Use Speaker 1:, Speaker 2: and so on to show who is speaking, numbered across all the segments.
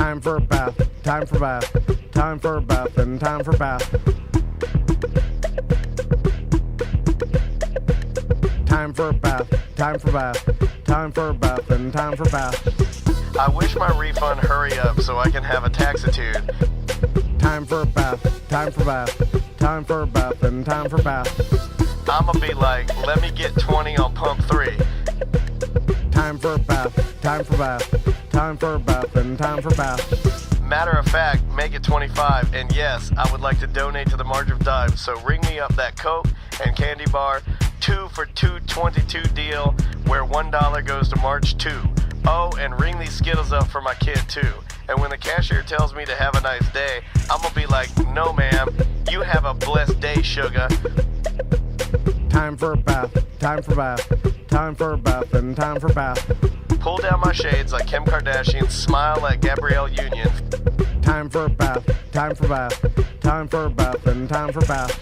Speaker 1: Time for a bath, time for bath, time for a bath, and time for bath. Time for a bath, time for bath, time for a bath, and time for bath.
Speaker 2: I wish my refund hurry up so I can have a taxitude.
Speaker 1: Time for a bath, time for bath, time for a bath, and time for bath.
Speaker 2: I'ma be like, let me get 20 on pump 3.
Speaker 1: Time for a bath, time for bath, time for a bath, and time for bath.
Speaker 2: Matter of fact, make it 25, and yes, I would like to donate to the March of Dimes, so ring me up that Coke and candy bar 2 for $2.22 deal where $1 goes to March 2. Oh, and ring these Skittles up for my kid too. And when the cashier tells me to have a nice day, I'm gonna be like, no ma'am, you have a blessed day, sugar.
Speaker 1: Time for a bath, time for bath, time for a bath, and time for bath.
Speaker 2: Pull down my shades like Kim Kardashian, smile like Gabrielle Union.
Speaker 1: Time for a bath, time for bath, time for a bath, and time for bath.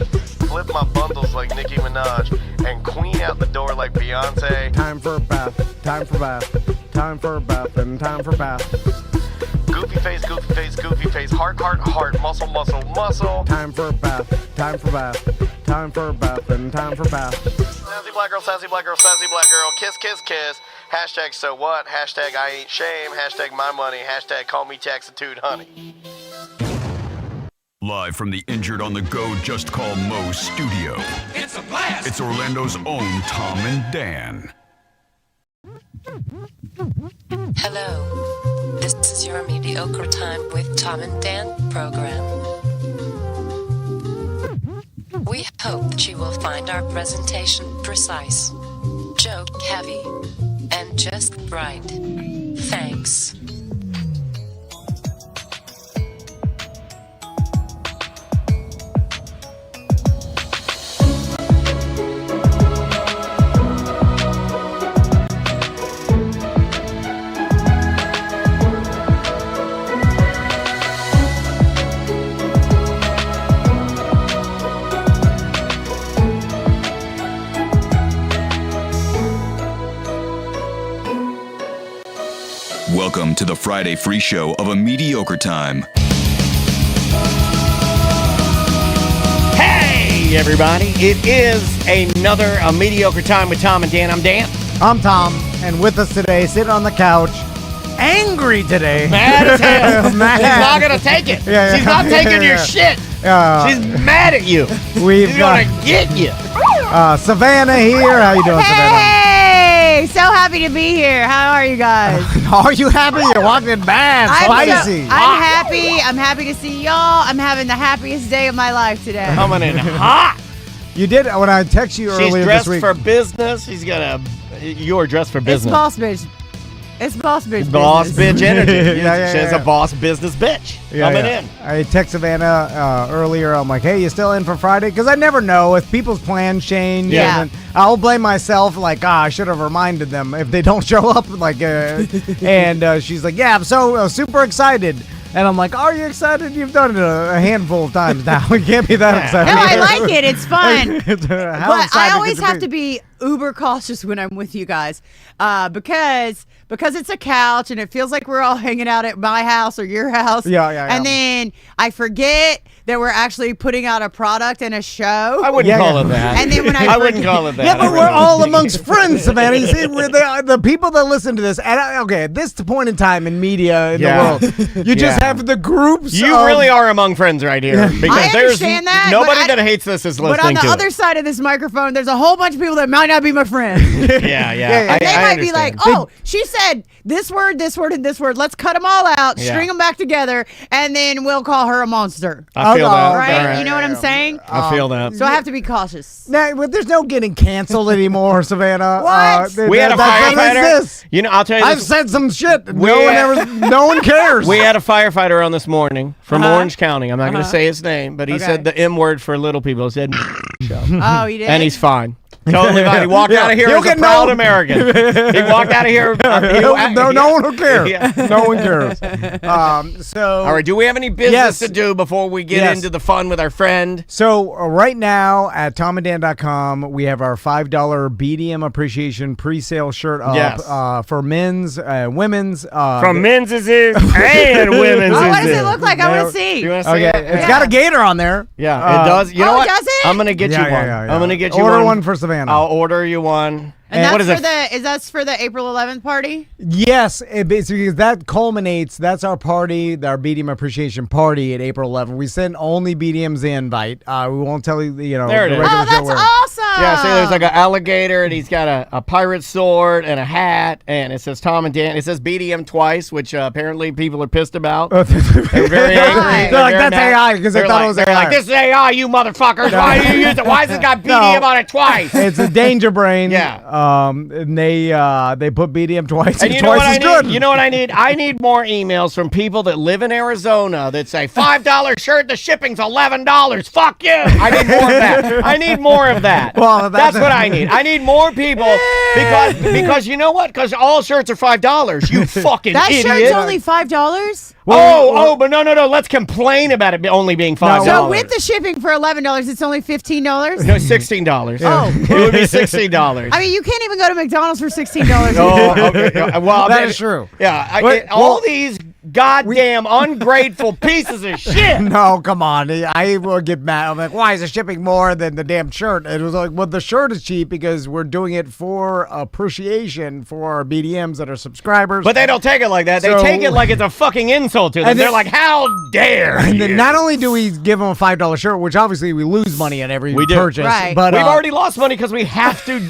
Speaker 2: Flip my bundles like Nicki Minaj and queen out the door like Beyonce.
Speaker 1: Time for a bath, time for bath, time for a bath, and time for bath.
Speaker 2: Goofy face, goofy face, goofy face, heart, heart, heart, muscle, muscle, muscle.
Speaker 1: Time for a bath, time for bath, time for a bath, and time for bath.
Speaker 2: Sassy black girl, sassy black girl, sassy black girl, kiss, kiss, kiss. Hashtag so what, hashtag I ain't shame, hashtag my money, hashtag call me taxitude honey.
Speaker 3: Live from the Injured on the Go Just Call Mo studio.
Speaker 4: It's a blast!
Speaker 3: It's Orlando's own Tom and Dan.
Speaker 5: Hello. This is your Mediocre Time with Tom and Dan program. We hope that you will find our presentation precise, joke heavy, and just right. Thanks.
Speaker 3: Welcome to the Friday free show of A Mediocre Time.
Speaker 4: Hey, everybody. It is another A Mediocre Time with Tom and Dan. I'm Dan.
Speaker 1: I'm Tom, and with us today, sitting on the couch, angry today.
Speaker 4: Mad as hell.
Speaker 1: Mad.
Speaker 4: She's not going to take it.
Speaker 1: Yeah,
Speaker 4: She's not taking your shit. She's mad at you.
Speaker 1: We've
Speaker 4: She's
Speaker 1: got
Speaker 4: going to get you.
Speaker 1: Savannah here. How you doing, Savannah?
Speaker 6: Hey, so happy to be here. How are you guys?
Speaker 1: Are you happy? You're walking bad, spicy.
Speaker 6: I'm happy. I'm happy to see y'all. I'm having the happiest day of my life today.
Speaker 4: Coming in hot.
Speaker 1: You did when I text you
Speaker 4: She's
Speaker 1: earlier
Speaker 4: dressed
Speaker 1: this week.
Speaker 4: for business. She's got you're dressed for business.
Speaker 6: It's boss bitch. It's boss bitch.
Speaker 4: Boss
Speaker 6: business.
Speaker 4: bitch energy.
Speaker 1: Yeah,
Speaker 4: She's a boss business bitch. Coming in.
Speaker 1: I text Savannah earlier. I'm like, hey, you still in for Friday? Because I never know if people's plans change.
Speaker 6: Yeah.
Speaker 1: And then I'll blame myself. Like, I should have reminded them if they don't show up. Like, and she's like, yeah, I'm so super excited. And I'm like, are you excited? You've done it a handful of times now. We can't be that excited.
Speaker 6: No, I like it. It's fun.
Speaker 1: But
Speaker 6: But I always have to be uber cautious when I'm with you guys because it's a couch and it feels like we're all hanging out at my house or your house.
Speaker 1: Yeah.
Speaker 6: And then I forget that we're actually putting out a product and a show.
Speaker 4: I wouldn't call it that.
Speaker 6: And then when
Speaker 4: I wouldn't call it that.
Speaker 1: Yeah, but we're all amongst friends, Savannah. You see, we're the people that listen to this. And at this point in time in media in the world, you just have the groups.
Speaker 4: You really are among friends right here. Because
Speaker 6: I
Speaker 4: there's
Speaker 6: understand that,
Speaker 4: nobody
Speaker 6: but
Speaker 4: that hates this is listening
Speaker 6: But on the
Speaker 4: to
Speaker 6: other
Speaker 4: it.
Speaker 6: side of this microphone, there's a whole bunch of people that might not be my friends.
Speaker 4: Yeah.
Speaker 6: And they
Speaker 4: I
Speaker 6: might be like,
Speaker 4: understand.
Speaker 6: oh, she said this word, and this word. Let's cut them all out, string them back together, and then we'll call her a monster.
Speaker 4: I feel that.
Speaker 6: Right? You know what I'm saying?
Speaker 4: I feel that.
Speaker 6: So I have to be cautious.
Speaker 1: Nah, but there's no getting canceled anymore, Savannah.
Speaker 6: What?
Speaker 4: We had a firefighter. You know, I'll tell you
Speaker 1: I've
Speaker 4: this.
Speaker 1: said some shit. No one cares.
Speaker 4: We had a firefighter on this morning from Orange County. I'm not going to say his name, but he said the M word for little people. He said,
Speaker 6: Oh, you did?
Speaker 4: and he's fine. Totally fine. He walked out of here as a proud American. He walked out of here.
Speaker 1: No one will care.
Speaker 4: Yeah.
Speaker 1: No one cares. So,
Speaker 4: all right. Do we have any business to do before we get into the fun with our friend?
Speaker 1: So right now at tomandan.com, we have our $5 BDM appreciation pre-sale shirt up for men's, women's.
Speaker 4: From men's is and women's is.
Speaker 6: What does it look like? I want to see.
Speaker 4: You want to see it?
Speaker 1: It's got a gator on there.
Speaker 4: Yeah, it does. You know what?
Speaker 6: Does it?
Speaker 4: I'm gonna get you one.
Speaker 1: Yeah.
Speaker 4: I'm gonna get you
Speaker 1: Order one for Savannah.
Speaker 4: I'll order you one.
Speaker 6: And
Speaker 4: what is
Speaker 6: that's for the April 11th party?
Speaker 1: Yes, because that culminates. That's our party, our BDM appreciation party at April 11th. We send only BDMs the invite. We won't tell you.
Speaker 4: There it is.
Speaker 6: Oh, that's awesome.
Speaker 4: Yeah, see, there's like an alligator, and he's got a pirate sword and a hat, and it says Tom and Dan. It says BDM twice, which apparently people are pissed about. They're very angry.
Speaker 1: They're like, that's AI because they thought it was AI.
Speaker 4: They're like, this is AI, you motherfuckers. Why do you use it? Why has it got BDM on it twice?
Speaker 1: It's a danger brain.
Speaker 4: Yeah.
Speaker 1: And they put BDM twice.
Speaker 4: And you know
Speaker 1: twice
Speaker 4: what
Speaker 1: is
Speaker 4: I
Speaker 1: good.
Speaker 4: need? You know what I need? I need more emails from people that live in Arizona that say $5 shirt, the shipping's $11. Fuck you. I need more of that. I need more of that.
Speaker 1: Well,
Speaker 4: that's what I need. I need more people because you know what? Because all shirts are $5. You fucking
Speaker 6: that
Speaker 4: idiot.
Speaker 6: That shirt's only $5?
Speaker 4: But no. Let's complain about it only being $5.
Speaker 6: So with the shipping for $11, it's only $15?
Speaker 4: No, $16.
Speaker 6: Oh.
Speaker 4: It would be $16.
Speaker 6: I mean, you can't even go to McDonald's for $16.
Speaker 4: Oh, okay. Well,
Speaker 1: that is true.
Speaker 4: Yeah, all these goddamn ungrateful pieces of shit.
Speaker 1: No, come on. I will get mad. I'm like, why is the shipping more than the damn shirt? It was like, well, the shirt is cheap because we're doing it for appreciation for our BDMs that are subscribers.
Speaker 4: But they don't take it like that. They take it like it's a fucking insult to them. They're like, how dare you?
Speaker 1: And then not only do we give them a $5 shirt, which obviously we lose money on every purchase.
Speaker 6: Right.
Speaker 1: But
Speaker 4: we've already lost money because we have to.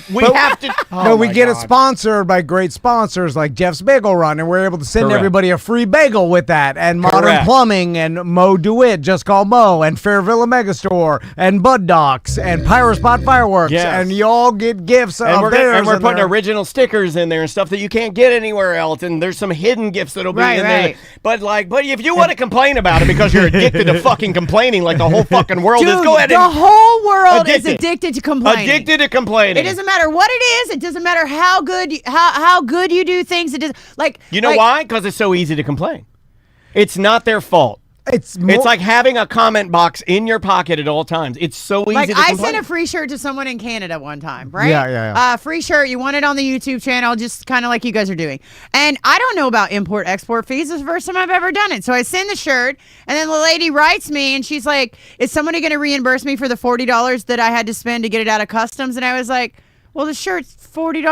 Speaker 1: But we get it sponsored by great sponsors like Jeff's Bagel Run, and we're able to send everybody a free bagel with that, and Modern Plumbing, and Mo DeWitt, Just Call Mo, and Fairvilla Megastore, and Bud Docs, and Pyrospot Fireworks, and you all get gifts of theirs.
Speaker 4: And we're putting original stickers in there and stuff that you can't get anywhere else, and there's some hidden gifts that'll be in there. But if you want to complain about it because you're addicted to fucking complaining like the whole fucking world is, go ahead and...
Speaker 6: the whole world is addicted to complaining.
Speaker 4: Addicted to complaining.
Speaker 6: It doesn't matter what it is. It doesn't matter how good you do things. It does
Speaker 4: why? Because it's so easy to complain. It's not their fault. It's like having a comment box in your pocket at all times. It's so easy to complain.
Speaker 6: I sent a free shirt to someone in Canada one time, right?
Speaker 1: Yeah.
Speaker 6: Free shirt. You want it on the YouTube channel, just kind of like you guys are doing. And I don't know about import-export fees. This is the first time I've ever done it. So I send the shirt, and then the lady writes me, and she's like, is somebody going to reimburse me for the $40 that I had to spend to get it out of customs? And I was like, well, the shirt's $40.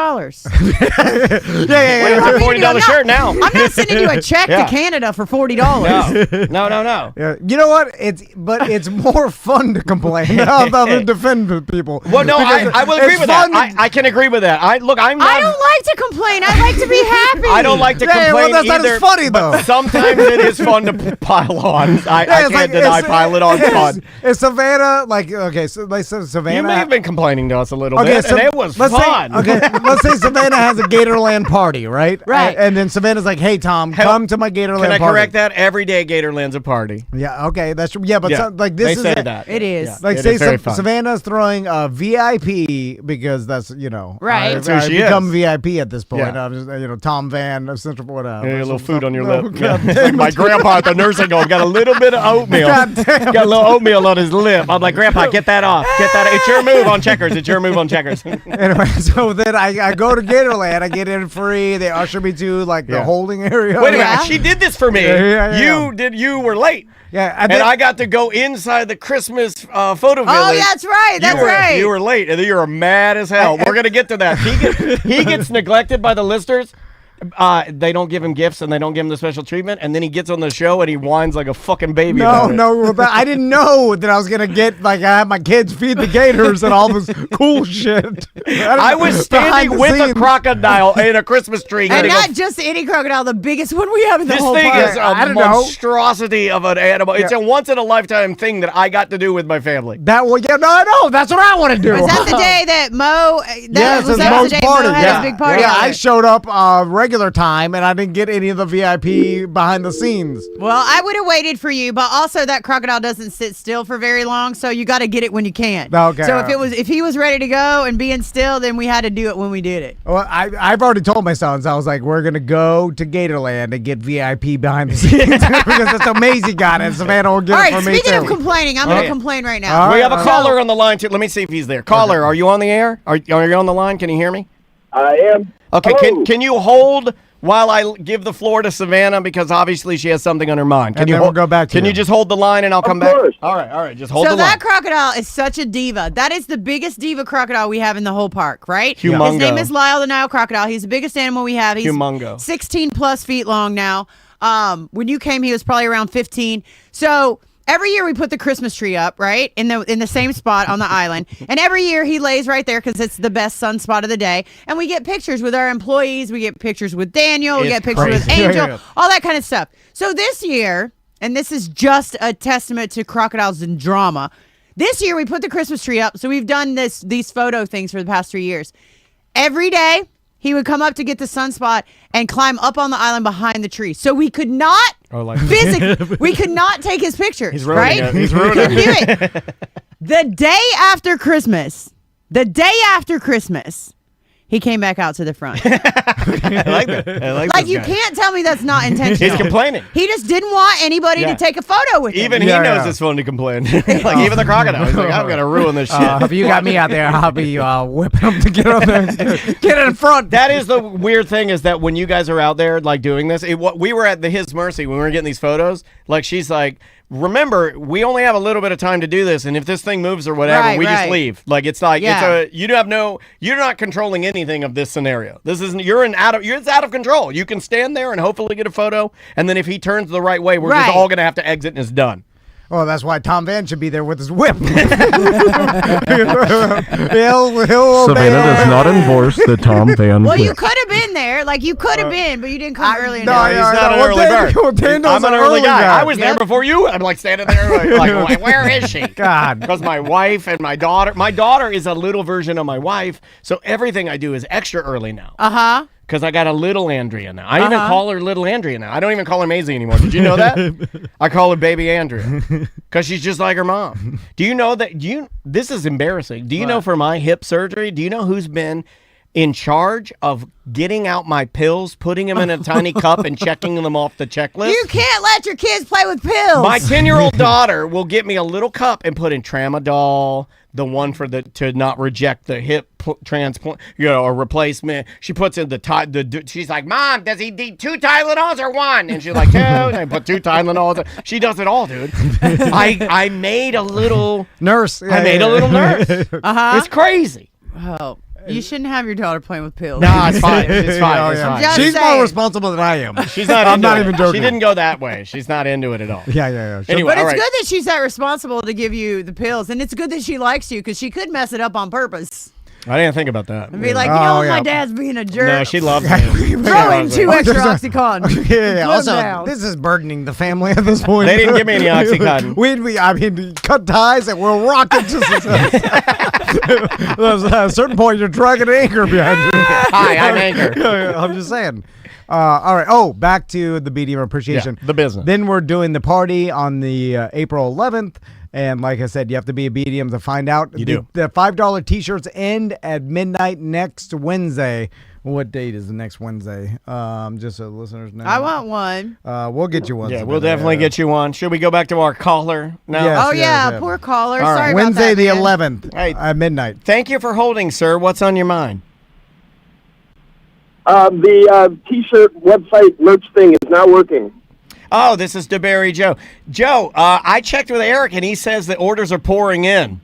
Speaker 4: Yeah. $40 shirt now.
Speaker 6: I'm not sending you a check to Canada for $40.
Speaker 4: No.
Speaker 1: Yeah. You know what? It's more fun to complain than defend people.
Speaker 4: Well, no, I will agree with that. I can agree with that. I don't
Speaker 6: like to complain. I like to be happy.
Speaker 4: I don't like to complain
Speaker 1: well, that's
Speaker 4: either.
Speaker 1: Not as funny though.
Speaker 4: But sometimes it is fun to pile on. I can't deny pile it on fun.
Speaker 1: Is Savannah Savannah?
Speaker 4: You may have been complaining to us a little bit, and it was fun.
Speaker 1: Let's say Savannah has a Gatorland party, right?
Speaker 6: Right.
Speaker 1: And then Savannah's like, hey, Tom, come to my Gatorland party.
Speaker 4: Can I correct that? Every day Gatorland's a party.
Speaker 1: Yeah, okay. That's but like this
Speaker 4: they
Speaker 1: is
Speaker 4: say that.
Speaker 6: It is.
Speaker 4: Yeah.
Speaker 1: Like
Speaker 4: it
Speaker 1: say
Speaker 4: is
Speaker 1: Savannah's throwing a VIP because that's
Speaker 6: right.
Speaker 4: That's who she
Speaker 1: become
Speaker 4: is.
Speaker 1: VIP at this point.
Speaker 4: Yeah.
Speaker 1: I'm just Tom Van of Central Florida.
Speaker 4: A little food on your lip. Like my grandpa at the nursing home got a little bit of oatmeal. Got a little oatmeal on his lip. I'm like, Grandpa, get that off. Get that. It's your move on Checkers. It's your move on Checkers.
Speaker 1: Anyway, so then I go to Gatorland. I get in free. They usher me to the holding area.
Speaker 4: Wait a minute. She did this for me.
Speaker 1: Yeah.
Speaker 4: You were late.
Speaker 1: Yeah,
Speaker 4: and I got to go inside the Christmas photo village.
Speaker 6: Oh, yeah, that's right. That's right.
Speaker 4: You were late, and you were mad as hell. We're gonna get to that. He gets neglected by the listeners. They don't give him gifts and they don't give him the special treatment, and then he gets on the show and he whines like a fucking baby.
Speaker 1: No, I didn't know that I was gonna get I have my kids feed the gators and all this cool shit.
Speaker 4: I was standing with a crocodile in a Christmas tree,
Speaker 6: and not just any crocodile, the biggest one we have in the whole park.
Speaker 4: This thing is a monstrosity of an animal. It's a once in a lifetime thing that I got to do with my family.
Speaker 1: That's what I want to do.
Speaker 6: Was that the day that Mo?
Speaker 1: Yes, it was Mo's party.
Speaker 6: Mo had his big party.
Speaker 1: Yeah, I showed up regular time, and I didn't get any of the VIP behind the scenes.
Speaker 6: Well, I would have waited for you, but also that crocodile doesn't sit still for very long, so you got to get it when you can.
Speaker 1: Okay.
Speaker 6: So if he was ready to go and being still, then we had to do it when we did it.
Speaker 1: Well, I've already told my sons, I was like, we're going to go to Gatorland and get VIP behind the scenes because it's amazing, God, and Savannah will get
Speaker 6: All
Speaker 1: it
Speaker 6: right,
Speaker 1: for me
Speaker 6: speaking
Speaker 1: too.
Speaker 6: of complaining, I'm going to complain right now.
Speaker 1: All
Speaker 4: We
Speaker 1: right,
Speaker 4: have a caller on the line, too. Let me see if he's there. Caller, are you on the air? Are you on the line? Can you hear me?
Speaker 7: I am.
Speaker 4: Okay,
Speaker 7: Hello.
Speaker 4: can you hold while I give the floor to Savannah, because obviously she has something on her mind. Can
Speaker 1: And
Speaker 4: you
Speaker 1: then we'll go back to
Speaker 4: Can
Speaker 1: you.
Speaker 4: you just hold the line and I'll come back?
Speaker 7: course.
Speaker 4: All right, just hold
Speaker 6: So
Speaker 4: the line.
Speaker 6: that crocodile is such a diva. That is the biggest diva crocodile we have in the whole park, right?
Speaker 4: Humongo.
Speaker 6: His name is Lyle the Nile crocodile. He's the biggest animal we have. He's
Speaker 4: Humongo.
Speaker 6: 16 plus feet long now. When you came, he was probably around 15. So every year we put the Christmas tree up, right, in the same spot on the island. And every year he lays right there because it's the best sun spot of the day. And we get pictures with our employees. We get pictures with Daniel. We
Speaker 4: It's
Speaker 6: get pictures with
Speaker 1: crazy.
Speaker 6: Angel.
Speaker 1: Yeah.
Speaker 6: All that kind of stuff. So this year, and this is just a testament to crocodiles and drama, this year we put the Christmas tree up. So we've done these photo things for the past 3 years. Every day he would come up to get the sunspot and climb up on the island behind the tree. So we could not physically, we could not take his pictures.
Speaker 4: He's ruining
Speaker 6: right?
Speaker 4: it. He's ruining
Speaker 6: Couldn't do it. The day after Christmas, he came back out to the front.
Speaker 4: I like that. I like
Speaker 6: Like,
Speaker 4: this
Speaker 6: you
Speaker 4: guy.
Speaker 6: can't tell me that's not intentional.
Speaker 4: He's complaining.
Speaker 6: He just didn't want anybody
Speaker 4: Yeah.
Speaker 6: to take a photo with him.
Speaker 4: Even
Speaker 1: Yeah,
Speaker 4: he knows
Speaker 1: yeah.
Speaker 4: it's fun to complain. Like, even the crocodile. He's like, I'm going to ruin this shit.
Speaker 1: If you got me out there, I'll be whipping them to get up there. Get in front.
Speaker 4: That is the weird thing, is that when you guys are out there like doing this, we were at the His Mercy when we were getting these photos. Like, she's like, remember, we only have a little bit of time to do this, and if this thing moves or whatever,
Speaker 6: Right,
Speaker 4: we just
Speaker 6: right.
Speaker 4: leave. Like, it's like
Speaker 6: Yeah.
Speaker 4: you're not controlling anything of this scenario. This isn't it's out of control. You can stand there and hopefully get a photo, and then if he turns the right way, we're just
Speaker 6: Right.
Speaker 4: all gonna have to exit and it's done.
Speaker 1: Oh, that's why Tom Van should be there with his whip. he'll
Speaker 8: Savannah does not endorse the Tom Van
Speaker 6: Well, you
Speaker 8: whip.
Speaker 6: could have been there. Like, you could have been, but you didn't come early
Speaker 1: no,
Speaker 6: enough.
Speaker 4: He's
Speaker 1: yeah,
Speaker 4: not an
Speaker 1: well,
Speaker 4: early bird.
Speaker 1: Daniel's
Speaker 4: I'm an
Speaker 1: an
Speaker 4: early
Speaker 1: early
Speaker 4: guy.
Speaker 1: guy.
Speaker 4: I was there
Speaker 6: Yep.
Speaker 4: before you. I'm like standing there like where is she?
Speaker 1: God.
Speaker 4: Because my wife and my daughter is a little version of my wife, so everything I do is extra early now.
Speaker 6: Uh-huh.
Speaker 4: Because I got a little Andrea now. I even call her little Andrea now. I don't even call her Maisie anymore. Did you know that? I call her baby Andrea. Because she's just like her mom. Do you know that? This is embarrassing. Do you know for my hip surgery, do you know who's been in charge of getting out my pills, putting them in a tiny cup and checking them off the checklist?
Speaker 6: You can't let your kids play with pills.
Speaker 4: My 10-year-old daughter will get me a little cup and put in tramadol, the one for to not reject the hip transplant, a replacement. She puts in she's like, Mom, does he need 2 Tylenols or 1? And she's like, 2. And I put 2 Tylenols. She does it all, dude. I made a little
Speaker 1: Nurse.
Speaker 4: I made a little nurse.
Speaker 6: Uh-huh.
Speaker 4: It's crazy.
Speaker 6: Oh, you shouldn't have your daughter playing with pills.
Speaker 4: No, it's fine. It's fine.
Speaker 1: Oh,
Speaker 4: It's
Speaker 1: yeah.
Speaker 4: fine.
Speaker 6: Just
Speaker 1: She's
Speaker 6: saying.
Speaker 1: more responsible than I am.
Speaker 4: She's not
Speaker 1: I'm
Speaker 4: into
Speaker 1: not
Speaker 4: it.
Speaker 1: even joking.
Speaker 4: She didn't go that way. She's not into it at all.
Speaker 1: Yeah.
Speaker 4: Anyway,
Speaker 6: But
Speaker 4: all
Speaker 6: it's
Speaker 4: right.
Speaker 6: good that she's that responsible to give you the pills, and it's good that she likes you because she could mess it up on purpose
Speaker 4: I didn't think about that.
Speaker 6: and be like,
Speaker 1: Oh,
Speaker 6: my
Speaker 1: yeah.
Speaker 6: dad's being a jerk.
Speaker 4: No, she loves me.
Speaker 6: Throw in 2 extra Oxycontin.
Speaker 1: Yeah.
Speaker 6: Put
Speaker 1: Also,
Speaker 6: 'em down.
Speaker 1: this is burdening the family at this point.
Speaker 4: They didn't give me any Oxycontin.
Speaker 1: We cut ties and we're rocking to success. There's a certain point you're dragging an anchor behind you.
Speaker 4: Hi, I'm Anchor.
Speaker 1: Yeah, I'm just saying. All right. Oh, back to the BDM appreciation.
Speaker 4: Yeah, the business.
Speaker 1: Then we're doing the party on the April 11th. And like I said, you have to be a BDM to find out.
Speaker 4: You do.
Speaker 1: The $5 t-shirts end at midnight next Wednesday. What date is the next Wednesday? Just so listeners know.
Speaker 6: I want one.
Speaker 1: We'll get you one.
Speaker 4: Yeah, we'll definitely get you one. Should we go back to our caller now?
Speaker 1: Yes.
Speaker 6: Oh, yeah,
Speaker 1: yeah.
Speaker 6: poor caller.
Speaker 4: All right.
Speaker 6: Sorry
Speaker 1: Wednesday
Speaker 6: about that,
Speaker 1: the
Speaker 6: man.
Speaker 1: 11th
Speaker 4: Hey.
Speaker 1: at midnight.
Speaker 4: Thank you for holding, sir. What's on your mind?
Speaker 7: The T-shirt website merch thing is not working.
Speaker 4: Oh, this is DeBerry Joe. Joe, I checked with Eric, and he says the orders are pouring in.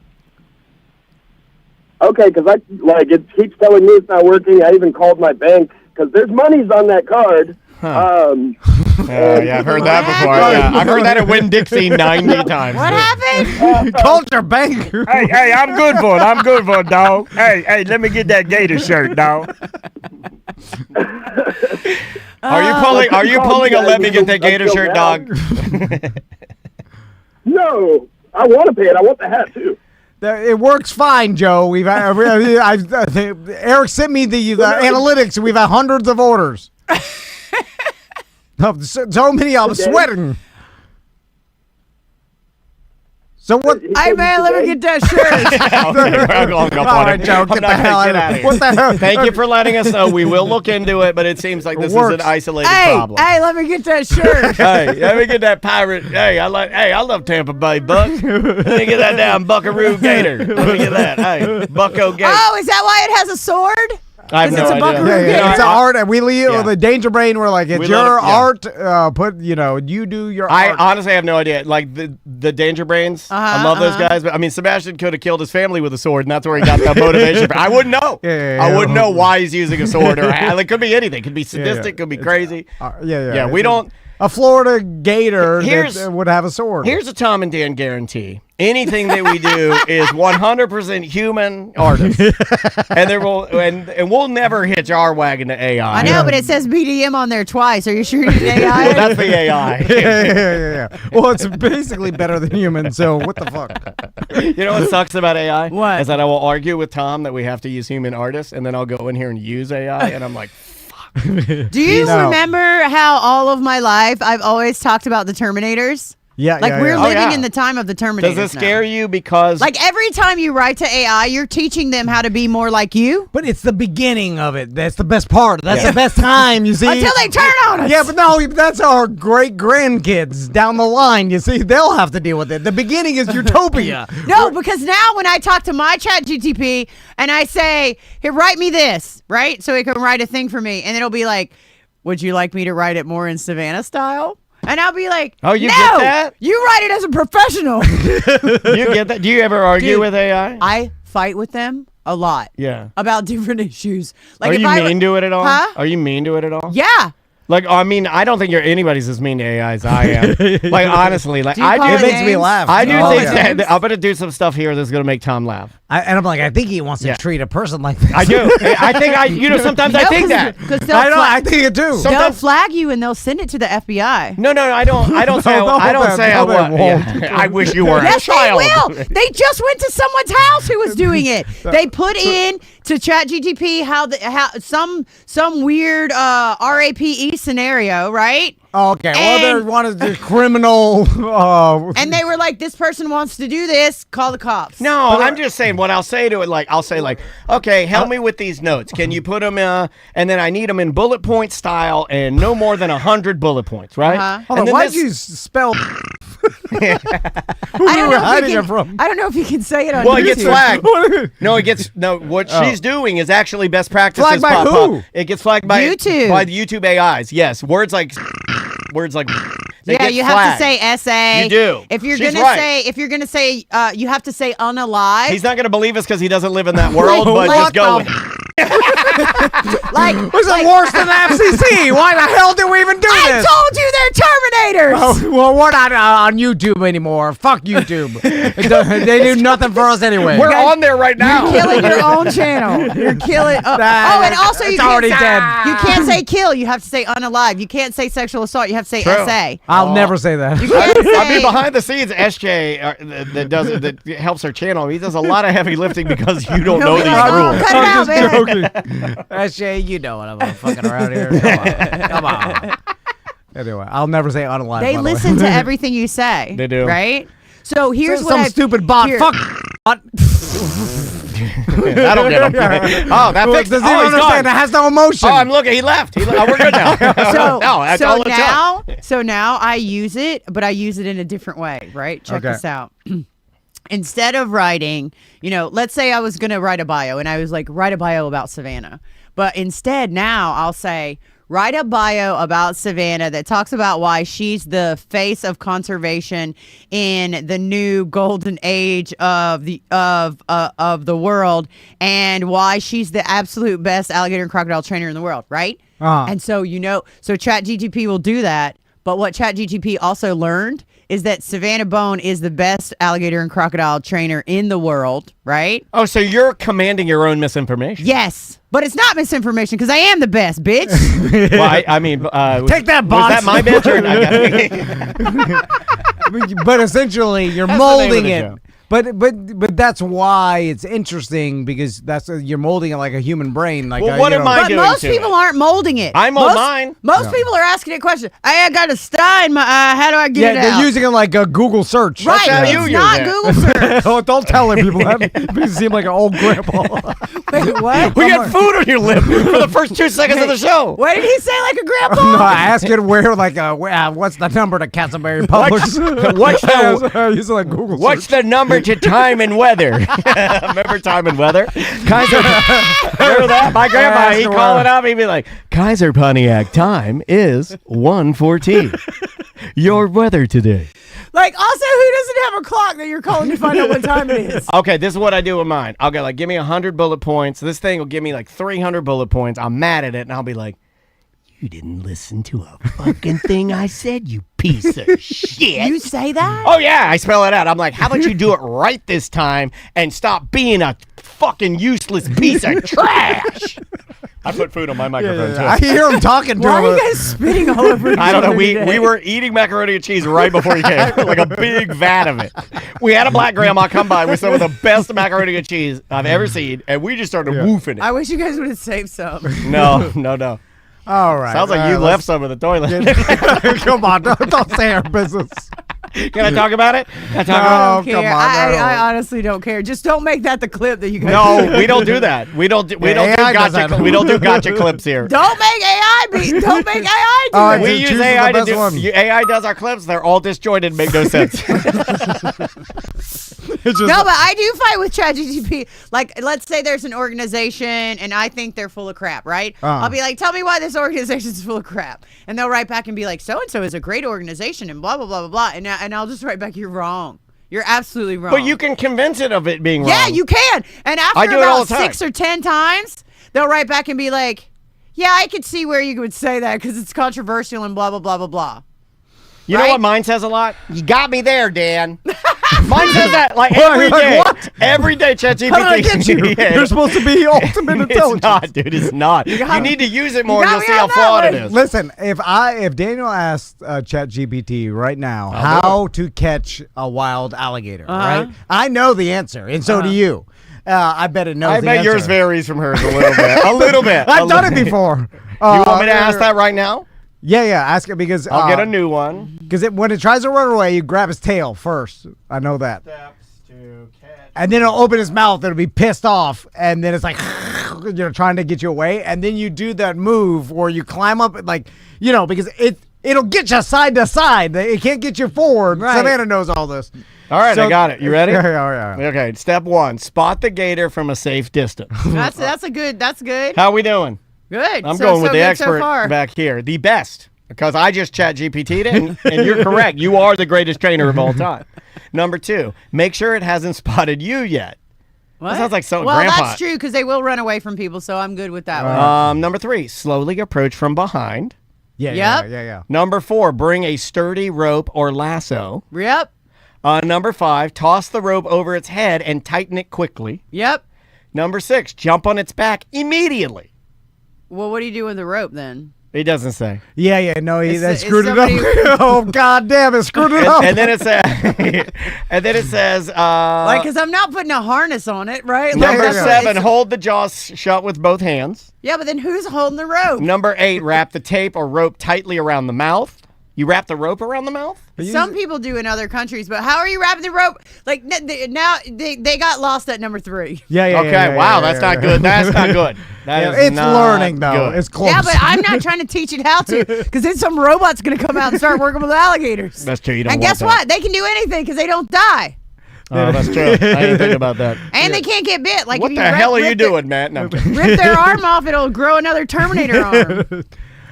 Speaker 7: Okay, because it keeps telling me it's not working. I even called my bank because there's monies on that card.
Speaker 4: Yeah, I've heard that before. Yeah, I've heard that at Winn-Dixie 90 times.
Speaker 6: What happened?
Speaker 1: Called your bank.
Speaker 4: Hey, I'm good for it. I'm good for it, dog. Hey, let me get that Gator shirt, dog. Are you pulling a let me get that Gator shirt, dog?
Speaker 7: No, I want to pay it. I want the hat, too.
Speaker 1: It works fine, Joe. Eric sent me the analytics. We've had hundreds of orders. So many I'm sweating. So what?
Speaker 6: Hey man, let me get that shirt.
Speaker 1: All right, Joe, get the hell out of here. What the hell?
Speaker 4: Thank you for letting us know. We will look into it, but it seems like this is an isolated problem.
Speaker 6: Hey, let me get that shirt.
Speaker 4: Hey, let me get that pirate. Hey, I love Tampa Bay Buck. Let me get that damn Buckaroo Gator. Let me get that. Hey, Bucko Gator.
Speaker 6: Oh, is that why it has a sword?
Speaker 4: I have no idea.
Speaker 1: Yeah, it's art, and we leave with the Danger Brain. We're like, it's your art. You do your art.
Speaker 4: I honestly have no idea. Like the Danger Brains, I love those guys. But I mean, Sebastian could have killed his family with a sword, and that's where he got that motivation. I wouldn't know. I wouldn't know why he's using a sword, or it could be anything. It could be sadistic. Could be crazy. Yeah. We don't.
Speaker 1: A Florida gator that would have a sword.
Speaker 4: Here's a Tom and Dan guarantee. Anything that we do is 100% human artists. And we'll never hitch our wagon to AI.
Speaker 6: I know, but it says BDM on there twice. Are you sure it's AI?
Speaker 4: Well, that's the AI.
Speaker 1: Yeah. Well, it's basically better than human, so what the fuck?
Speaker 4: You know what sucks about AI?
Speaker 6: What?
Speaker 4: Is that I will argue with Tom that we have to use human artists, and then I'll go in here and use AI, and I'm like,
Speaker 6: do you remember how all of my life I've always talked about the Terminators?
Speaker 1: Yeah,
Speaker 6: we're living in the time of the Terminators.
Speaker 4: Does it scare you because
Speaker 6: every time you write to AI, you're teaching them how to be more like you?
Speaker 1: But it's the beginning of it. That's the best part. That's the best time, you see.
Speaker 6: Until they turn on us.
Speaker 1: Yeah, but no, that's our great-grandkids down the line. You see, they'll have to deal with it. The beginning is utopia.
Speaker 6: No, because now when I talk to my chat GTP and I say, here, write me this, right? So it can write a thing for me. And it'll be like, would you like me to write it more in Savannah style? And I'll be like,
Speaker 4: oh, you
Speaker 6: no,
Speaker 4: get that?
Speaker 6: You write it as a professional.
Speaker 4: You get that? Do you ever argue with AI?
Speaker 6: I fight with them a lot.
Speaker 4: Yeah.
Speaker 6: About different issues.
Speaker 4: Like, are you mean to it at all?
Speaker 6: Huh?
Speaker 4: Are you mean to it at all?
Speaker 6: Yeah.
Speaker 4: Like, I mean, I don't think anybody's as mean to AI as I am. Like, honestly, like
Speaker 1: it makes me laugh.
Speaker 4: I do think that I'm gonna do some stuff here that's gonna make Tom laugh.
Speaker 1: And I'm like, I think he wants to treat a person like this.
Speaker 4: I do. Sometimes I think that.
Speaker 1: I think it too.
Speaker 6: They'll flag you and they'll send it to the FBI.
Speaker 4: No, I don't say I won't. I wish you were a child.
Speaker 6: Yes, they will. They just went to someone's house who was doing it. They put in to ChatGTP how some weird RAPE scenario, right?
Speaker 1: Okay, well, they wanted the criminal.
Speaker 6: And they were like, this person wants to do this, call the cops.
Speaker 4: No, I'm just saying what I'll say to it. Like, I'll say, like, okay, help me with these notes. Can you put them and then I need them in bullet point style and no more than 100 bullet points, right?
Speaker 1: Hold on, why'd you spell?
Speaker 6: I don't know if you can say it on
Speaker 4: Well,
Speaker 6: YouTube.
Speaker 4: it gets flagged. What she's doing is actually best practices.
Speaker 1: Flagged by who?
Speaker 4: It gets flagged by
Speaker 6: YouTube.
Speaker 4: By the YouTube AIs. Yes, words like they get
Speaker 6: you
Speaker 4: flagged.
Speaker 6: have to say essay.
Speaker 4: You do.
Speaker 6: If you're
Speaker 4: She's
Speaker 6: gonna
Speaker 4: right.
Speaker 6: say, you have to say unalive.
Speaker 4: He's not gonna believe us because he doesn't live in that world. But just go with it.
Speaker 1: Was it worse than the FCC? Why the hell did we even do
Speaker 6: I
Speaker 1: this?
Speaker 6: told you they're Terminators.
Speaker 1: Oh, well, we're not on YouTube anymore. Fuck YouTube. They do nothing for us anyway.
Speaker 4: We're on there right now.
Speaker 6: You're killing your own channel. You're killing. And also
Speaker 1: it's already dead.
Speaker 6: You can't say kill. You have to say unalive. You can't say sexual assault. You have to say SA.
Speaker 1: I'll never say that.
Speaker 6: You can't say.
Speaker 4: I mean, behind the scenes, SJ that helps our channel. He does a lot of heavy lifting because you don't know these rules.
Speaker 6: Cut it out, man.
Speaker 1: Shay, you know what I'm fucking around here. Come on. Anyway, I'll never say unalive.
Speaker 6: They listen to everything you say.
Speaker 4: They do.
Speaker 6: Right? So here's
Speaker 1: some stupid bot.
Speaker 6: Here.
Speaker 1: Fuck bot.
Speaker 4: That'll get him. Oh, that fixed it.
Speaker 1: Does he understand? It has no emotion.
Speaker 4: Oh, I'm looking. He left. Oh, we're good now.
Speaker 6: So now I use it, but I use it in a different way, right? Check this out. Instead of writing, let's say I was going to write a bio and I was like, write a bio about Savannah. But instead now I'll say, write a bio about Savannah that talks about why she's the face of conservation in the new golden age of the world and why she's the absolute best alligator and crocodile trainer in the world, right? And so so ChatGTP will do that. But what ChatGTP also learned is that Savannah Bone is the best alligator and crocodile trainer in the world, right?
Speaker 4: Oh, so you're commanding your own misinformation.
Speaker 6: Yes, but it's not misinformation because I am the best, bitch.
Speaker 4: Well, I mean,
Speaker 1: take that, boss.
Speaker 4: Was that my bitch or?
Speaker 1: But essentially, you're molding it. But that's why it's interesting because you're molding it like a human brain. Like
Speaker 4: Well, what am I
Speaker 6: But
Speaker 4: doing
Speaker 6: most
Speaker 4: to
Speaker 6: people
Speaker 4: it?
Speaker 6: aren't molding it.
Speaker 4: I mold mine.
Speaker 6: Most people are asking it questions. I got a sty in my how do I get it
Speaker 1: they're
Speaker 6: out?
Speaker 1: using it like a Google search.
Speaker 6: Right,
Speaker 4: how you
Speaker 6: it's
Speaker 4: use
Speaker 6: not
Speaker 4: it.
Speaker 6: Google search.
Speaker 1: Oh, don't tell her people that. You seem like an old grandpa.
Speaker 6: Wait, what?
Speaker 4: We got food on your lip for the first 2 seconds of the show.
Speaker 6: What did he say like a grandpa?
Speaker 1: No, I asked her to wear like what's the number to Castleberry Publix?
Speaker 4: What's
Speaker 1: Using like Google
Speaker 4: What's
Speaker 1: search.
Speaker 4: the number to time and weather? Remember time and weather? Kaiser. Remember that? My grandpa, he'd call it up. He'd be like, Kaiser Pontiac time is 1:14. Your weather today.
Speaker 6: Like, also, who doesn't have a clock that you're calling to find out what time it is?
Speaker 4: Okay, this is what I do with mine. I'll go like, give me 100 bullet points. This thing will give me like 300 bullet points. I'm mad at it, and I'll be like, you didn't listen to a fucking thing I said, you piece of shit.
Speaker 6: You say that?
Speaker 4: Oh, yeah, I spell it out. I'm like, how about you do it right this time and stop being a fucking useless piece of trash? I put food on my microphone, too.
Speaker 1: I hear him talking to
Speaker 6: Why
Speaker 1: him.
Speaker 6: are you guys spitting all over each
Speaker 4: I don't know.
Speaker 6: other
Speaker 4: We
Speaker 6: today?
Speaker 4: were eating macaroni and cheese right before you came, like a big vat of it. We had a black grandma come by with some of the best macaroni and cheese I've ever seen, and we just started woofing
Speaker 6: I
Speaker 4: it.
Speaker 6: wish you guys would have saved some.
Speaker 4: No.
Speaker 1: All right.
Speaker 4: Sounds like you left some in the toilet.
Speaker 1: Come on, don't say our business.
Speaker 4: Can I talk about it? Can I talk
Speaker 6: I
Speaker 4: about
Speaker 6: don't care.
Speaker 1: come on,
Speaker 6: I honestly don't care. Just don't make that the clip that you guys
Speaker 4: it? No, we don't do that. We don't do
Speaker 1: AI does
Speaker 4: gotcha.
Speaker 1: that.
Speaker 4: We don't do gotcha clips here.
Speaker 6: Don't make AI be. Don't make AI do
Speaker 1: All
Speaker 6: it.
Speaker 1: right,
Speaker 4: We
Speaker 1: just
Speaker 4: use
Speaker 1: choose the
Speaker 4: AI to
Speaker 1: best
Speaker 4: do.
Speaker 1: one.
Speaker 4: AI does our clips. They're all disjointed, and make no sense.
Speaker 1: It's just,
Speaker 6: No, but I do fight with ChatGPT. Like, let's say there's an organization and I think they're full of crap, right? I'll be like, tell me why this organization's full of crap. And they'll write back and be like, so-and-so is a great organization and blah, blah, blah, blah, blah. And I'll just write back, you're wrong. You're absolutely wrong.
Speaker 4: But you can convince it of it being wrong.
Speaker 6: Yeah, you can. And after
Speaker 4: I do it all
Speaker 6: about
Speaker 4: the time.
Speaker 6: 6 or 10 times, they'll write back and be like, yeah, I could see where you would say that because it's controversial and blah, blah, blah, blah, blah.
Speaker 4: You know
Speaker 6: Right?
Speaker 4: what mine says a lot? You got me there, Dan. Mine says that like
Speaker 1: What?
Speaker 4: every
Speaker 1: Like
Speaker 4: day.
Speaker 1: what?
Speaker 4: Every day, ChatGPT.
Speaker 1: how did I get you?
Speaker 4: Yeah.
Speaker 1: You're supposed to be ultimate intelligence.
Speaker 4: It's not, dude. It's not. You need to use it more, and
Speaker 6: got
Speaker 4: you'll
Speaker 6: me
Speaker 4: see
Speaker 6: on
Speaker 4: how
Speaker 6: that
Speaker 4: flawed it
Speaker 6: one.
Speaker 4: is.
Speaker 1: Listen, if Daniel asked ChatGPT right now how to catch a wild alligator, right? I know the answer, and so do you. I bet it knows
Speaker 4: I
Speaker 1: the
Speaker 4: bet
Speaker 1: answer.
Speaker 4: yours varies from hers a little bit. A little bit.
Speaker 1: I've done it before.
Speaker 4: You want me to ask that right now?
Speaker 1: Yeah, ask it because
Speaker 4: I'll get a new one.
Speaker 1: Because when it tries to run away, you grab his tail first. I know that.
Speaker 4: Steps to catch.
Speaker 1: And then it'll open his mouth. It'll be pissed off, and then it's like, trying to get you away. And then you do that move where you climb up, like, because it'll get you side to side. It can't get you forward.
Speaker 6: Right.
Speaker 1: Savannah knows all this.
Speaker 4: All right, I got it. You ready?
Speaker 1: Yeah.
Speaker 4: Okay, step 1. Spot the gator from a safe distance.
Speaker 6: That's good.
Speaker 4: How we doing?
Speaker 6: Good.
Speaker 4: I'm
Speaker 6: So-
Speaker 4: going
Speaker 6: so
Speaker 4: with the
Speaker 6: good
Speaker 4: expert
Speaker 6: so far.
Speaker 4: back here. The best. Because I just ChatGPT'd it, and you're correct. You are the greatest trainer of all time. Number 2, make sure it hasn't spotted you yet.
Speaker 6: What?
Speaker 4: That sounds like something
Speaker 6: well,
Speaker 4: Grandpa.
Speaker 6: that's true because they will run away from people, so I'm good with that one.
Speaker 4: Number 3, slowly approach from behind.
Speaker 6: Yep.
Speaker 1: Yeah.
Speaker 4: Number 4, bring a sturdy rope or lasso.
Speaker 6: Yep.
Speaker 4: Number 5, toss the rope over its head and tighten it quickly.
Speaker 6: Yep.
Speaker 4: Number 6, jump on its back immediately.
Speaker 6: Well, what do you do with the rope then?
Speaker 4: It doesn't say.
Speaker 1: Yeah. No, that
Speaker 6: It's
Speaker 1: screwed it
Speaker 6: somebody-
Speaker 1: up. Oh, God damn, it screwed it up.
Speaker 4: And then it says,
Speaker 6: Like, because I'm not putting a harness on it, right? Like,
Speaker 4: number
Speaker 6: that's what
Speaker 4: 7,
Speaker 6: it's-
Speaker 4: hold the jaws shut with both hands.
Speaker 6: Yeah, but then who's holding the rope?
Speaker 4: Number 8, wrap the tape or rope tightly around the mouth. You wrap the rope around the mouth?
Speaker 6: Some people do in other countries, but how are you wrapping the rope? Like now they got lost at number 3.
Speaker 1: Yeah.
Speaker 4: Okay, wow, that's not good. That's not good. That is
Speaker 1: It's
Speaker 4: not
Speaker 1: learning, though.
Speaker 4: good.
Speaker 1: It's close.
Speaker 6: Yeah, but I'm not trying to teach it how to, because then some robot's gonna come out and start working with alligators.
Speaker 4: That's true. You don't
Speaker 6: And
Speaker 4: want
Speaker 6: guess
Speaker 4: that.
Speaker 6: what? They can do anything because they don't die,
Speaker 4: Oh, that's true. I didn't think about that.
Speaker 6: and they can't get bit. Like
Speaker 4: What
Speaker 6: if
Speaker 4: the
Speaker 6: you
Speaker 4: hell are you
Speaker 6: rip
Speaker 4: doing, Matt? No, I'm kidding.
Speaker 6: Rip their arm off, it'll grow another Terminator arm.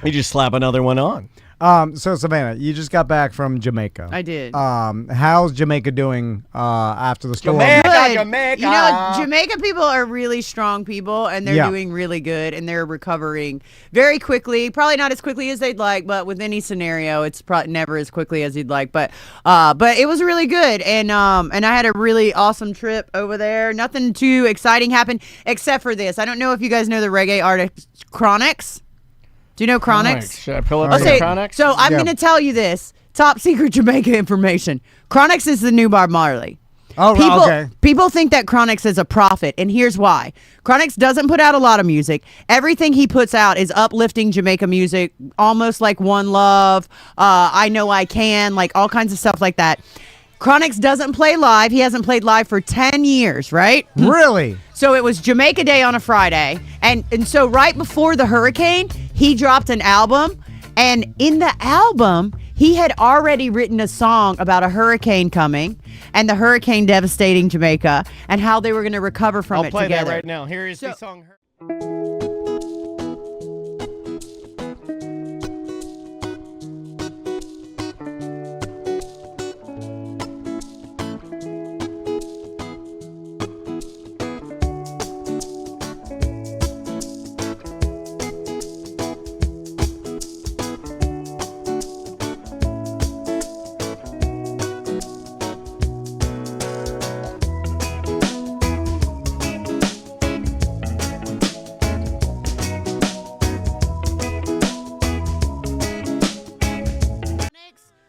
Speaker 4: You just slap another one on.
Speaker 1: So Savannah, you just got back from Jamaica.
Speaker 6: I did.
Speaker 1: How's Jamaica doing after the storm?
Speaker 4: Jamaica.
Speaker 6: Good.
Speaker 4: Jamaica.
Speaker 6: You know, Jamaica people are really strong people, and they're
Speaker 1: Yeah.
Speaker 6: doing really good, and they're recovering very quickly. Probably not as quickly as they'd like, but with any scenario, it's probably never as quickly as you'd like. But it was really good, and I had a really awesome trip over there. Nothing too exciting happened except for this. I don't know if you guys know the reggae artist Chronix. Do you know Chronix?
Speaker 4: Should I pull up
Speaker 6: Okay,
Speaker 4: some Chronix?
Speaker 6: so I'm
Speaker 1: Yeah.
Speaker 6: going to tell you this top secret Jamaica information. Chronix is the new Bob Marley.
Speaker 1: Oh, okay.
Speaker 6: People think that Chronix is a prophet, and here's why. Chronix doesn't put out a lot of music. Everything he puts out is uplifting Jamaica music, almost like One Love, I Know I Can, like all kinds of stuff like that. Chronix doesn't play live. He hasn't played live for 10 years, right?
Speaker 1: Really?
Speaker 6: So it was Jamaica Day on a Friday, and so right before the hurricane, he dropped an album, and in the album, he had already written a song about a hurricane coming and the hurricane devastating Jamaica and how they were going to recover from
Speaker 4: I'll
Speaker 6: it
Speaker 4: play
Speaker 6: together.
Speaker 4: that right now. Here is the song.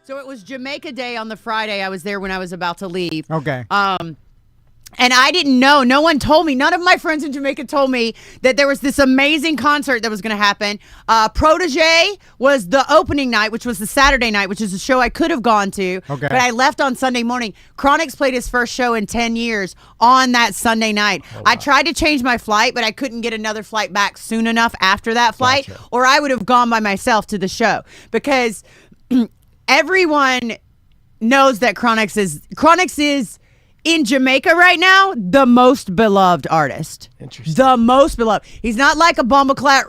Speaker 6: So it was Jamaica Day on the Friday. I was there when I was about to leave.
Speaker 1: Okay.
Speaker 6: And I didn't know. No one told me. None of my friends in Jamaica told me that there was this amazing concert that was going to happen. Protege was the opening night, which was the Saturday night, which is a show I could have gone to.
Speaker 1: Okay.
Speaker 6: But I left on Sunday morning. Chronix played his first show in 10 years on that Sunday night. Oh, wow. I tried to change my flight, but I couldn't get another flight back soon enough after that flight, or I would have gone by myself to the show because everyone knows that Chronix is in Jamaica right now, the most beloved artist.
Speaker 4: Interesting.
Speaker 6: The most beloved. He's not like a bumbleclat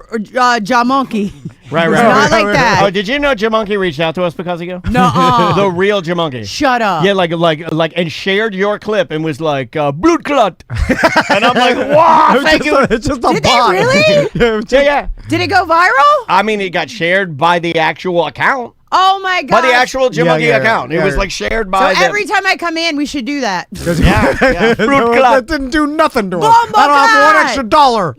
Speaker 6: Jamonkey.
Speaker 4: Right.
Speaker 6: Not like that.
Speaker 4: Oh, did you know Jamonkey reached out to us because of you?
Speaker 6: No.
Speaker 4: The real Jamonkey.
Speaker 6: Shut up.
Speaker 4: Yeah, like, and shared your clip and was like, blood clot. And I'm like, wow, thank you.
Speaker 1: It's just a
Speaker 6: Did
Speaker 1: bot.
Speaker 6: they really?
Speaker 4: Yeah.
Speaker 6: Did it go viral?
Speaker 4: I mean, it got shared by the actual account.
Speaker 6: Oh my god!
Speaker 4: By the actual Jamonkey account. It was like shared by
Speaker 6: So every time I come in, we should do that.
Speaker 4: Yeah.
Speaker 1: That didn't do nothing to us.
Speaker 6: Bumble
Speaker 1: I don't have
Speaker 6: clot.
Speaker 1: one extra dollar.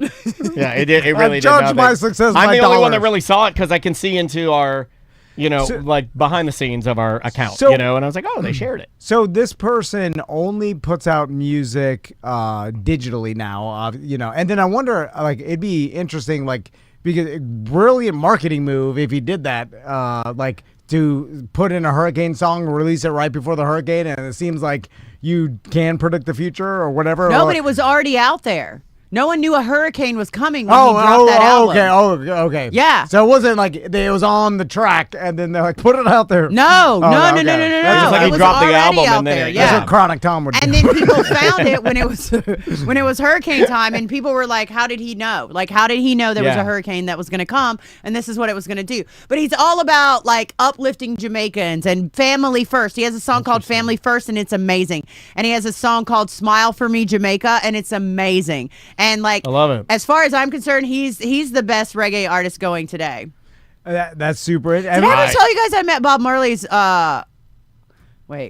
Speaker 4: Yeah, it did. It really
Speaker 1: I
Speaker 4: did.
Speaker 1: judge
Speaker 4: nothing.
Speaker 1: my success
Speaker 4: I'm
Speaker 1: by
Speaker 4: the only one
Speaker 1: dollar.
Speaker 4: that really saw it because I can see into our, like behind the scenes of our account,
Speaker 1: So-
Speaker 4: and I was like, oh, they shared it.
Speaker 1: So this person only puts out music digitally now, and then I wonder, like, it'd be interesting, like, because brilliant marketing move if he did that, like, to put in a hurricane song, release it right before the hurricane, and it seems like you can predict the future or whatever.
Speaker 6: No,
Speaker 1: or,
Speaker 6: but it was already out there. No one knew a hurricane was coming when he dropped that album.
Speaker 1: Okay.
Speaker 6: Yeah.
Speaker 1: So it wasn't like it was on the track and then they're like, put it out there.
Speaker 6: No.
Speaker 1: okay.
Speaker 6: No.
Speaker 4: That's just like
Speaker 6: It
Speaker 4: he
Speaker 6: was
Speaker 4: dropped the
Speaker 6: already
Speaker 4: album
Speaker 6: out
Speaker 4: and then
Speaker 6: there.
Speaker 4: it-
Speaker 1: That's
Speaker 6: Yeah.
Speaker 1: what Chronic Tom would do.
Speaker 6: And then people found it when it was hurricane time, and people were like, "How did he know? Like, how did he know there was
Speaker 4: Yeah.
Speaker 6: a hurricane that was going to come, and this is what it was going to do?" But he's all about like uplifting Jamaicans and family first. He has a song called "Family First," and it's amazing. And he has a song called "Smile for Me, Jamaica," and it's amazing. And like,
Speaker 4: I love it.
Speaker 6: As far as I'm concerned, he's the best reggae artist going today.
Speaker 1: That's super.
Speaker 6: Did I ever tell you guys I met Bob Marley's?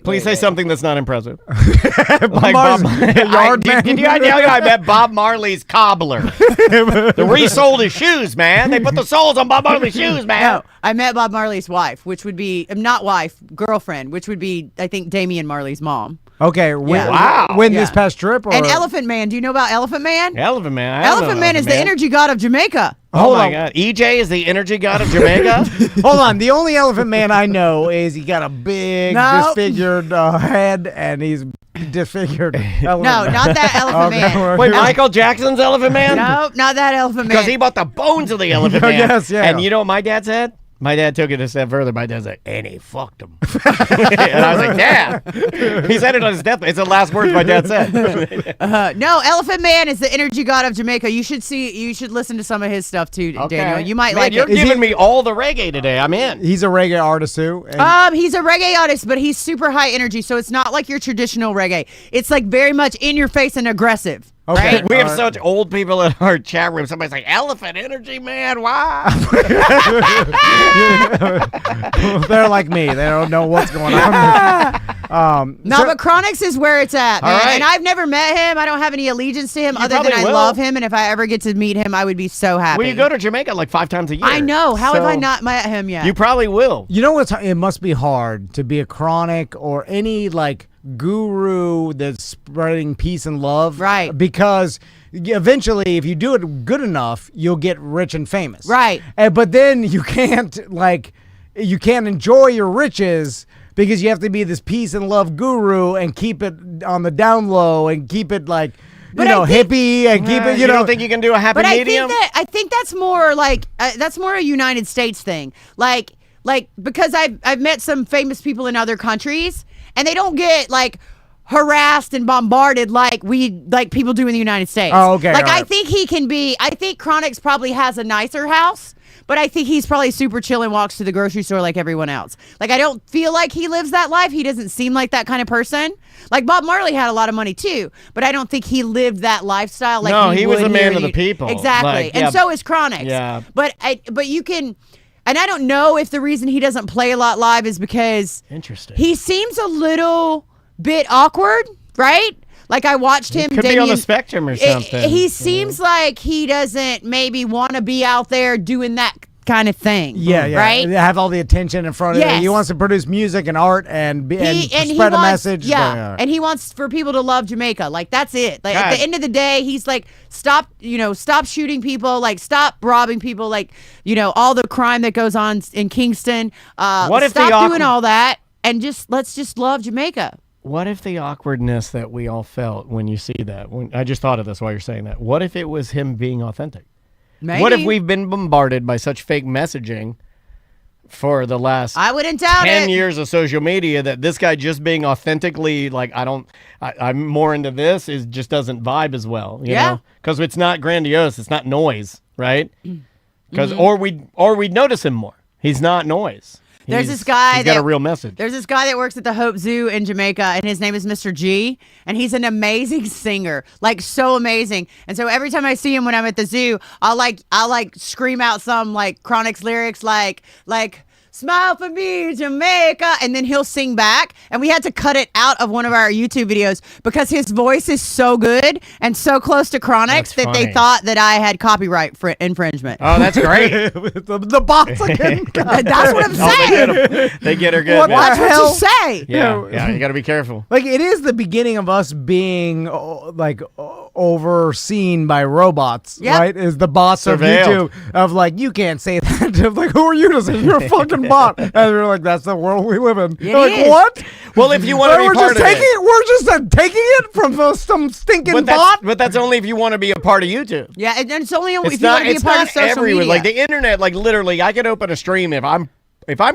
Speaker 4: Please say something that's not impressive.
Speaker 1: Like
Speaker 4: Bob,
Speaker 1: Yard man.
Speaker 4: Did you know I met Bob Marley's cobbler? They resold his shoes, man. They put the soles on Bob Marley's shoes, man.
Speaker 6: No, I met Bob Marley's wife, which would be not wife, girlfriend, which would be I think Damian Marley's mom.
Speaker 1: Okay.
Speaker 6: Yeah.
Speaker 1: When
Speaker 6: Yeah.
Speaker 1: this past trip? Or?
Speaker 6: And Elephant Man. Do you know about Elephant Man?
Speaker 4: Elephant Man.
Speaker 6: Elephant Man is the energy god of Jamaica.
Speaker 4: Oh
Speaker 1: Hold
Speaker 4: my
Speaker 1: on.
Speaker 4: God. EJ is the energy god of Jamaica.
Speaker 1: Hold on. The only Elephant Man I know is he got a big
Speaker 6: Nope.
Speaker 1: disfigured head and he's disfigured.
Speaker 6: No, not that Elephant Man.
Speaker 4: Wait, Michael Jackson's Elephant Man?
Speaker 6: No, not that Elephant Man.
Speaker 4: Because he bought the bones of the Elephant Man.
Speaker 1: Yes, yeah.
Speaker 4: And you know what my dad said? My dad took it a step further. My dad's like, and he fucked him. And I was like, Dad. He said it on his deathbed. It's the last words my dad said.
Speaker 6: No, Elephant Man is the energy god of Jamaica. You should listen to some of his stuff too, Daniel. You might
Speaker 4: Man,
Speaker 6: like
Speaker 4: you're
Speaker 6: it.
Speaker 4: giving me all the reggae today. I'm in.
Speaker 1: He's a reggae artist too. And
Speaker 6: He's a reggae artist, but he's super high energy, so it's not like your traditional reggae. It's like very much in your face and aggressive.
Speaker 1: Okay.
Speaker 6: Right?
Speaker 4: We have such old people in our chat room. Somebody's like, Elephant Energy, man. Why?
Speaker 1: they're like me. They don't know what's going on.
Speaker 6: No, but Chronix is where it's at, man.
Speaker 4: right.
Speaker 6: And I've never met him. I don't have any allegiance to him other than
Speaker 4: probably
Speaker 6: I
Speaker 4: will.
Speaker 6: love him. And if I ever get to meet him, I would be so happy.
Speaker 4: Well, you go to Jamaica like 5 times a year.
Speaker 6: I know. How have
Speaker 1: So-
Speaker 6: I not met him yet?
Speaker 4: You probably will.
Speaker 1: You know what's? It must be hard to be a Chronic or any like guru that's spreading peace and love.
Speaker 6: Right.
Speaker 1: Because eventually, if you do it good enough, you'll get rich and famous.
Speaker 6: Right.
Speaker 1: But then you can't enjoy your riches because you have to be this peace and love guru and keep it on the down low and keep it like, hippie and keep it,
Speaker 4: you don't think you can do a happy medium?
Speaker 6: I think that's more like, that's more a United States thing. Like, because I've met some famous people in other countries and they don't get like harassed and bombarded like people do in the United States.
Speaker 1: Oh, okay.
Speaker 6: Like,
Speaker 1: right.
Speaker 6: I think Chronix probably has a nicer house, but I think he's probably super chill and walks to the grocery store like everyone else. Like, I don't feel like he lives that life. He doesn't seem like that kind of person. Like, Bob Marley had a lot of money too, but I don't think he lived that lifestyle. Like,
Speaker 4: no, he was a
Speaker 6: would
Speaker 4: man
Speaker 6: here
Speaker 4: of the people.
Speaker 6: Exactly.
Speaker 4: Like,
Speaker 6: and so is Chronix.
Speaker 4: Yeah.
Speaker 6: But you can, and I don't know if the reason he doesn't play a lot live is because
Speaker 4: Interesting.
Speaker 6: he seems a little bit awkward, right? Like, I watched him.
Speaker 4: Could be on the spectrum or something.
Speaker 6: He seems like he doesn't maybe want to be out there doing that kind of thing.
Speaker 1: Yeah.
Speaker 6: Right?
Speaker 1: Have all the attention in front of
Speaker 6: Yes.
Speaker 1: it. He wants to produce music and art and
Speaker 6: He
Speaker 1: spread a
Speaker 6: wants-
Speaker 1: message.
Speaker 6: Yeah, and he wants for people to love Jamaica. Like, that's it. Like, at
Speaker 4: God.
Speaker 6: the end of the day, he's like, stop shooting people. Like, stop robbing people. Like, all the crime that goes on in Kingston.
Speaker 4: What if
Speaker 6: stop doing all that and let's just love Jamaica.
Speaker 4: What if the awkwardness that we all felt when you see that? I just thought of this while you're saying that. What if it was him being authentic?
Speaker 6: Maybe.
Speaker 4: What if we've been bombarded by such fake messaging for the last
Speaker 6: I wouldn't doubt
Speaker 4: 10
Speaker 6: it.
Speaker 4: years of social media that this guy just being authentically like, I'm more into this just doesn't vibe as well. You know? Because it's not grandiose. It's not noise, right? Because
Speaker 6: Mm-hmm.
Speaker 4: or we'd notice him more. He's not noise.
Speaker 6: There's this guy
Speaker 4: He's got a real message.
Speaker 6: There's this guy that works at the Hope Zoo in Jamaica, and his name is Mr. G, and he's an amazing singer, like so amazing. And so every time I see him when I'm at the zoo, I'll scream out some like Chronix lyrics like "Smile for me, Jamaica," and then he'll sing back. And we had to cut it out of one of our YouTube videos because his voice is so good and so close to Chronix that they
Speaker 4: funny.
Speaker 6: thought that I had copyright infringement.
Speaker 4: Oh, that's great.
Speaker 1: the bots again.
Speaker 6: That's what I'm saying.
Speaker 4: They get her good.
Speaker 1: What
Speaker 4: man.
Speaker 6: Watch what
Speaker 1: hell?
Speaker 6: you say.
Speaker 4: Yeah, you got to be careful.
Speaker 1: Like, it is the beginning of us being overseen by robots,
Speaker 6: Yep.
Speaker 1: right? Is the bots
Speaker 4: Surveilled.
Speaker 1: of YouTube of like, you can't say that. Of like, who are you to say you're a fucking bot? And we're like, that's the world we live in. They're like,
Speaker 6: is.
Speaker 1: what?
Speaker 4: Well, if you want to be
Speaker 1: we're
Speaker 4: part
Speaker 1: just
Speaker 4: of
Speaker 1: taking
Speaker 4: it.
Speaker 1: We're just taking it from some stinking bot.
Speaker 4: But that's only if you want to be a part of YouTube.
Speaker 6: Yeah, and it's only if
Speaker 4: It's
Speaker 6: you want
Speaker 4: not.
Speaker 6: to be a
Speaker 4: It's
Speaker 6: part of
Speaker 4: not
Speaker 6: social
Speaker 4: everywhere.
Speaker 6: media.
Speaker 4: Like the internet. Like literally, I can open a stream if I'm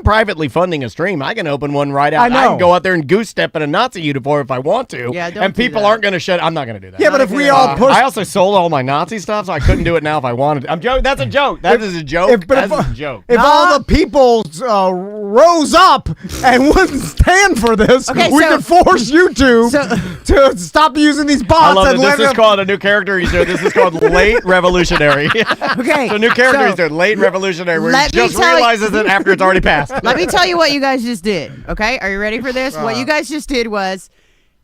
Speaker 4: privately funding a stream. I can open one right out.
Speaker 1: I know.
Speaker 4: I can go out there and goose step in a Nazi uniform if I want to.
Speaker 6: Yeah, don't
Speaker 4: and
Speaker 6: do
Speaker 4: people
Speaker 6: that.
Speaker 4: aren't going to shut. I'm not going to do that.
Speaker 1: Yeah, but if we all push.
Speaker 4: I also sold all my Nazi stuff, so I couldn't do it now if I wanted. I'm joking. That's a joke. That is a joke. That's a joke.
Speaker 1: If all the people rose up and wouldn't stand for this,
Speaker 6: Okay,
Speaker 1: we
Speaker 6: so-
Speaker 1: could force YouTube to stop using these bots.
Speaker 4: I love
Speaker 1: and
Speaker 4: that
Speaker 1: let
Speaker 4: this is
Speaker 1: them-
Speaker 4: called a new character he's doing. This is called late revolutionary.
Speaker 6: Okay,
Speaker 4: So new character
Speaker 6: so
Speaker 4: he's doing, late revolutionary, where he
Speaker 6: let me
Speaker 4: just
Speaker 6: tell you-
Speaker 4: realizes it after it's already passed.
Speaker 6: let me tell you what you guys just did. Okay, are you ready for this? What you guys just did was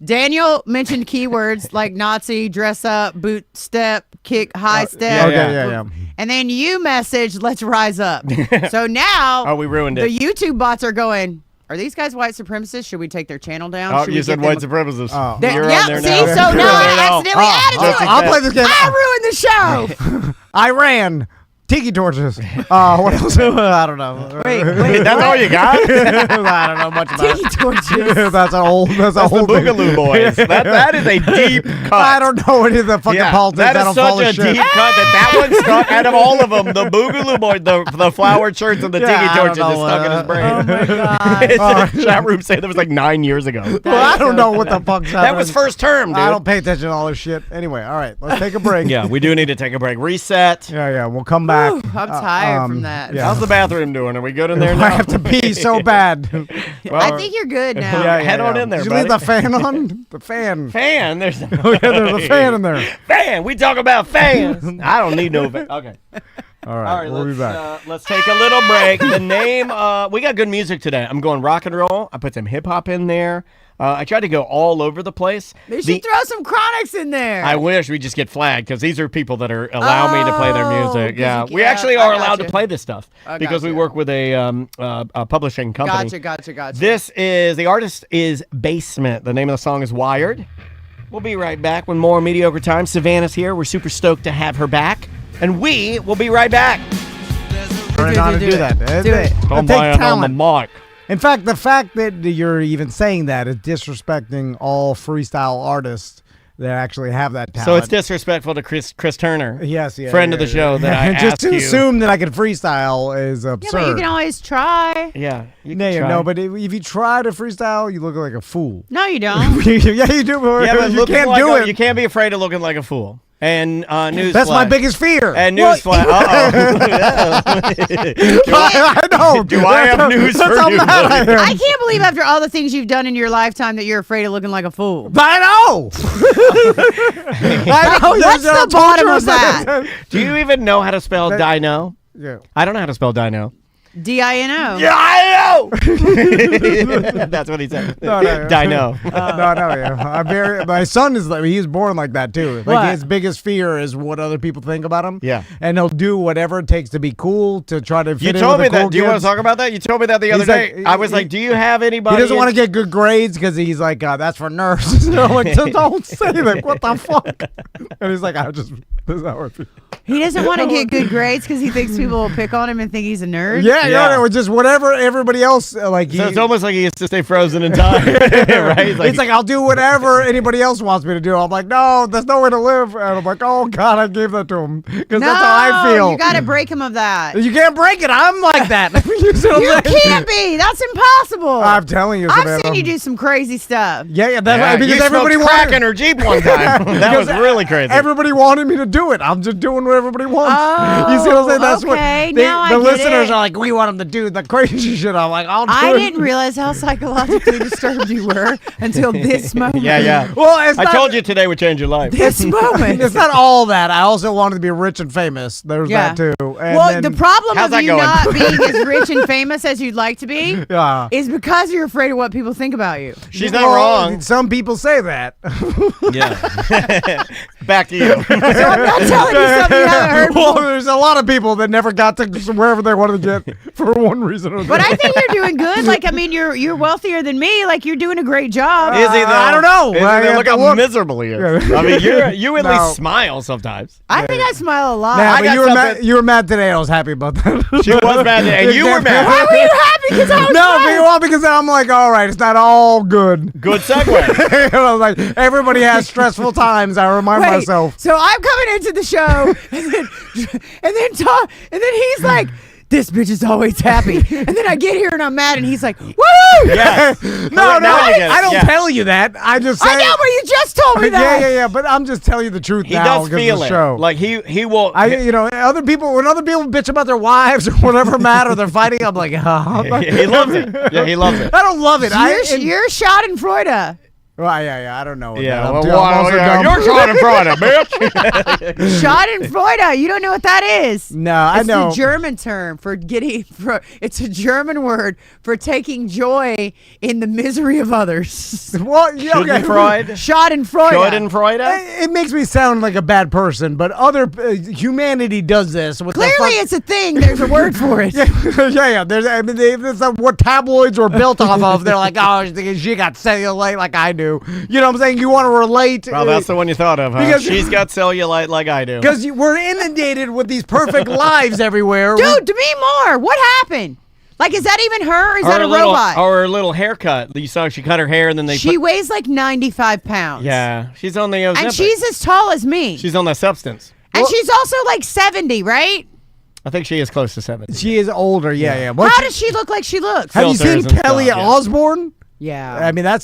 Speaker 6: Daniel mentioned keywords like Nazi, dress up, boot step, kick, high step.
Speaker 1: Okay, yeah.
Speaker 6: And then you messaged, let's rise up. So now
Speaker 4: Oh, we ruined
Speaker 6: the
Speaker 4: it.
Speaker 6: YouTube bots are going, are these guys white supremacists? Should we take their channel down?
Speaker 4: Oh,
Speaker 6: Should
Speaker 4: you
Speaker 6: we
Speaker 4: said
Speaker 6: get
Speaker 4: white
Speaker 6: them-
Speaker 4: supremacists.
Speaker 1: Oh.
Speaker 4: You're
Speaker 6: Yep,
Speaker 4: on there
Speaker 6: see?
Speaker 4: now.
Speaker 6: So
Speaker 4: You're
Speaker 6: now
Speaker 4: on there
Speaker 6: I
Speaker 4: now.
Speaker 6: accidentally added
Speaker 4: just
Speaker 6: to it.
Speaker 1: I'll play this game.
Speaker 6: I ruined the show.
Speaker 1: I ran. Tiki torches. What else? I don't know.
Speaker 6: Wait,
Speaker 4: That's all you got?
Speaker 1: I don't know much about
Speaker 6: Tiki
Speaker 1: it.
Speaker 6: torches.
Speaker 1: That's an old. That's a
Speaker 4: That's the
Speaker 1: whole thing.
Speaker 4: Boogaloo Boys. That is a deep cut.
Speaker 1: I don't know any of the fucking
Speaker 4: Yeah,
Speaker 1: politics.
Speaker 4: that
Speaker 1: I
Speaker 4: is
Speaker 1: don't
Speaker 4: such
Speaker 1: follow
Speaker 4: a
Speaker 1: shit.
Speaker 4: deep cut that one stuck out of all of them. The Boogaloo Boys, the flowered shirts and the
Speaker 1: Yeah,
Speaker 4: tiki
Speaker 1: I don't
Speaker 4: torches
Speaker 1: know
Speaker 4: is stuck in his brain.
Speaker 6: Oh my God.
Speaker 4: The chat room said that was like 9 years ago.
Speaker 1: Well, I don't know what the fuck's
Speaker 4: That
Speaker 1: happening.
Speaker 4: was first term, dude.
Speaker 1: I don't pay attention to all this shit. Anyway, all right, let's take a break.
Speaker 4: Yeah, we do need to take a break. Reset.
Speaker 1: Yeah, we'll come back.
Speaker 6: Whew, I'm tired from that.
Speaker 1: yeah.
Speaker 4: How's the bathroom doing? Are we good in there
Speaker 1: I
Speaker 4: now?
Speaker 1: have to pee so bad.
Speaker 6: I think you're good now.
Speaker 4: Head on in there,
Speaker 1: Did you leave
Speaker 4: buddy.
Speaker 1: the fan on? The fan.
Speaker 4: Fan. There's
Speaker 1: Yeah, there's a fan in there.
Speaker 4: fan. We talk about fans. I don't need no fan. Okay.
Speaker 1: All right, we'll be back.
Speaker 4: Let's take a little break. The name, we got good music today. I'm going rock and roll. I put some hip hop in there. I tried to go all over the place.
Speaker 6: They should throw some Chronics in there.
Speaker 4: I wish we just get flagged because these are people that are allow me to play their music. Yeah, we actually
Speaker 6: I
Speaker 4: are
Speaker 6: gotcha.
Speaker 4: allowed to play this stuff because we work with a publishing company.
Speaker 6: Gotcha.
Speaker 4: The artist is Basement. The name of the song is Wired. We'll be right back with more Mediocre Time. Savannah's here. We're super stoked to have her back. And we will be right back.
Speaker 1: Learn how to do that.
Speaker 6: Do it.
Speaker 4: Come
Speaker 1: Take
Speaker 4: by on the
Speaker 1: talent.
Speaker 4: mic.
Speaker 1: In fact, the fact that you're even saying that is disrespecting all freestyle artists that actually have that talent.
Speaker 4: So it's disrespectful to Chris Turner.
Speaker 1: Yes,
Speaker 4: friend of the show that I
Speaker 1: just
Speaker 4: asked
Speaker 1: to
Speaker 4: you.
Speaker 1: assume that I can freestyle is
Speaker 6: Yeah,
Speaker 1: absurd.
Speaker 6: but you can always try.
Speaker 4: Yeah, you can try.
Speaker 1: No, but if you try to freestyle, you look like a fool.
Speaker 6: No, you don't.
Speaker 1: Yeah, you do.
Speaker 4: Yeah, but
Speaker 1: you can't do it.
Speaker 4: You can't be afraid of looking like a fool. And newsflash.
Speaker 1: That's my biggest fear.
Speaker 4: And newsflash.
Speaker 1: I know.
Speaker 4: Do I have news
Speaker 1: That's
Speaker 4: for
Speaker 1: how
Speaker 4: you?
Speaker 1: mad I am.
Speaker 6: I can't believe after all the things you've done in your lifetime that you're afraid of looking like a fool.
Speaker 1: I know. I know.
Speaker 6: What's the bottom of that?
Speaker 4: Do you even know how to spell dino?
Speaker 1: Yeah.
Speaker 4: I don't know how to spell dino.
Speaker 6: D-I-N-O.
Speaker 4: Yeah, I know. That's what he said.
Speaker 1: No.
Speaker 4: Dino.
Speaker 1: Yeah. My son is like, he was born like that too. Like
Speaker 6: What?
Speaker 1: his biggest fear is what other people think about him.
Speaker 4: Yeah.
Speaker 1: And he'll do whatever it takes to be cool to try to fit
Speaker 4: You
Speaker 1: in
Speaker 4: told
Speaker 1: with
Speaker 4: me
Speaker 1: the
Speaker 4: that.
Speaker 1: cool
Speaker 4: Do you want
Speaker 1: kids.
Speaker 4: to talk about that? You told me that the other
Speaker 1: He's
Speaker 4: day.
Speaker 1: like-
Speaker 4: I was like, do you have anybody?
Speaker 1: He doesn't want to get good grades because he's like, that's for nerds. And I'm like, don't say that. What the fuck? And he's like, this is how I feel.
Speaker 6: He doesn't want to get good grades because he thinks people will pick on him and think he's a nerd.
Speaker 1: Yeah. It was just whatever everybody else like.
Speaker 4: So it's almost like he has to stay frozen in time, right?
Speaker 1: It's like I'll do whatever anybody else wants me to do. I'm like, no, there's no way to live. And I'm like, oh God, I gave that to him because that's how I feel.
Speaker 6: You got to break him of that.
Speaker 1: You can't break it. I'm like that. You see what
Speaker 6: You
Speaker 1: I'm saying?
Speaker 6: can't be. That's impossible.
Speaker 1: I'm telling you,
Speaker 6: I've
Speaker 1: Savannah.
Speaker 6: seen you do some crazy stuff.
Speaker 1: Yeah, that's right, because
Speaker 4: you
Speaker 1: everybody
Speaker 4: smoked crack
Speaker 1: wanted.
Speaker 4: in her Jeep one time. That was really crazy.
Speaker 1: Everybody wanted me to do it. I'm just doing what everybody wants. You see what I'm saying? That's
Speaker 6: okay.
Speaker 1: what
Speaker 6: Now I
Speaker 1: the
Speaker 6: get
Speaker 1: listeners
Speaker 6: it.
Speaker 1: are like. We want them to do the crazy shit. I'm like, I'll do
Speaker 6: I
Speaker 1: it.
Speaker 6: didn't realize how psychologically disturbed you were until this moment.
Speaker 4: Yeah.
Speaker 1: Well, it's
Speaker 4: I
Speaker 1: not,
Speaker 4: told you today would change your life.
Speaker 6: This moment.
Speaker 1: It's not all that. I also wanted to be rich and famous. There's that too. And
Speaker 6: Well,
Speaker 1: then-
Speaker 6: the problem
Speaker 4: How's
Speaker 6: of
Speaker 4: that
Speaker 6: you
Speaker 4: going?
Speaker 6: not being as rich and famous as you'd like to be
Speaker 1: Yeah.
Speaker 6: is because you're afraid of what people think about you.
Speaker 4: She's not
Speaker 1: Well,
Speaker 4: wrong.
Speaker 1: Some people say that.
Speaker 4: Yeah. Back to you.
Speaker 6: So I'm not telling you something you haven't heard
Speaker 1: Well,
Speaker 6: before.
Speaker 1: there's a lot of people that never got to wherever they wanted to get for one reason or another.
Speaker 6: But I think you're doing good. Like, I mean, you're wealthier than me. Like, you're doing a great job.
Speaker 4: Is he though?
Speaker 1: I don't know.
Speaker 4: Is he
Speaker 1: I
Speaker 4: though?
Speaker 1: have
Speaker 4: Look
Speaker 1: to
Speaker 4: how
Speaker 1: look.
Speaker 4: miserable he is.
Speaker 1: Yeah.
Speaker 4: I mean, you at
Speaker 1: No.
Speaker 4: least smile sometimes.
Speaker 6: I think I smile a lot.
Speaker 1: Nah,
Speaker 4: I
Speaker 1: but
Speaker 4: got
Speaker 1: you were
Speaker 4: something-
Speaker 1: mad. You were mad today. I was happy about that.
Speaker 4: She was mad, and you were mad.
Speaker 6: Why were you happy? Because I was
Speaker 1: No, because I'm like, all right, it's not all good.
Speaker 4: Good segue.
Speaker 1: And I was like, everybody has stressful times. I remind
Speaker 6: Wait,
Speaker 1: myself.
Speaker 6: so I'm coming into the show, and then he's like, "This bitch is always happy," and then I get here and I'm mad, and he's like, "Woo!"
Speaker 4: Yes.
Speaker 1: No,
Speaker 4: Now I get it.
Speaker 1: I don't
Speaker 4: Yeah.
Speaker 1: tell you that. I just say.
Speaker 6: I know, but you just told me that.
Speaker 1: Yeah. But I'm just telling you the truth
Speaker 4: He
Speaker 1: now
Speaker 4: does
Speaker 1: because
Speaker 4: feel
Speaker 1: of the
Speaker 4: it.
Speaker 1: show.
Speaker 4: Like he will.
Speaker 1: Other people, when other people bitch about their wives or whatever matter, they're fighting. I'm like,
Speaker 4: he loves it. Yeah, he loves it.
Speaker 1: I don't love it.
Speaker 6: You're Schadenfreude.
Speaker 1: Well, yeah, I don't know. What
Speaker 4: Yeah,
Speaker 1: that.
Speaker 4: well,
Speaker 1: I'm also dumb.
Speaker 4: you're trying to fraud it, bitch.
Speaker 6: Schadenfreude. You don't know what that is?
Speaker 1: No, I
Speaker 6: It's
Speaker 1: know.
Speaker 6: the German term for it's a German word for taking joy in the misery of others.
Speaker 1: Well, yeah, okay.
Speaker 4: Schadenfreude.
Speaker 6: Schadenfreude.
Speaker 4: Schadenfreude.
Speaker 1: It makes me sound like a bad person, but other humanity does this. With
Speaker 6: Clearly, it's a thing. There's a word for it.
Speaker 1: yeah. That's what tabloids were built off of. They're like, oh, she got cellulite like I do. You know what I'm saying? You want to relate.
Speaker 4: Well, that's the one you thought of, huh?
Speaker 1: Because-
Speaker 4: She's got cellulite like I do.
Speaker 1: Because we're inundated with these perfect lives everywhere.
Speaker 6: Dude, to me more. What happened? Like, is that even her or is that a
Speaker 4: little,
Speaker 6: robot?
Speaker 4: Or her little haircut. You saw she cut her hair and then
Speaker 6: She weighs like 95 pounds.
Speaker 4: Yeah, she's on the
Speaker 6: And
Speaker 4: Ozempic.
Speaker 6: she's as tall as me.
Speaker 4: She's on that substance.
Speaker 6: And she's also like 70, right?
Speaker 4: I think she is close to 70.
Speaker 1: She is older, yeah.
Speaker 6: How does she look like she looks?
Speaker 1: Have you
Speaker 4: Filters
Speaker 1: seen
Speaker 4: and
Speaker 1: Kelly
Speaker 4: stuff, yeah.
Speaker 1: Osbourne?
Speaker 6: Yeah.
Speaker 1: I mean, that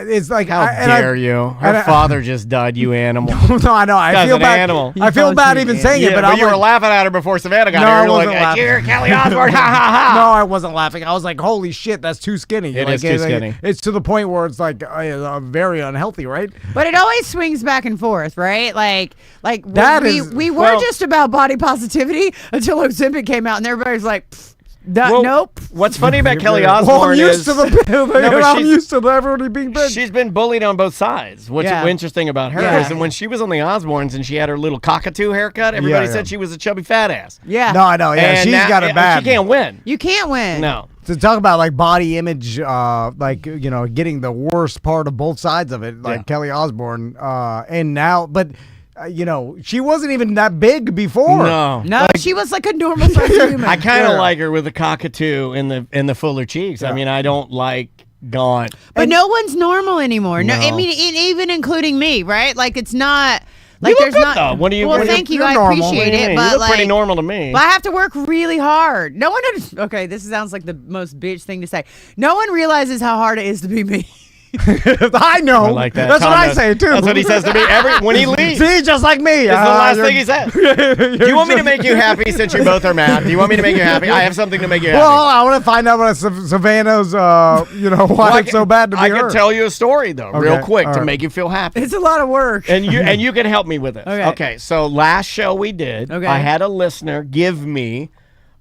Speaker 1: is like.
Speaker 4: How dare you? Her father just died, you animal.
Speaker 1: No, I know. I
Speaker 4: Guy's
Speaker 1: feel
Speaker 4: an
Speaker 1: bad.
Speaker 4: animal.
Speaker 1: I feel bad even saying it, but
Speaker 4: you were laughing at her before Savannah got
Speaker 1: No,
Speaker 4: here.
Speaker 1: I
Speaker 4: You're
Speaker 1: wasn't
Speaker 4: like,
Speaker 1: laughing.
Speaker 4: "You're Kelly Osbourne, ha ha ha."
Speaker 1: No, I wasn't laughing. I was like, "Holy shit, that's too skinny."
Speaker 4: It is too skinny.
Speaker 1: It's to the point where it's like very unhealthy, right?
Speaker 6: But it always swings back and forth, right? Like
Speaker 1: That
Speaker 6: we
Speaker 1: is-
Speaker 6: were
Speaker 1: well-
Speaker 6: just about body positivity until Ozempic came out, and everybody's like, nope.
Speaker 4: What's funny about Kelly
Speaker 1: Well,
Speaker 4: Osbourne
Speaker 1: I'm used
Speaker 4: is
Speaker 1: to the. I'm
Speaker 4: she's-
Speaker 1: used to everybody being big.
Speaker 4: she's been bullied on both sides. What's
Speaker 6: Yeah.
Speaker 4: interesting about her
Speaker 6: Yeah.
Speaker 4: is that when she was on the Osbournes and she had her little cockatoo haircut, everybody
Speaker 1: Yeah.
Speaker 4: said she was a chubby fat ass.
Speaker 6: Yeah.
Speaker 1: No, I know. Yeah,
Speaker 4: And
Speaker 1: she's
Speaker 4: now-
Speaker 1: got it bad.
Speaker 4: She can't win.
Speaker 6: You can't win.
Speaker 4: No.
Speaker 1: To talk about like body image, like getting the worst part of both sides of it, like
Speaker 4: Yeah.
Speaker 1: Kelly Osbourne, and now, but she wasn't even that big before.
Speaker 6: No, she was like a normal sized human.
Speaker 4: I kind of like her with the cockatoo and the fuller cheeks. I mean, I don't like gaunt.
Speaker 6: But no one's normal anymore. No, I
Speaker 4: No.
Speaker 6: mean, even including me, right? Like it's not. Like
Speaker 4: You look
Speaker 6: there's
Speaker 4: good,
Speaker 6: not.
Speaker 4: though. What do you-
Speaker 6: Well,
Speaker 4: what do you-
Speaker 6: thank you.
Speaker 1: you're
Speaker 6: I
Speaker 1: normal.
Speaker 6: appreciate
Speaker 4: What do you
Speaker 6: it,
Speaker 4: mean?
Speaker 6: but
Speaker 4: You look
Speaker 6: like,
Speaker 4: pretty normal to me.
Speaker 6: But I have to work really hard. No one. Okay, this sounds like the most bitch thing to say. No one realizes how hard it is to be me.
Speaker 1: I know.
Speaker 4: I like that.
Speaker 1: That's
Speaker 4: Tom
Speaker 1: what I
Speaker 4: knows.
Speaker 1: say too.
Speaker 4: That's what he says to me when he leaves.
Speaker 1: See, just like me.
Speaker 4: It's the last thing he says. Do you want me to make you happy since you both are mad? Do you want me to make you happy? I have something to make you happy.
Speaker 1: Well, I want to find out what Savannah's, why it's so bad to be
Speaker 4: I
Speaker 1: her.
Speaker 4: can tell you a story though, real
Speaker 1: Okay,
Speaker 4: quick,
Speaker 1: all
Speaker 4: to
Speaker 1: right.
Speaker 4: make you feel happy.
Speaker 6: It's a lot of work.
Speaker 4: And you can help me with this.
Speaker 6: Okay.
Speaker 4: So last show we did,
Speaker 6: Okay.
Speaker 4: I had a listener give me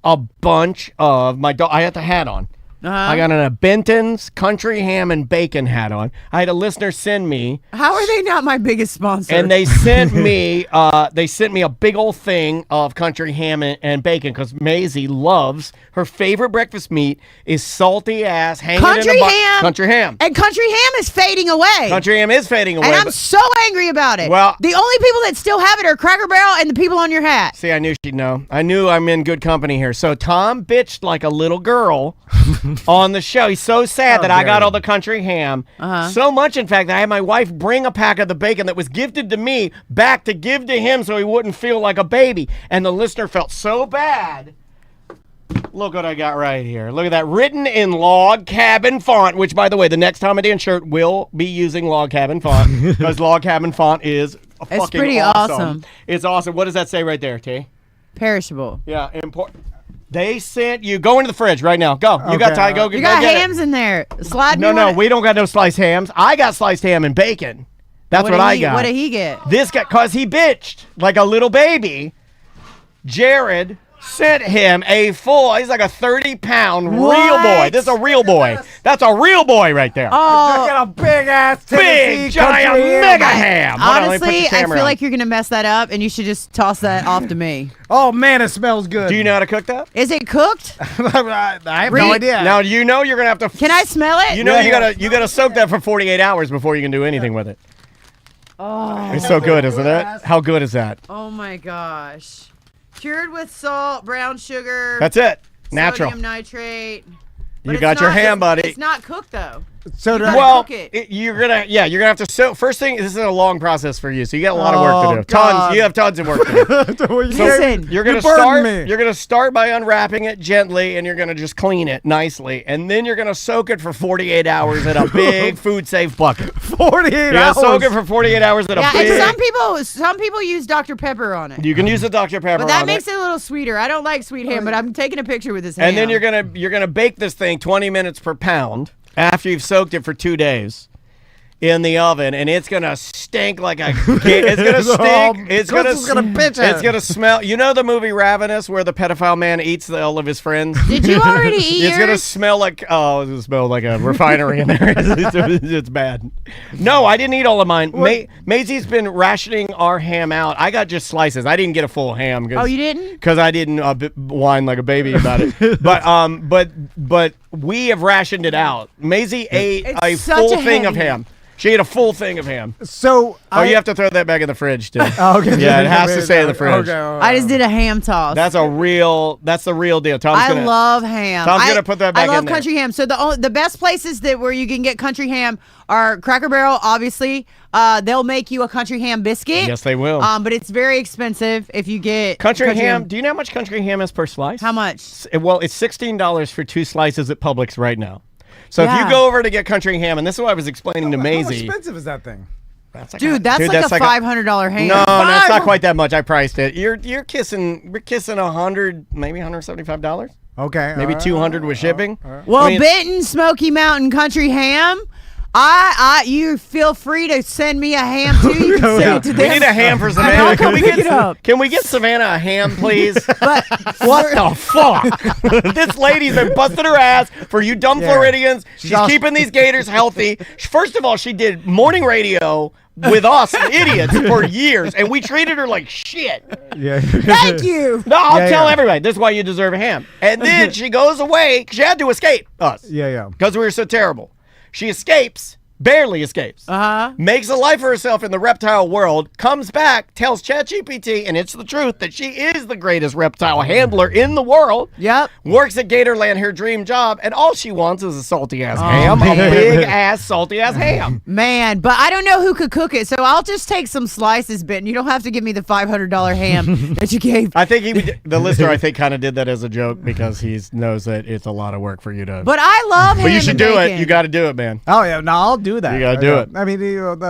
Speaker 4: a bunch of my dog. I had the hat on. I got a Benton's country ham and bacon hat on. I had a listener send me,
Speaker 6: How are they not my biggest sponsor?
Speaker 4: and they sent me a big old thing of country ham and bacon because Maisie loves her favorite breakfast meat is salty ass hanging
Speaker 6: Country
Speaker 4: in a
Speaker 6: ham.
Speaker 4: country ham.
Speaker 6: And country ham is fading away.
Speaker 4: Country ham is fading away.
Speaker 6: and I'm
Speaker 4: but-
Speaker 6: so angry about it.
Speaker 4: Well-
Speaker 6: the only people that still have it are Cracker Barrel and the people on your hat.
Speaker 4: See, I knew she'd know. I knew I'm in good company here. So Tom bitched like a little girl on the show. He's so sad that I got all the country ham. So much, in fact, that I had my wife bring a pack of the bacon that was gifted to me back to give to him so he wouldn't feel like a baby. And the listener felt so bad. Look what I got right here. Look at that. Written in log cabin font, which, by the way, the next Tom and Dan shirt will be using log cabin font because log cabin font is fucking
Speaker 6: pretty awesome.
Speaker 4: It's awesome. What does that say right there, T?
Speaker 6: Perishable.
Speaker 4: Yeah, important. They sent you. Go into the fridge right now. Go. You got
Speaker 1: Okay,
Speaker 4: time. Go.
Speaker 6: You
Speaker 4: go
Speaker 6: got
Speaker 4: get
Speaker 6: hams in there. Slide
Speaker 4: No,
Speaker 6: me
Speaker 4: no,
Speaker 6: one.
Speaker 4: we don't got no sliced hams. I got sliced ham and bacon. That's what I got.
Speaker 6: What did he get?
Speaker 4: This guy, cause he bitched like a little baby. Jared sent him a full. He's like a 30-pound real boy. This is a real boy. That's a real boy right there.
Speaker 6: Oh,
Speaker 1: got a big ass
Speaker 4: Big giant mega ham. Hold on, let me put
Speaker 6: honestly,
Speaker 4: the
Speaker 6: I
Speaker 4: camera
Speaker 6: feel
Speaker 4: on.
Speaker 6: like you're gonna mess that up, and you should just toss that off to me.
Speaker 1: Oh man, it smells good.
Speaker 4: Do you know how to cook that?
Speaker 6: Is it cooked?
Speaker 1: I have
Speaker 6: Reed-
Speaker 1: no idea.
Speaker 4: Now you know you're gonna have to.
Speaker 6: Can I smell it?
Speaker 4: You know
Speaker 1: Yeah.
Speaker 4: you gotta soak that for 48 hours before you can do anything with it.
Speaker 6: Oh,
Speaker 4: It's so good, isn't it? How good is that?
Speaker 6: oh my gosh! Cured with salt, brown sugar.
Speaker 4: That's it. Natural.
Speaker 6: Sodium nitrate.
Speaker 4: You
Speaker 6: But
Speaker 4: got
Speaker 6: it's
Speaker 4: your
Speaker 6: not-
Speaker 4: ham, buddy.
Speaker 6: It's not cooked though.
Speaker 1: So do
Speaker 6: You
Speaker 1: I.
Speaker 6: gotta
Speaker 4: Well,
Speaker 6: cook it.
Speaker 4: you're gonna have to soak. First thing, this is a long process for you, so you got a lot of work to
Speaker 1: Oh,
Speaker 4: do.
Speaker 1: God.
Speaker 4: Tons. You have tons of work to do.
Speaker 6: Listen,
Speaker 4: You're gonna
Speaker 1: You burdened
Speaker 4: start.
Speaker 1: me.
Speaker 4: You're gonna start by unwrapping it gently, and you're gonna just clean it nicely, and then you're gonna soak it for 48 hours in a big food-safe bucket.
Speaker 1: 48
Speaker 4: You're gonna
Speaker 1: hours.
Speaker 4: soak it for 48 hours in a
Speaker 6: yeah,
Speaker 4: big.
Speaker 6: and some people use Dr. Pepper on it.
Speaker 4: You can use the Dr. Pepper
Speaker 6: But that
Speaker 4: on
Speaker 6: makes
Speaker 4: it.
Speaker 6: it a little sweeter. I don't like sweet ham, but I'm taking a picture with this ham.
Speaker 4: And then you're gonna bake this thing 20 minutes per pound after you've soaked it for 2 days in the oven, and it's gonna stink like a. It's gonna stink. It's gonna.
Speaker 1: Chris is gonna bitch at
Speaker 4: It's
Speaker 1: it.
Speaker 4: gonna smell. You know the movie Ravenous, where the pedophile man eats all of his friends.
Speaker 6: Did you already eat
Speaker 4: It's gonna
Speaker 6: yours?
Speaker 4: smell like. Oh, it's gonna smell like a refinery in there. It's bad. No, I didn't eat all of mine. Maisie's been rationing our ham out. I got just slices. I didn't get a full ham.
Speaker 6: Oh, you didn't?
Speaker 4: Because I didn't whine like a baby about it. But we have rationed it out. Maisie ate
Speaker 6: It's
Speaker 4: a
Speaker 6: such
Speaker 4: full
Speaker 6: a
Speaker 4: thing of
Speaker 6: ham.
Speaker 4: ham. She ate a full thing of ham.
Speaker 1: So
Speaker 4: Oh, you have to throw that back in the fridge too.
Speaker 1: Oh, okay.
Speaker 4: Yeah, it has to stay in the fridge.
Speaker 1: Okay,
Speaker 6: I just did a ham toss.
Speaker 4: That's the real deal. Tom's
Speaker 6: I
Speaker 4: gonna.
Speaker 6: love ham.
Speaker 4: Tom's gonna put that back
Speaker 6: I love
Speaker 4: in there.
Speaker 6: country ham. So the best places where you can get country ham are Cracker Barrel. Obviously, they'll make you a country ham biscuit.
Speaker 4: Yes, they will.
Speaker 6: But it's very expensive if you get
Speaker 4: Country ham. Do you know how much country ham is per slice?
Speaker 6: How much?
Speaker 4: Well, it's $16 for 2 slices at Publix right now. So if
Speaker 6: Yeah.
Speaker 4: you go over to get country ham, and this is what I was explaining to
Speaker 1: How
Speaker 4: Maisie.
Speaker 1: expensive is that thing?
Speaker 4: That's
Speaker 6: Dude, that's like a $500 ham.
Speaker 4: No, it's not quite that much. I priced it. We're kissing $100, maybe $175.
Speaker 1: Okay.
Speaker 4: Maybe 200 with shipping.
Speaker 6: Well,
Speaker 4: I mean,
Speaker 6: Benton Smoky Mountain Country Ham. You feel free to send me a ham too. You can send it to them.
Speaker 4: we need a ham for
Speaker 6: And
Speaker 4: Savannah.
Speaker 6: I'll come pick it up.
Speaker 4: Can we get Savannah a ham, please?
Speaker 6: But
Speaker 4: What the fuck? This lady's been busting her ass for you dumb Floridians. She's keeping these gators healthy. First of all, she did morning radio with us idiots for years, and we treated her like shit.
Speaker 1: Yeah.
Speaker 6: Thank you.
Speaker 4: No, I'll tell everybody. This is why you deserve a ham. And then she goes away. She had to escape us.
Speaker 1: Yeah.
Speaker 4: Because we were so terrible. She escapes. Barely escapes. Makes a life for herself in the reptile world, comes back, tells ChatGPT, and it's the truth, that she is the greatest reptile handler in the world.
Speaker 6: Yep.
Speaker 4: Works at Gatorland, her dream job, and all she wants is a salty ass ham, a big ass salty ass ham.
Speaker 6: Man, but I don't know who could cook it, so I'll just take some slices, Ben. You don't have to give me the $500 ham that you gave.
Speaker 4: I think the listener, I think, kind of did that as a joke because he knows that it's a lot of work for you to.
Speaker 6: But I love ham.
Speaker 4: But you should
Speaker 6: and
Speaker 4: do
Speaker 6: bacon.
Speaker 4: it. You got to do it, man.
Speaker 1: Oh yeah, no, I'll do that.
Speaker 4: You gotta do it.
Speaker 1: I mean,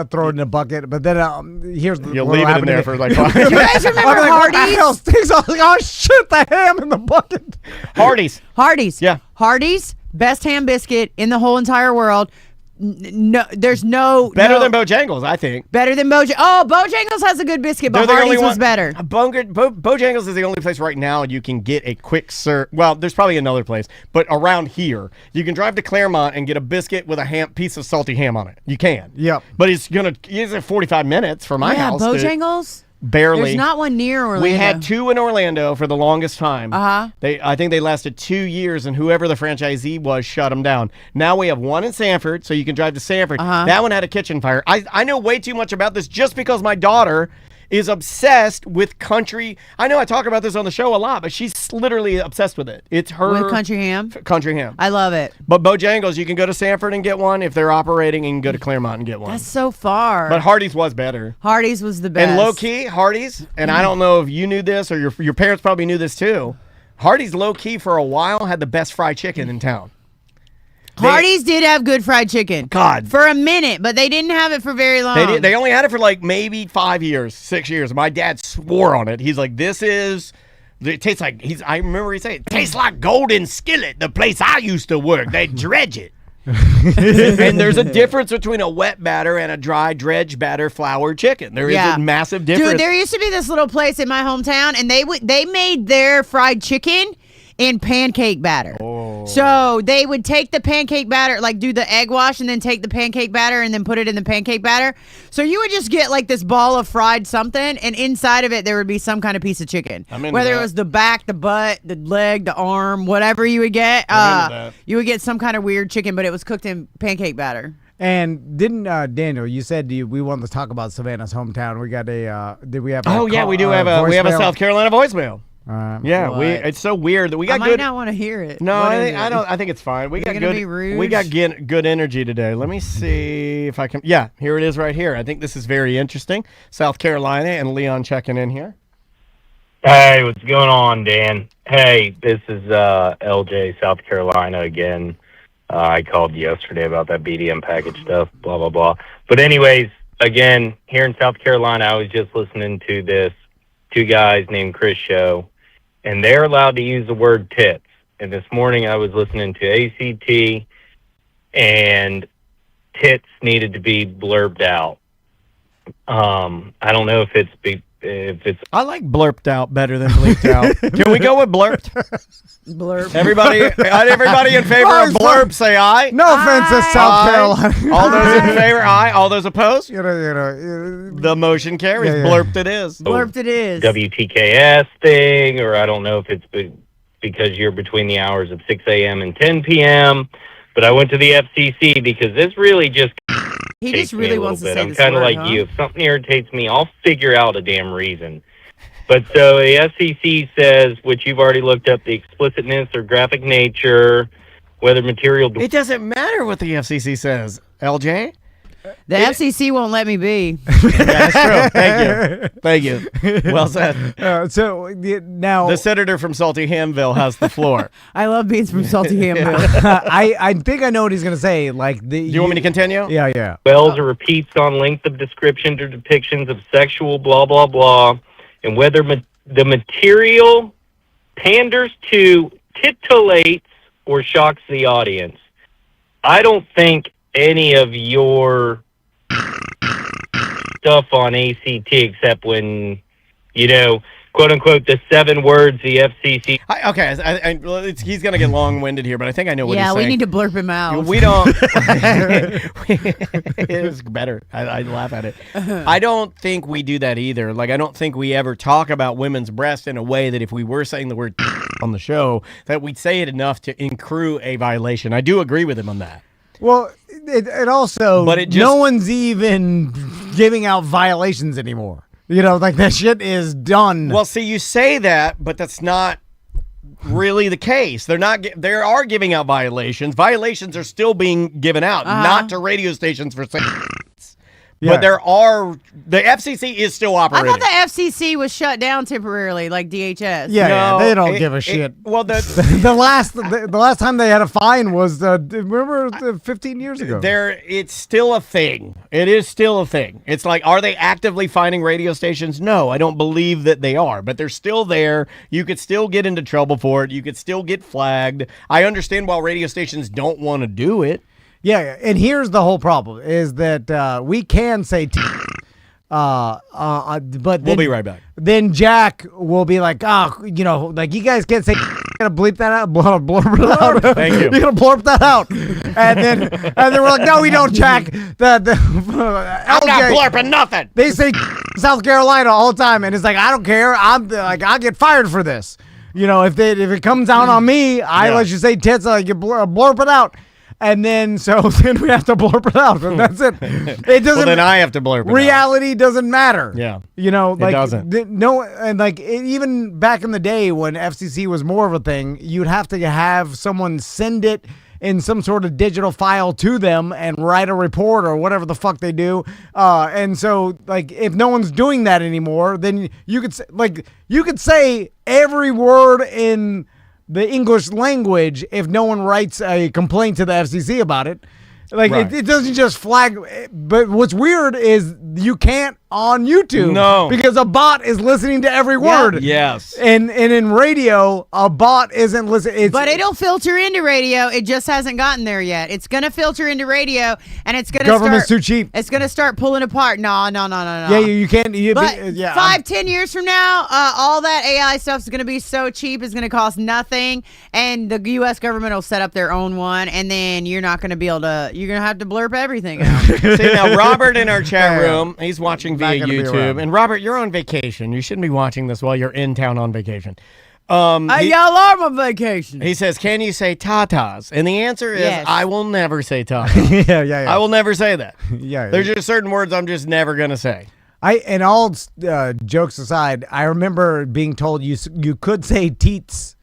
Speaker 1: throw it in a bucket, but then here's the.
Speaker 4: You'll
Speaker 1: what'll
Speaker 4: leave it in
Speaker 1: happen
Speaker 4: there
Speaker 1: to
Speaker 4: for
Speaker 1: me.
Speaker 4: like 5
Speaker 6: Do you
Speaker 4: minutes.
Speaker 6: guys remember
Speaker 1: I'm like, what the
Speaker 6: Hardee's?
Speaker 1: hell stinks? I was like, oh shit, the ham in the bucket.
Speaker 4: Hardee's.
Speaker 6: Hardee's.
Speaker 4: Yeah.
Speaker 6: Hardee's, best ham biscuit in the whole entire world. No, there's no
Speaker 4: Better than Bojangles, I think.
Speaker 6: Better than Bojangles. Oh, Bojangles has a good biscuit, but Hardee's was better.
Speaker 4: Bojangles is the only place right now you can get a quick serve. Well, there's probably another place, but around here, you can drive to Claremont and get a biscuit with a piece of salty ham on it. You can.
Speaker 1: Yep.
Speaker 4: But it's 45 minutes from my house.
Speaker 6: Bojangles.
Speaker 4: Barely.
Speaker 6: There's not one near Orlando.
Speaker 4: We had 2 in Orlando for the longest time.
Speaker 6: Uh-huh.
Speaker 4: I think they lasted 2 years, and whoever the franchisee was shut them down. Now we have 1 in Sanford, so you can drive to Sanford. That one had a kitchen fire. I know way too much about this just because my daughter is obsessed with country. I know I talk about this on the show a lot, but she's literally obsessed with it. It's her
Speaker 6: With country ham?
Speaker 4: Country ham.
Speaker 6: I love it.
Speaker 4: But Bojangles, you can go to Sanford and get one if they're operating, and you can go to Claremont and get one.
Speaker 6: That's so far.
Speaker 4: But Hardee's was better.
Speaker 6: Hardee's was the best.
Speaker 4: And low key, Hardee's, and I don't know if you knew this or your parents probably knew this too. Hardee's low key for a while had the best fried chicken in town.
Speaker 6: Hardee's did have good fried chicken.
Speaker 4: God.
Speaker 6: For a minute, but they didn't have it for very long.
Speaker 4: They only had it for like maybe 5 years, 6 years. My dad swore on it. He's like, it tastes like, I remember he saying, it tastes like Golden Skillet, the place I used to work. They dredge it. And there's a difference between a wet batter and a dry dredge batter floured chicken. There is a massive difference.
Speaker 6: Dude, there used to be this little place in my hometown, and they made their fried chicken in pancake batter. So they would take the pancake batter, like do the egg wash, and then take the pancake batter and then put it in the pancake batter. So you would just get like this ball of fried something, and inside of it there would be some kind of piece of chicken. Whether it was the back, the butt, the leg, the arm, whatever you would get. You would get some kind of weird chicken, but it was cooked in pancake batter.
Speaker 1: And didn't Daniel? You said we wanted to talk about Savannah's hometown. We got did we have?
Speaker 4: We do have a South Carolina voicemail. It's so weird that we got
Speaker 6: I might not want to hear it.
Speaker 4: No, I think it's fine. We got
Speaker 6: be rude?
Speaker 4: We got good energy today. Let me see if I can. Yeah, here it is right here. I think this is very interesting. South Carolina and Leon checking in here.
Speaker 9: Hey, what's going on, Dan? Hey, this is LJ, South Carolina again. I called yesterday about that BDM package stuff, blah, blah, blah. But anyways, again, here in South Carolina, I was just listening to this 2 guys named Chris show, and they're allowed to use the word tits. And this morning I was listening to ACT, and tits needed to be blurbed out. I don't know if it's
Speaker 4: I like blurped out better than bleeped out. Can we go with blurped?
Speaker 6: Blurp.
Speaker 4: Everybody in favor of blurb, say aye.
Speaker 1: No offense to South Carolina.
Speaker 4: All those in favor, aye. All those opposed?
Speaker 1: The
Speaker 4: motion carries.
Speaker 1: Yeah.
Speaker 4: Blurped it is.
Speaker 6: Blurped it is.
Speaker 9: WTKS thing, or I don't know if it's because you're between the hours of 6 a.m. and 10 p.m., but I went to the FCC because this really just
Speaker 6: He just really wants to say
Speaker 9: I'm
Speaker 6: this
Speaker 9: kind of
Speaker 6: word,
Speaker 9: like you. If something irritates me, I'll figure out a damn reason. But so the FCC says, which you've already looked up, the explicitness or graphic nature, whether material...
Speaker 4: It doesn't matter what the FCC says, LJ.
Speaker 6: The FCC won't let me be.
Speaker 4: That's true. Thank you. Well said.
Speaker 1: Now
Speaker 4: the senator from Salty Hamville has the floor.
Speaker 6: I love beans from Salty Hamville.
Speaker 1: I think I know what he's gonna say. Like,
Speaker 4: do you want me to continue?
Speaker 1: Yeah.
Speaker 9: Wells or repeats on length of descriptions or depictions of sexual blah, blah, blah, and whether the material panders to, titillates, or shocks the audience. I don't think any of your stuff on ACT except when, quote unquote, the 7 words the FCC.
Speaker 4: He's going to get long-winded here, but I think I know what he's saying.
Speaker 6: Yeah, we need to blurp him out.
Speaker 4: We don't. It's better. I laugh at it. I don't think we do that either. Like, I don't think we ever talk about women's breasts in a way that if we were saying the word on the show, that we'd say it enough to accrue a violation. I do agree with him on that.
Speaker 1: Well, it also, no one's even giving out violations anymore. Like that shit is done.
Speaker 4: Well, see, you say that, but that's not really the case. They are giving out violations. Violations are still being given out, not to radio stations for saying. But the FCC is still operating.
Speaker 6: I thought the FCC was shut down temporarily, like DHS.
Speaker 1: Yeah, they don't give a shit. The last time they had a fine was remember 15 years ago.
Speaker 4: It's still a thing. It is still a thing. It's like, are they actively fining radio stations? No, I don't believe that they are, but they're still there. You could still get into trouble for it. You could still get flagged. I understand why radio stations don't want to do it.
Speaker 1: Yeah, and here's the whole problem, is that we can say but then,
Speaker 4: we'll be right back.
Speaker 1: Then Jack will be like, like, you guys can't say gotta bleep that out, blurb it out.
Speaker 4: Thank you.
Speaker 1: You're gonna blurb that out. And then we're like, no, we don't, Jack.
Speaker 4: I'm not blurping nothing.
Speaker 1: They say South Carolina all the time, and it's like, I don't care. I'm like, I'll get fired for this. If it comes down on me, I let you say tits, like, you blurp it out. And then then we have to blurp it out, and that's it. It doesn't.
Speaker 4: Well, then I have to blurp it out.
Speaker 1: Reality doesn't matter.
Speaker 4: Yeah.
Speaker 1: Like,
Speaker 4: it doesn't.
Speaker 1: And like, even back in the day when FCC was more of a thing, you'd have to have someone send it in some sort of digital file to them and write a report or whatever the fuck they do. And so, like, if no one's doing that anymore, then you could say every word in the English language if no one writes a complaint to the FCC about it. Like, right. It doesn't just flag. But what's weird is you can't on YouTube.
Speaker 4: No.
Speaker 1: Because a bot is listening to every word.
Speaker 4: Yes.
Speaker 1: And in radio, a bot isn't listening.
Speaker 6: But it'll filter into radio. It just hasn't gotten there yet. It's going to filter into radio, and it's going to
Speaker 1: Government's too cheap.
Speaker 6: It's going to start pulling apart. No.
Speaker 1: Yeah, you can't.
Speaker 6: But 5-10 years from now, all that AI stuff is going to be so cheap, it's going to cost nothing, and the U.S. government will set up their own one, and then you're not going to be able to. You're going to have to blurp everything out.
Speaker 4: See, now, Robert in our chat room, he's watching via YouTube. And Robert, you're on vacation. You shouldn't be watching this while you're in town on vacation.
Speaker 6: Y'all are on vacation.
Speaker 4: He says, can you say tatas? And the answer is,
Speaker 6: yes.
Speaker 4: I will never say tatas.
Speaker 1: Yeah.
Speaker 4: I will never say that.
Speaker 1: Yeah.
Speaker 4: There's just certain words I'm just never going to say.
Speaker 1: And all jokes aside, I remember being told you could say teats,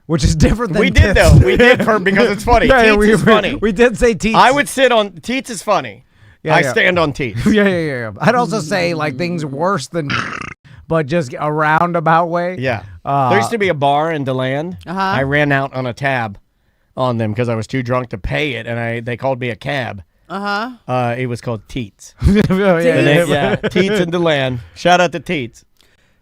Speaker 1: which is different than
Speaker 4: we
Speaker 1: tits.
Speaker 4: Did, though. We did because it's funny. Teats is funny.
Speaker 1: We did say teats.
Speaker 4: I would sit on, teats is funny. I stand on teats.
Speaker 1: Yeah. I'd also say, like, things worse than but just a roundabout way.
Speaker 4: Yeah. There used to be a bar in DeLand. I ran out on a tab on them because I was too drunk to pay it, and they called me a cab. It was called Teats. Teats in DeLand. Shout out to Teats.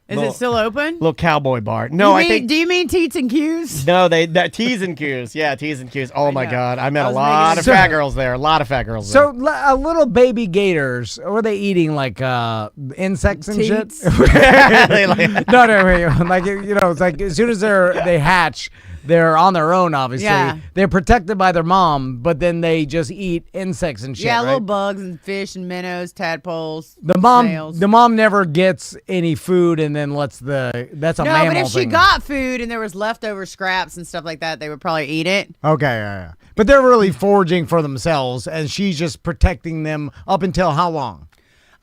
Speaker 6: Is it still open?
Speaker 4: Little cowboy bar. No, I think.
Speaker 6: Do you mean Teats and Q's?
Speaker 4: No, T's and Q's. Yeah, T's and Q's. Oh my God, I met a lot of fat girls there. A lot of fat girls there.
Speaker 1: So a little baby gators, were they eating like insects and
Speaker 6: teats?
Speaker 1: shit? No, like, it's like as soon as they hatch, they're on their own, obviously.
Speaker 6: Yeah.
Speaker 1: They're protected by their mom, but then they just eat insects and shit.
Speaker 6: Yeah,
Speaker 1: right?
Speaker 6: little bugs and fish and minnows, tadpoles.
Speaker 1: The mom never gets any food and then that's a mammal thing.
Speaker 6: No, but if she got food and there was leftover scraps and stuff like that, they would probably eat it.
Speaker 1: Okay, yeah. But they're really foraging for themselves, and she's just protecting them up until how long?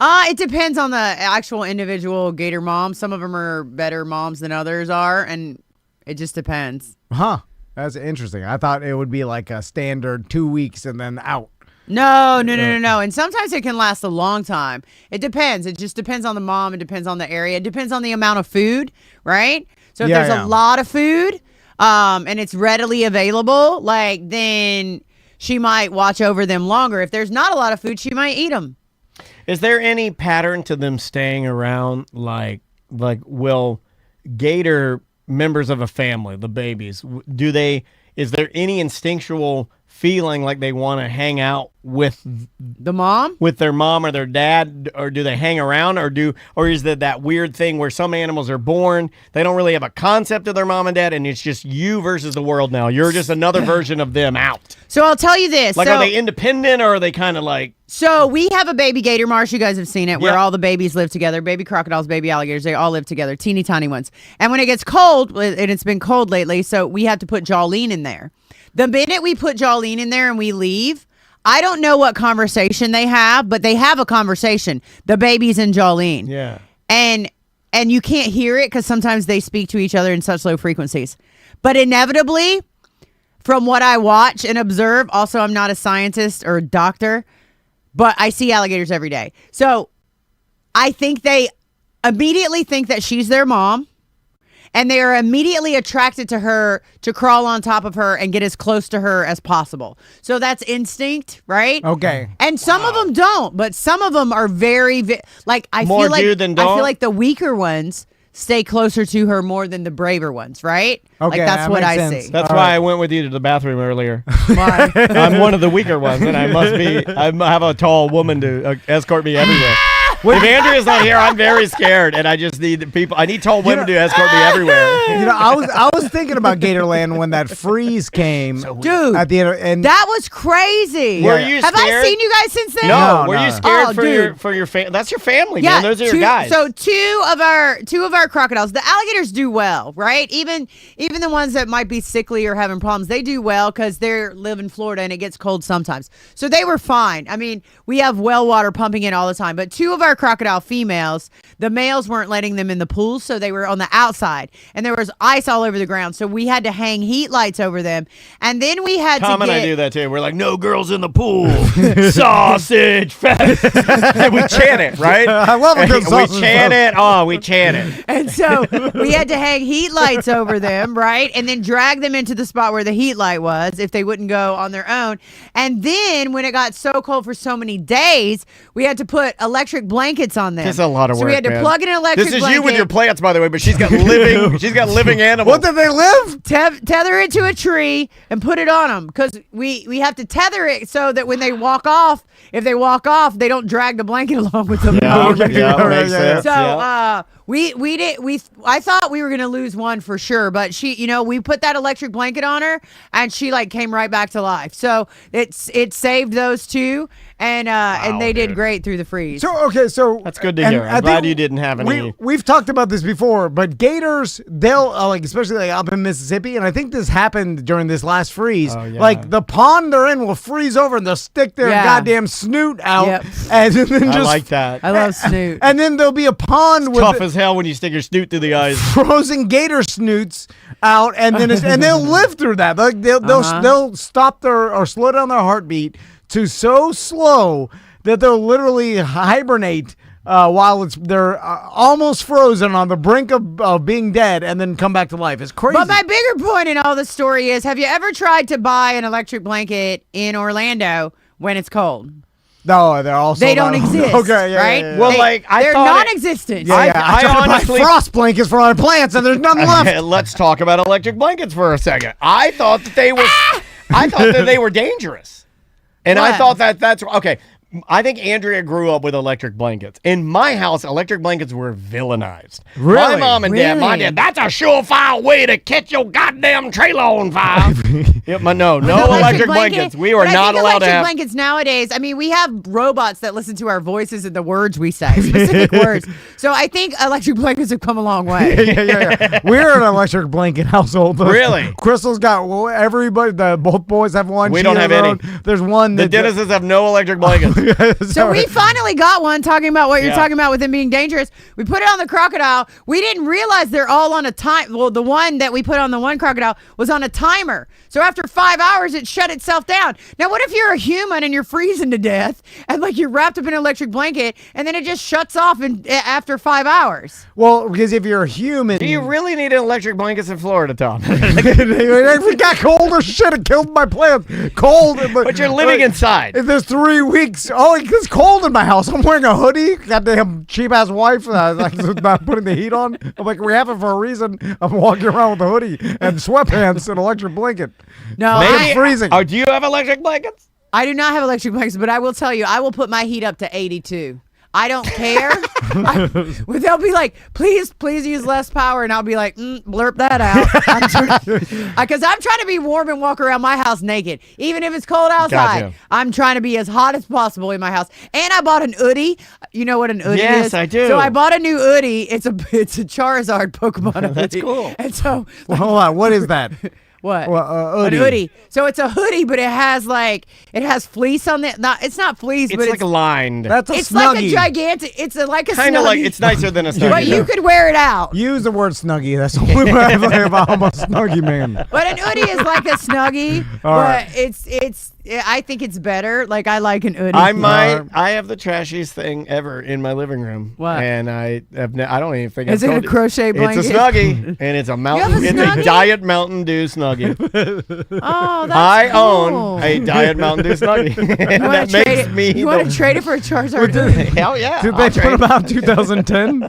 Speaker 6: It depends on the actual individual gator mom. Some of them are better moms than others are, and it just depends.
Speaker 1: Huh. That's interesting. I thought it would be like a standard 2 weeks and then out.
Speaker 6: No. And sometimes it can last a long time. It depends. It just depends on the mom. It depends on the area. It depends on the amount of food, right? So if there's a lot of food, and it's readily available, like, then she might watch over them longer. If there's not a lot of food, she might eat them.
Speaker 4: Is there any pattern to them staying around? Like will gator members of a family, the babies, is there any instinctual feeling like they want to hang out with
Speaker 6: the mom,
Speaker 4: with their mom or their dad, or do they hang around, or is that weird thing where some animals are born, they don't really have a concept of their mom and dad, and it's just you versus the world now. You're just another version of them out.
Speaker 6: So I'll tell you this.
Speaker 4: Like, are they independent, or are they kind of like...
Speaker 6: So we have a baby gator marsh. You guys have seen it, where all the babies live together. Baby crocodiles, baby alligators, they all live together. Teeny tiny ones. And when it gets cold, and it's been cold lately, so we have to put Jolene in there. The minute we put Jolene in there and we leave, I don't know what conversation they have, but they have a conversation. The babies and Jolene.
Speaker 4: Yeah.
Speaker 6: And you can't hear it because sometimes they speak to each other in such low frequencies. But inevitably, from what I watch and observe, also I'm not a scientist or a doctor, but I see alligators every day. So I think they immediately think that she's their mom. And they are immediately attracted to her to crawl on top of her and get as close to her as possible. So that's instinct, right?
Speaker 1: Okay.
Speaker 6: And some of them don't, but some of them are very, I
Speaker 4: More
Speaker 6: feel like
Speaker 4: do than don't?
Speaker 6: I feel like the weaker ones stay closer to her more than the braver ones, right?
Speaker 1: Okay,
Speaker 6: like that's
Speaker 1: that
Speaker 6: what
Speaker 1: makes
Speaker 6: I
Speaker 1: sense.
Speaker 6: see.
Speaker 4: That's
Speaker 1: All
Speaker 4: why
Speaker 1: right.
Speaker 4: I went with you to the bathroom earlier.
Speaker 6: Why?
Speaker 4: I'm one of the weaker ones, and I have a tall woman to escort me everywhere. If Andrea's not here, I'm very scared, and I just need people. I need tall women to escort me everywhere.
Speaker 1: You know, I was thinking about Gatorland when that freeze came,
Speaker 6: Dude,
Speaker 1: at the end, and
Speaker 6: that was crazy.
Speaker 4: Were you
Speaker 6: Have I
Speaker 4: scared?
Speaker 6: seen you guys since then?
Speaker 4: No,
Speaker 1: No,
Speaker 4: were
Speaker 1: no.
Speaker 4: you scared
Speaker 6: Oh,
Speaker 4: for your family? That's your family,
Speaker 6: Yeah,
Speaker 4: man. Those are your guys.
Speaker 6: So two of our crocodiles, the alligators do well, right? Even the ones that might be sickly or having problems, they do well because they live in Florida and it gets cold sometimes. So they were fine. I mean, we have well water pumping in all the time, but two of our crocodile females, the males weren't letting them in the pools, so they were on the outside, and there was ice all over the ground. So we had to hang heat lights over them, and then we had
Speaker 4: Tom
Speaker 6: to
Speaker 4: and
Speaker 6: get.
Speaker 4: I do that too. We're like, no girls in the pool. Sausage fest. And we chant it, right?
Speaker 1: I love a good
Speaker 4: We
Speaker 1: sausage
Speaker 4: chant
Speaker 1: fest.
Speaker 4: it. Oh, we chant it.
Speaker 6: And so we had to hang heat lights over them, right? And then drag them into the spot where the heat light was if they wouldn't go on their own. And then when it got so cold for so many days, we had to put electric blankets on them.
Speaker 4: It's a lot of
Speaker 6: So
Speaker 4: work,
Speaker 6: we had to
Speaker 4: man.
Speaker 6: plug in an electric
Speaker 4: This is
Speaker 6: blanket.
Speaker 4: you with your plants, by the way, but she's got living animals.
Speaker 1: what did they live?
Speaker 6: Tether it to a tree and put it on them because we have to tether it so that when they walk off, if they walk off, they don't drag the blanket along with them.
Speaker 4: Yeah,
Speaker 1: Okay.
Speaker 4: yeah,
Speaker 1: Yeah,
Speaker 4: makes
Speaker 1: yeah,
Speaker 4: sense.
Speaker 6: So
Speaker 4: yeah.
Speaker 6: I thought we were gonna lose one for sure, but we put that electric blanket on her and she came right back to life. So it saved those two, and they did great through the freeze.
Speaker 1: So
Speaker 4: That's good to
Speaker 1: and
Speaker 4: hear. I'm
Speaker 1: I
Speaker 4: glad
Speaker 1: think
Speaker 4: you didn't have any.
Speaker 1: We've talked about this before, but gators, they'll especially up in Mississippi, and I think this happened during this last freeze.
Speaker 4: Oh, yeah.
Speaker 1: Like the pond they're in will freeze over, and they'll stick their goddamn snoot out,
Speaker 6: Yep.
Speaker 1: and then
Speaker 4: I
Speaker 1: just
Speaker 4: like that.
Speaker 6: I love Snoot.
Speaker 1: and then there'll be a pond with
Speaker 4: Tough as hell when you stick your snoot through the eyes.
Speaker 1: frozen gator snoots out, and then and they'll live through that. Like they'll stop or slow down their heartbeat to so slow that they'll literally hibernate while they're almost frozen on the brink of being dead, and then come back to life. It's crazy.
Speaker 6: But my bigger point in all the story is: have you ever tried to buy an electric blanket in Orlando when it's cold?
Speaker 1: No, they're also
Speaker 6: They don't exist.
Speaker 1: Okay, yeah,
Speaker 6: right?
Speaker 1: yeah, yeah.
Speaker 4: Well,
Speaker 6: They're
Speaker 4: thought
Speaker 6: non-existent.
Speaker 1: Yeah, yeah. I
Speaker 4: I
Speaker 1: tried to buy
Speaker 4: honestly-
Speaker 1: frost blankets for our plants, and there's none left.
Speaker 4: Let's talk about electric blankets for a second. I thought that they were, dangerous, and I
Speaker 6: What?
Speaker 4: thought that's okay. I think Andrea grew up with electric blankets. In my house, electric blankets were villainized. My
Speaker 1: Really?
Speaker 4: mom and dad, my
Speaker 6: Really?
Speaker 4: dad, that's a surefire way to catch your goddamn trailer on fire. Yep, no electric blankets. We were
Speaker 6: But
Speaker 4: not
Speaker 6: I think
Speaker 4: allowed to
Speaker 6: electric
Speaker 4: have.
Speaker 6: blankets nowadays. I mean, we have robots that listen to our voices and the words we say, specific words. So I think electric blankets have come a long way.
Speaker 1: Yeah. We're an electric blanket household.
Speaker 4: Really?
Speaker 1: Crystal's got everybody. Both boys have one.
Speaker 4: We
Speaker 1: She
Speaker 4: don't
Speaker 1: has
Speaker 4: have
Speaker 1: her
Speaker 4: any.
Speaker 1: own. There's one
Speaker 4: The
Speaker 1: that
Speaker 4: Dennises have no electric blankets.
Speaker 6: So we finally got one talking about what you're talking about with them being dangerous. We put it on the crocodile. We didn't realize they're all on a time. Well, the one that we put on the one crocodile was on a timer. So after 5 hours, it shut itself down. Now, what if you're a human and you're freezing to death and like you're wrapped up in an electric blanket and then it just shuts off after 5 hours?
Speaker 1: Well, because if you're a human,
Speaker 4: Do you really need an electric blankets in Florida, Tom?
Speaker 1: it got cold or shit. It killed my plants. Cold,
Speaker 4: But you're living inside.
Speaker 1: There's 3 weeks. Oh, it's cold in my house. I'm wearing a hoodie. Goddamn cheap ass wife. Not putting the heat on. I'm like, we have it for a reason. I'm walking around with a hoodie and sweatpants and electric blanket.
Speaker 6: No,
Speaker 1: It's freezing.
Speaker 4: Oh, do you have electric blankets?
Speaker 6: I do not have electric blankets, but I will tell you, I will put my heat up to 82. I don't care. They'll be like, please use less power. And I'll be like, blurp that out. Because I'm trying to be warm and walk around my house naked. Even if it's cold outside,
Speaker 4: Gotcha.
Speaker 6: I'm trying to be as hot as possible in my house. And I bought an hoodie. You know what an hoodie is?
Speaker 4: Yes, I do.
Speaker 6: So I bought a new hoodie. It's a Charizard Pokemon hoodie.
Speaker 4: That's cool.
Speaker 6: And so,
Speaker 1: Well, hold on. What is that?
Speaker 6: what?
Speaker 1: Well,
Speaker 6: An hoodie. So it's a hoodie, but it has fleece on it. It's not fleece, but
Speaker 4: It's like lined.
Speaker 1: That's a
Speaker 6: it's
Speaker 1: snuggie.
Speaker 6: like a gigantic. It's like a
Speaker 4: Kind of
Speaker 6: snuggie.
Speaker 4: like, it's nicer than a snuggie.
Speaker 6: But you could wear it out.
Speaker 1: Use the word snuggie. That's the only way I think about I'm a snuggie man.
Speaker 6: But an hoodie is like a snuggie.
Speaker 1: All
Speaker 6: but
Speaker 1: right.
Speaker 6: it's. I think it's better. Like I like an hoodie.
Speaker 4: I have the trashiest thing ever in my living room.
Speaker 6: What?
Speaker 4: And I don't even think
Speaker 6: Is
Speaker 4: I've
Speaker 6: it a
Speaker 4: told you.
Speaker 6: crochet blanket?
Speaker 4: It's a snuggie, and it's a mountain.
Speaker 6: have a
Speaker 4: It's
Speaker 6: snuggie?
Speaker 4: a Diet Mountain Dew snuggie.
Speaker 6: Oh, that's
Speaker 4: I
Speaker 6: cool.
Speaker 4: own a Diet Mountain Dew snuggie. And
Speaker 6: You
Speaker 4: that
Speaker 6: wanna trade
Speaker 4: makes
Speaker 6: it-
Speaker 4: me.
Speaker 6: You want to trade it for a Charizard hoodie?
Speaker 4: Hell yeah!
Speaker 1: Did
Speaker 4: I'll
Speaker 1: they
Speaker 4: trade
Speaker 1: put
Speaker 4: it.
Speaker 1: them out in 2010?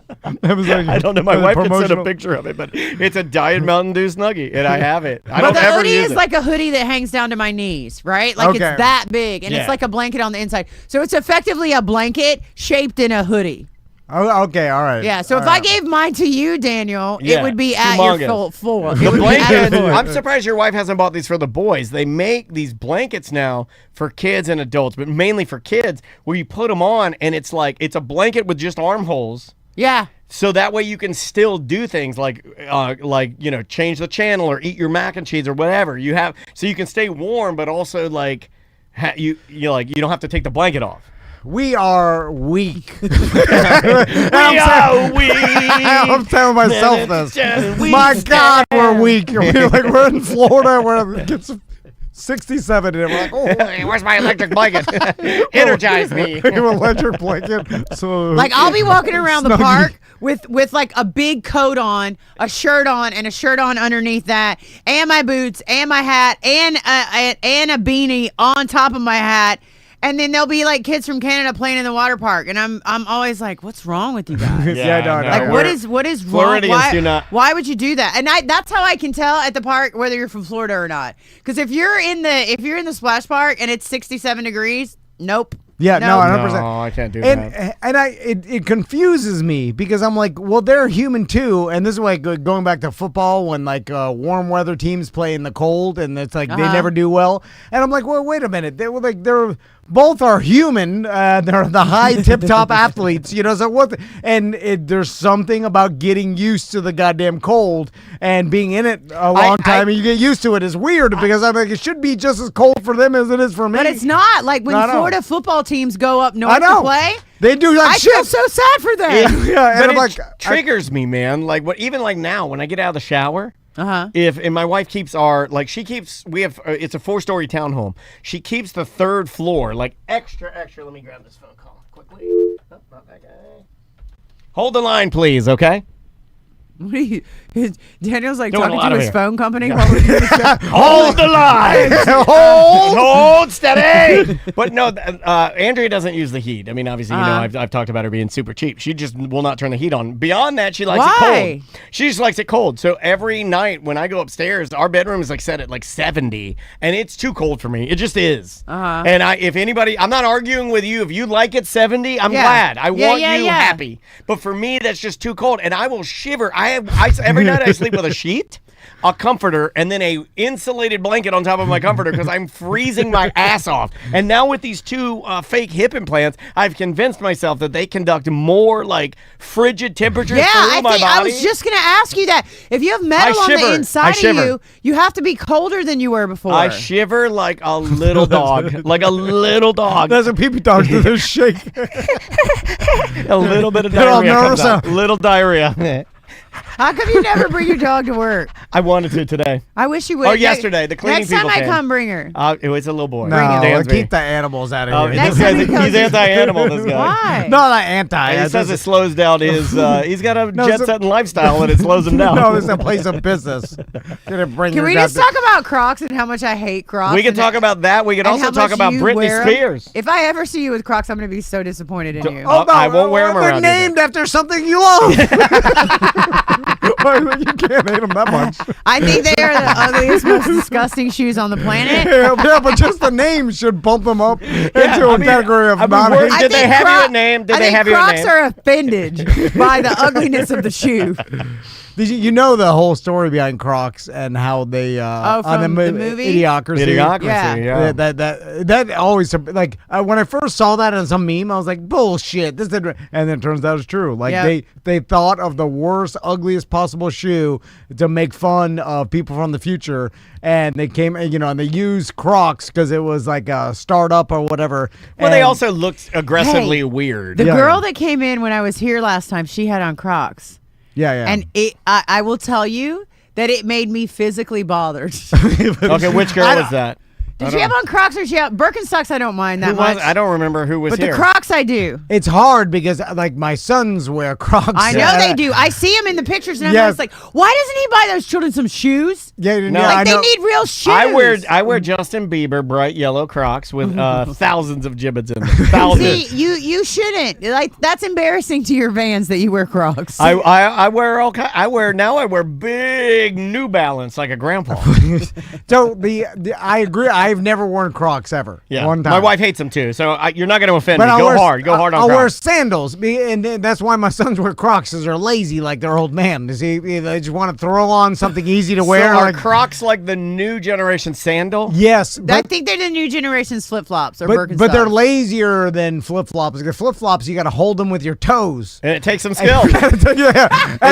Speaker 1: That was like
Speaker 4: I don't know. My wife can send a
Speaker 1: promotional-
Speaker 4: picture of it, but it's a Diet Mountain Dew snuggie, and I have it. I
Speaker 6: But
Speaker 4: don't
Speaker 6: the
Speaker 4: ever
Speaker 6: hoodie
Speaker 4: use
Speaker 6: is
Speaker 4: it.
Speaker 6: like a hoodie that hangs down to my knees, right? Like
Speaker 1: Okay.
Speaker 6: it's that big, and
Speaker 4: Yeah.
Speaker 6: it's like a blanket on the inside. So it's effectively a blanket shaped in a hoodie.
Speaker 1: Oh, okay, all right.
Speaker 6: Yeah. So
Speaker 1: All
Speaker 6: if
Speaker 1: right.
Speaker 6: I gave mine to you, Daniel,
Speaker 4: Yeah,
Speaker 6: it would be at
Speaker 4: humongous.
Speaker 6: your full floor. It
Speaker 4: The
Speaker 6: would be at your
Speaker 4: blanket.
Speaker 6: floor.
Speaker 4: I'm surprised your wife hasn't bought these for the boys. They make these blankets now for kids and adults, but mainly for kids, where you put them on and it's a blanket with just armholes.
Speaker 6: Yeah.
Speaker 4: So that way you can still do things like change the channel or eat your mac and cheese or whatever you have, so you can stay warm, but also you don't have to take the blanket off.
Speaker 1: We are weak.
Speaker 4: We are weak.
Speaker 1: I'm telling myself this.
Speaker 4: just
Speaker 1: My
Speaker 4: weak.
Speaker 1: God, we're weak. We're in Florida where it gets 67 and we're like, oh,
Speaker 4: Hey, where's my electric blanket? Energize me.
Speaker 1: electric blanket. So
Speaker 6: Like I'll be walking around the
Speaker 1: Snuggie.
Speaker 6: park with like a big coat on, a shirt on, and a shirt on underneath that, and my boots, and my hat, and a beanie on top of my hat. And then there'll be like kids from Canada playing in the water park, and I'm always like, what's wrong with you guys?
Speaker 1: Yeah, no,
Speaker 6: Like
Speaker 1: no,
Speaker 6: what
Speaker 1: we're-
Speaker 6: is wrong?
Speaker 4: Floridians do not-
Speaker 6: Why would you do that? And that's how I can tell at the park whether you're from Florida or not. Because if you're in the splash park and it's 67 degrees, nope.
Speaker 1: Yeah, no,
Speaker 6: Nope.
Speaker 1: 100%.
Speaker 4: No, I can't do
Speaker 1: and
Speaker 4: that.
Speaker 1: and it confuses me because I'm like, well, they're human too, and this is like going back to football when like warm weather teams play in the cold, and it's like they never do well, and I'm like, well, wait a minute, they're both are human, they're the high tip top athletes, so what? There's something about getting used to the goddamn cold and being in it a long time, and you get used to it. Is weird because I'm like, it should be just as cold for them as it is for me.
Speaker 6: But it's not. Like when
Speaker 1: No, no.
Speaker 6: Florida football teams go up
Speaker 1: I
Speaker 6: north
Speaker 1: know.
Speaker 6: to play,
Speaker 1: They do like
Speaker 6: I
Speaker 1: shit.
Speaker 6: feel so sad for them.
Speaker 1: Yeah, and
Speaker 4: But
Speaker 1: I'm
Speaker 4: it
Speaker 1: like,
Speaker 4: triggers me, man. Like even like now when I get out of the shower,
Speaker 6: Uh-huh.
Speaker 4: and my wife keeps we have it's a 4-story townhome. She keeps the 3rd floor like extra. Let me grab this phone call quickly. Oh, not that guy. Hold the line, please. Okay.
Speaker 6: What are you, Daniel's like
Speaker 4: Doing a
Speaker 6: talking
Speaker 4: lot
Speaker 6: to
Speaker 4: of
Speaker 6: his
Speaker 4: here.
Speaker 6: phone company while we're doing the show.
Speaker 4: Hold the line.
Speaker 1: hold.
Speaker 4: Hold steady. But no, Andrea doesn't use the heat. I mean, obviously, I've talked about her being super cheap. She just will not turn the heat on. Beyond that, she likes it
Speaker 6: Why?
Speaker 4: cold. She just likes it cold. So every night when I go upstairs, our bedroom is like set at like 70, and it's too cold for me. It just is. And if anybody, I'm not arguing with you. If you like it 70, I'm
Speaker 6: Yeah.
Speaker 4: glad. I
Speaker 6: Yeah,
Speaker 4: want
Speaker 6: yeah,
Speaker 4: you
Speaker 6: yeah.
Speaker 4: happy. But for me, that's just too cold, and I will shiver. Every night I sleep with a sheet. a comforter and then a insulated blanket on top of my comforter because I'm freezing my ass off. And now with these two fake hip implants, I've convinced myself that they conduct more like frigid temperatures through my body.
Speaker 6: I was just gonna ask you that. If you have metal on the inside of you, you have to be colder than you were before.
Speaker 4: I shiver like a little dog, like a little dog.
Speaker 1: That's what people dogs do. They shake.
Speaker 4: A little bit of diarrhea comes out. Little diarrhea.
Speaker 6: How come you never bring your dog to work?
Speaker 4: I wanted to today.
Speaker 6: I wish you would.
Speaker 4: Oh, yesterday. The cleaning
Speaker 6: Next
Speaker 4: people
Speaker 6: time I
Speaker 4: came.
Speaker 6: come, bring her.
Speaker 4: It was a little boy.
Speaker 1: No, keep the animals out of here.
Speaker 6: Next time
Speaker 4: he's anti-animal, this guy.
Speaker 6: Why?
Speaker 1: No, not anti.
Speaker 4: He says it slows down his, he's got a jet-setting lifestyle and it slows him down.
Speaker 1: No, it's a place of business.
Speaker 6: Can we just talk about Crocs and how much I hate Crocs?
Speaker 4: We can talk about that. We can also talk about Britney Spears.
Speaker 6: If I ever see you with Crocs, I'm going to be so disappointed in you.
Speaker 1: Oh, no,
Speaker 4: I won't wear them around.
Speaker 1: They're named after something you love. You can't hate them that much.
Speaker 6: I think they are the ugliest, most disgusting shoes on the planet.
Speaker 1: Yeah, but just the name should bump them up into a category of not hate.
Speaker 4: Did they have you a name? Did they have you a name?
Speaker 6: Crocs are offended by the ugliness of the shoe.
Speaker 1: You know the whole story behind Crocs and how they
Speaker 6: from
Speaker 1: on
Speaker 6: the movie?
Speaker 1: Idiocracy.
Speaker 4: Yeah.
Speaker 1: That always like when I first saw that on some meme, I was like, bullshit. This didn't, and then it turns out it's true. Like they thought of the worst, ugliest possible shoe to make fun of people from the future, and they came, and they used Crocs because it was like a startup or whatever.
Speaker 4: Well, they also looked aggressively weird.
Speaker 6: The girl that came in when I was here last time, she had on Crocs.
Speaker 1: Yeah.
Speaker 6: And I will tell you that it made me physically bothered.
Speaker 4: Okay, which girl is that?
Speaker 6: Did she have on Crocs or she have Birkenstocks? I don't mind that much.
Speaker 4: I don't remember who was
Speaker 6: but
Speaker 4: here.
Speaker 6: The Crocs I do.
Speaker 1: It's hard because like my sons wear Crocs.
Speaker 6: I know they do. I see them in the pictures and I'm just like, why doesn't he buy those children some shoes?
Speaker 1: Yeah,
Speaker 6: like they need real shoes.
Speaker 4: I wear Justin Bieber bright yellow Crocs with thousands of gibbets in them. Thousands.
Speaker 6: See, you shouldn't. Like that's embarrassing to your Vans that you wear Crocs.
Speaker 4: I wear all kind. I wear big New Balance like a grandpa.
Speaker 1: So I agree. I've never worn Crocs ever.
Speaker 4: Yeah,
Speaker 1: one time.
Speaker 4: my wife hates them too. So you're not going to offend
Speaker 1: But
Speaker 4: me. Go hard on
Speaker 1: I'll
Speaker 4: Crocs.
Speaker 1: wear sandals, and that's why my sons wear Crocs, because they're lazy like their old man. They just want to throw on something easy to wear.
Speaker 4: So are Crocs like the new generation sandal?
Speaker 1: Yes.
Speaker 6: I think they're the new generation's flip-flops or Birkenstocks.
Speaker 1: But they're lazier than flip-flops. Because flip-flops, you got to hold them with your toes.
Speaker 4: And it takes some skill.
Speaker 1: It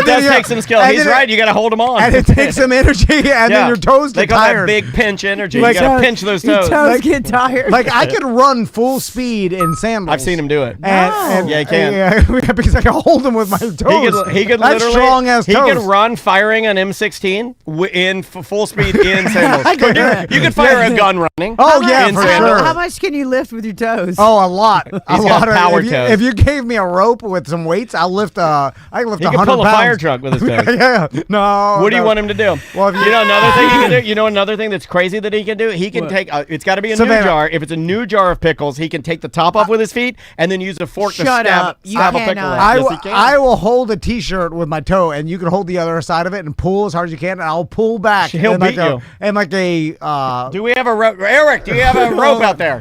Speaker 4: does take some skill. He's right. You got to hold them on.
Speaker 1: And it takes some energy, and then your toes get tired.
Speaker 4: They call that big pinch energy. You got to pinch those toes.
Speaker 6: Your toes get tired.
Speaker 1: Like I could run full speed in sandals.
Speaker 4: I've seen him do it.
Speaker 1: And
Speaker 4: yeah, he can.
Speaker 1: Yeah, because I can hold them with my toes.
Speaker 4: He could
Speaker 1: That's
Speaker 4: literally
Speaker 1: strong as toes.
Speaker 4: He could run firing an M16 in full speed in sandals. You could fire a gun running.
Speaker 1: Oh yeah, for sure.
Speaker 6: How much can you lift with your toes?
Speaker 1: Oh, a lot.
Speaker 4: He's got power toes.
Speaker 1: If you gave me a rope with some weights, I'll lift. I can lift 100 pounds.
Speaker 4: He could pull a fire truck with his toes.
Speaker 1: Yeah. No.
Speaker 4: What do you want him to do?
Speaker 1: Well,
Speaker 4: you know another thing he can do. You know another thing that's crazy that he can do. He can take. It's got to be a new jar. If it's a new jar of pickles, he can take the top off with his feet and then use a fork to stab a pickle.
Speaker 1: I will hold a T-shirt with my toe, and you can hold the other side of it and pull as hard as you can, and I'll pull back.
Speaker 4: He'll beat you.
Speaker 1: And like a.
Speaker 4: Do we have a rope, Eric? Do you have a rope out there?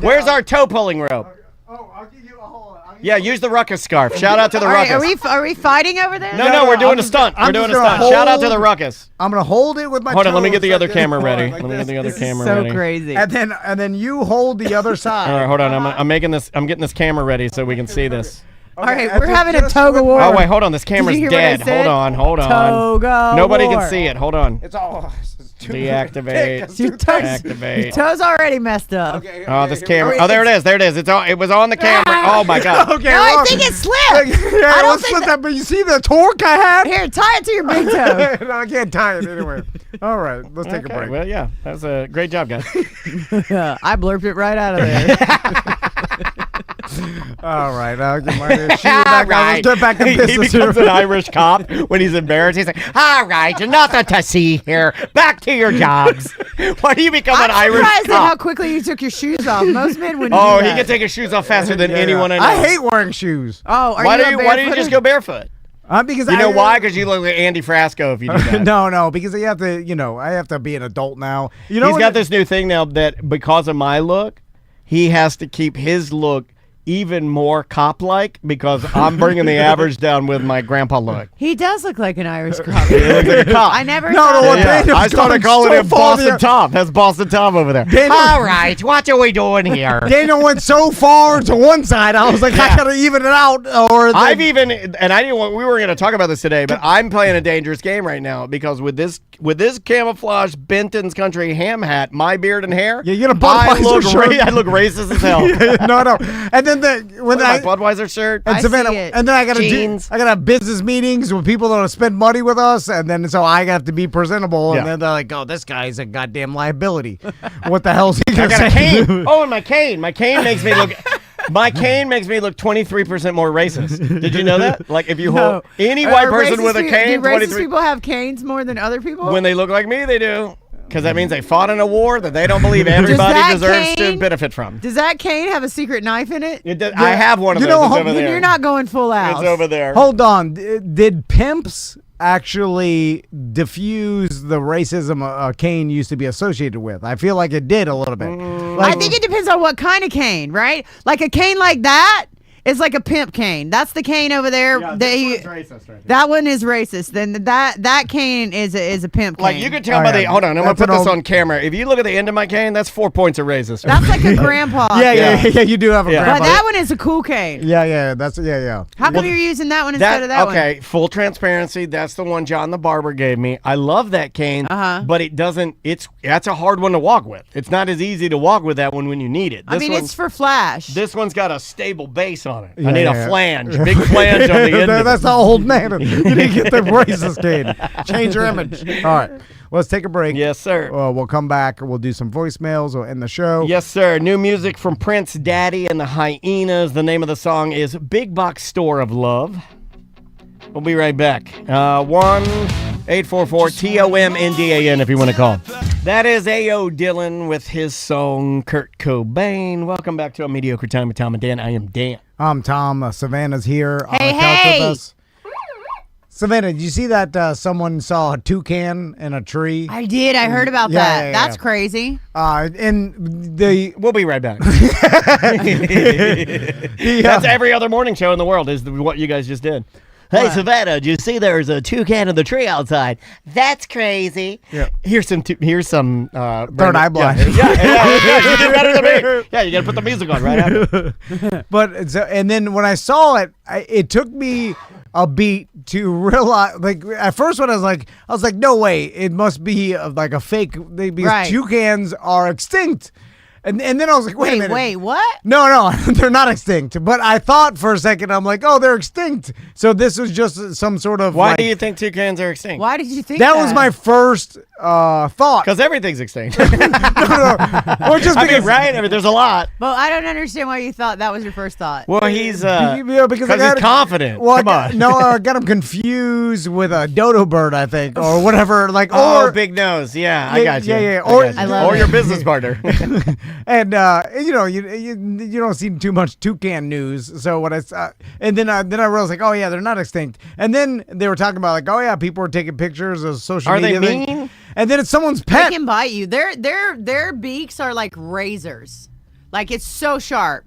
Speaker 4: Where's our toe pulling rope?
Speaker 1: I'll give you a whole.
Speaker 4: Yeah, use the ruckus scarf. Shout out to the ruckus.
Speaker 6: Are we fighting over there?
Speaker 4: No, we're doing a stunt. We're doing a stunt. Shout out to the ruckus.
Speaker 1: I'm gonna hold it with my.
Speaker 4: Hold on, let me get the other camera ready. Let me get the other camera ready.
Speaker 6: So crazy.
Speaker 1: And then you hold the other side.
Speaker 4: All right, hold on. I'm getting this camera ready so we can see this.
Speaker 6: All right, we're having a toga war.
Speaker 4: Oh wait, hold on. This camera's dead. Hold on.
Speaker 6: Toga
Speaker 4: Nobody
Speaker 6: war.
Speaker 4: can see it. Hold on.
Speaker 1: It's all.
Speaker 4: Deactivate.
Speaker 6: Your toes already messed up.
Speaker 1: Okay.
Speaker 4: Oh, this camera. Oh, there it is. There it is. It was on the camera. Oh my god.
Speaker 1: Okay.
Speaker 6: No, I think it slipped.
Speaker 1: Yeah,
Speaker 6: I don't
Speaker 1: it slipped that. But you see the torque I had?
Speaker 6: Here, tie it to your big toe.
Speaker 1: No, I can't tie it anyway. All right, let's take a break.
Speaker 4: Well, yeah, that's a great job, guys.
Speaker 6: I blurped it right out of there.
Speaker 1: All right, I'll get my shoe back. Let's get back to business.
Speaker 4: He becomes an Irish cop when he's embarrassed. He's like, "All right, nothing to see here. Back to your jobs." Why do you become an Irish
Speaker 6: I'm surprised
Speaker 4: cop?
Speaker 6: at how quickly you took your shoes off. Most men wouldn't.
Speaker 4: Oh,
Speaker 6: do
Speaker 4: he
Speaker 6: that.
Speaker 4: can take his shoes off faster than anyone I know.
Speaker 1: I hate wearing shoes.
Speaker 6: Oh,
Speaker 4: why do you just go barefoot?
Speaker 1: Because
Speaker 4: you know why? Because you look like Andy Frasco if you do that.
Speaker 1: No, because you have to. I have to be an adult now. He's
Speaker 4: got this new thing now that because of my look, he has to keep his look even more cop-like because I'm bringing the average down with my grandpa look.
Speaker 6: He does look like an Irish cop.
Speaker 4: He looks like a cop.
Speaker 6: I never
Speaker 1: No,
Speaker 6: thought
Speaker 1: no,
Speaker 6: of that.
Speaker 1: Daniel's
Speaker 4: I started
Speaker 1: gone
Speaker 4: calling
Speaker 1: so
Speaker 4: him
Speaker 1: far
Speaker 4: Boston Tom. That's Boston Tom over there.
Speaker 1: Daniel-
Speaker 4: All right, what are we doing here?
Speaker 1: Daniel went so far to one side. I was like, I gotta even it out. Or
Speaker 4: I've even, and I didn't want. We were going to talk about this today, but I'm playing a dangerous game right now because with this camouflage Benton's Country ham hat, my beard and hair,
Speaker 1: Yeah, you got a Budweiser shirt.
Speaker 4: I look racist as hell.
Speaker 1: no. And then when
Speaker 4: My Budweiser shirt.
Speaker 1: and
Speaker 6: I
Speaker 1: Savannah,
Speaker 6: see it.
Speaker 1: and then I gotta
Speaker 4: Jeans.
Speaker 1: I gotta have business meetings with people that want to spend money with us, and then so I have to be presentable,
Speaker 4: Yeah.
Speaker 1: and then they're like, "Oh, this guy's a goddamn liability." What the hell's he
Speaker 4: I
Speaker 1: gonna
Speaker 4: got a
Speaker 1: say?
Speaker 4: cane. Oh, and my cane. My cane makes me look. My cane makes me look 23% more racist. Did you know that? Like if you hold any white person with a cane,
Speaker 6: do racist
Speaker 4: 23.
Speaker 6: people have canes more than other people?
Speaker 4: When they look like me, they do. Because that means they fought in a war that they don't believe everybody
Speaker 6: that
Speaker 4: deserves to
Speaker 6: cane-
Speaker 4: benefit from.
Speaker 6: Does that cane have a secret knife in it?
Speaker 4: It does, I have one of
Speaker 1: You
Speaker 4: those.
Speaker 1: know,
Speaker 4: It's over
Speaker 1: then
Speaker 4: there.
Speaker 6: You're not going full out.
Speaker 4: It's over there.
Speaker 1: Hold on, did pimps actually diffuse the racism Kane used to be associated with? I feel like it did a little bit.
Speaker 6: I think it depends on what kind of cane, right? Like a cane like that is like a pimp cane. That's the cane over there.
Speaker 4: racist right
Speaker 6: that one is racist. Then that cane is a pimp cane.
Speaker 4: Like you could tell
Speaker 1: Oh,
Speaker 4: by
Speaker 1: yeah.
Speaker 4: the. Hold on, I'm gonna
Speaker 1: That's
Speaker 4: put
Speaker 1: an
Speaker 4: this
Speaker 1: old-
Speaker 4: on camera. If you look at the end of my cane, that's 4 points of racist.
Speaker 6: That's like a grandpa.
Speaker 1: yeah, you do have a
Speaker 4: Yeah.
Speaker 6: But
Speaker 1: grandpa.
Speaker 6: that one is a cool cane.
Speaker 1: yeah, that's yeah.
Speaker 6: How come you're using that one instead of that one?
Speaker 4: Okay, full transparency. That's the one John the barber gave me. I love that cane, but it doesn't. That's a hard one to walk with. It's not as easy to walk with that one when you need it.
Speaker 6: I mean, it's for flash.
Speaker 4: This one's got a stable base on it. I
Speaker 1: Yeah,
Speaker 4: need
Speaker 1: yeah.
Speaker 4: a flange, big flange on the end. of
Speaker 1: That's
Speaker 4: it.
Speaker 1: the old man. You didn't get the racist cane. Change your image. All right, let's take a break.
Speaker 4: Yes, sir.
Speaker 1: We'll come back. We'll do some voicemails. We'll end the show.
Speaker 4: Yes, sur. New music from Prince Daddy and the Hyenas. The name of the song is Big Box Store of Love. We'll be right back. 1-844-TOMNDAN if you want to call. That is A.O. Dylan with his song Kurt Cobain. Welcome back to A Mediocre Time with Tom and Dan. I am Dan.
Speaker 1: I'm Tom. Savannah's here on
Speaker 6: Hey,
Speaker 1: the couch
Speaker 6: hey.
Speaker 1: with us. Savannah, did you see that someone saw a toucan in a tree?
Speaker 6: I did. I heard about
Speaker 1: Yeah,
Speaker 6: that.
Speaker 1: yeah,
Speaker 6: That's
Speaker 1: yeah.
Speaker 6: crazy.
Speaker 1: And the
Speaker 4: We'll be right back. That's every other morning show in the world is what you guys just did. Hey, Savannah, did you see there's a toucan in the tree outside? That's crazy.
Speaker 1: Yeah.
Speaker 4: Here's some
Speaker 1: Third
Speaker 4: Brandon-
Speaker 1: eye blind.
Speaker 4: Yeah, you did better than me. Yeah, you got to put the music on right after.
Speaker 1: But and then when I saw it, it took me a beat to realize. Like at first, when I was like, no way, it must be like a fake. Because
Speaker 6: Right.
Speaker 1: toucans are extinct. And then I was like, wait a minute.
Speaker 6: Wait, what?
Speaker 1: No, they're not extinct. But I thought for a second, I'm like, oh, they're extinct. So this was just some sort of.
Speaker 4: Why
Speaker 1: like,
Speaker 4: do you think toucans are extinct?
Speaker 6: Why did you think
Speaker 1: that was my first thought.
Speaker 4: Because everything's extinct.
Speaker 1: Or just
Speaker 4: I
Speaker 1: because,
Speaker 4: mean, right? I mean, there's a lot.
Speaker 6: Well, I don't understand why you thought that was your first thought.
Speaker 4: Well, he's
Speaker 1: Yeah, because I got
Speaker 4: he's confident.
Speaker 1: Well,
Speaker 4: Come on.
Speaker 1: No, I got him confused with a dodo bird, I think, or whatever. Like,
Speaker 4: Oh,
Speaker 1: or
Speaker 4: big nose. Yeah, I
Speaker 1: Yeah,
Speaker 4: got you.
Speaker 1: yeah.
Speaker 4: I
Speaker 1: Or-
Speaker 4: got you.
Speaker 6: I love
Speaker 4: or
Speaker 6: it.
Speaker 4: your business partner.
Speaker 1: and you don't see too much toucan news. So what I saw, and then I realized like, oh yeah, they're not extinct. And then they were talking about like, oh yeah, people are taking pictures of social
Speaker 4: Are they
Speaker 1: media. thing.
Speaker 4: mean?
Speaker 1: And then it's someone's
Speaker 6: They
Speaker 1: pet.
Speaker 6: can bite you. Their beaks are like razors. Like it's so sharp.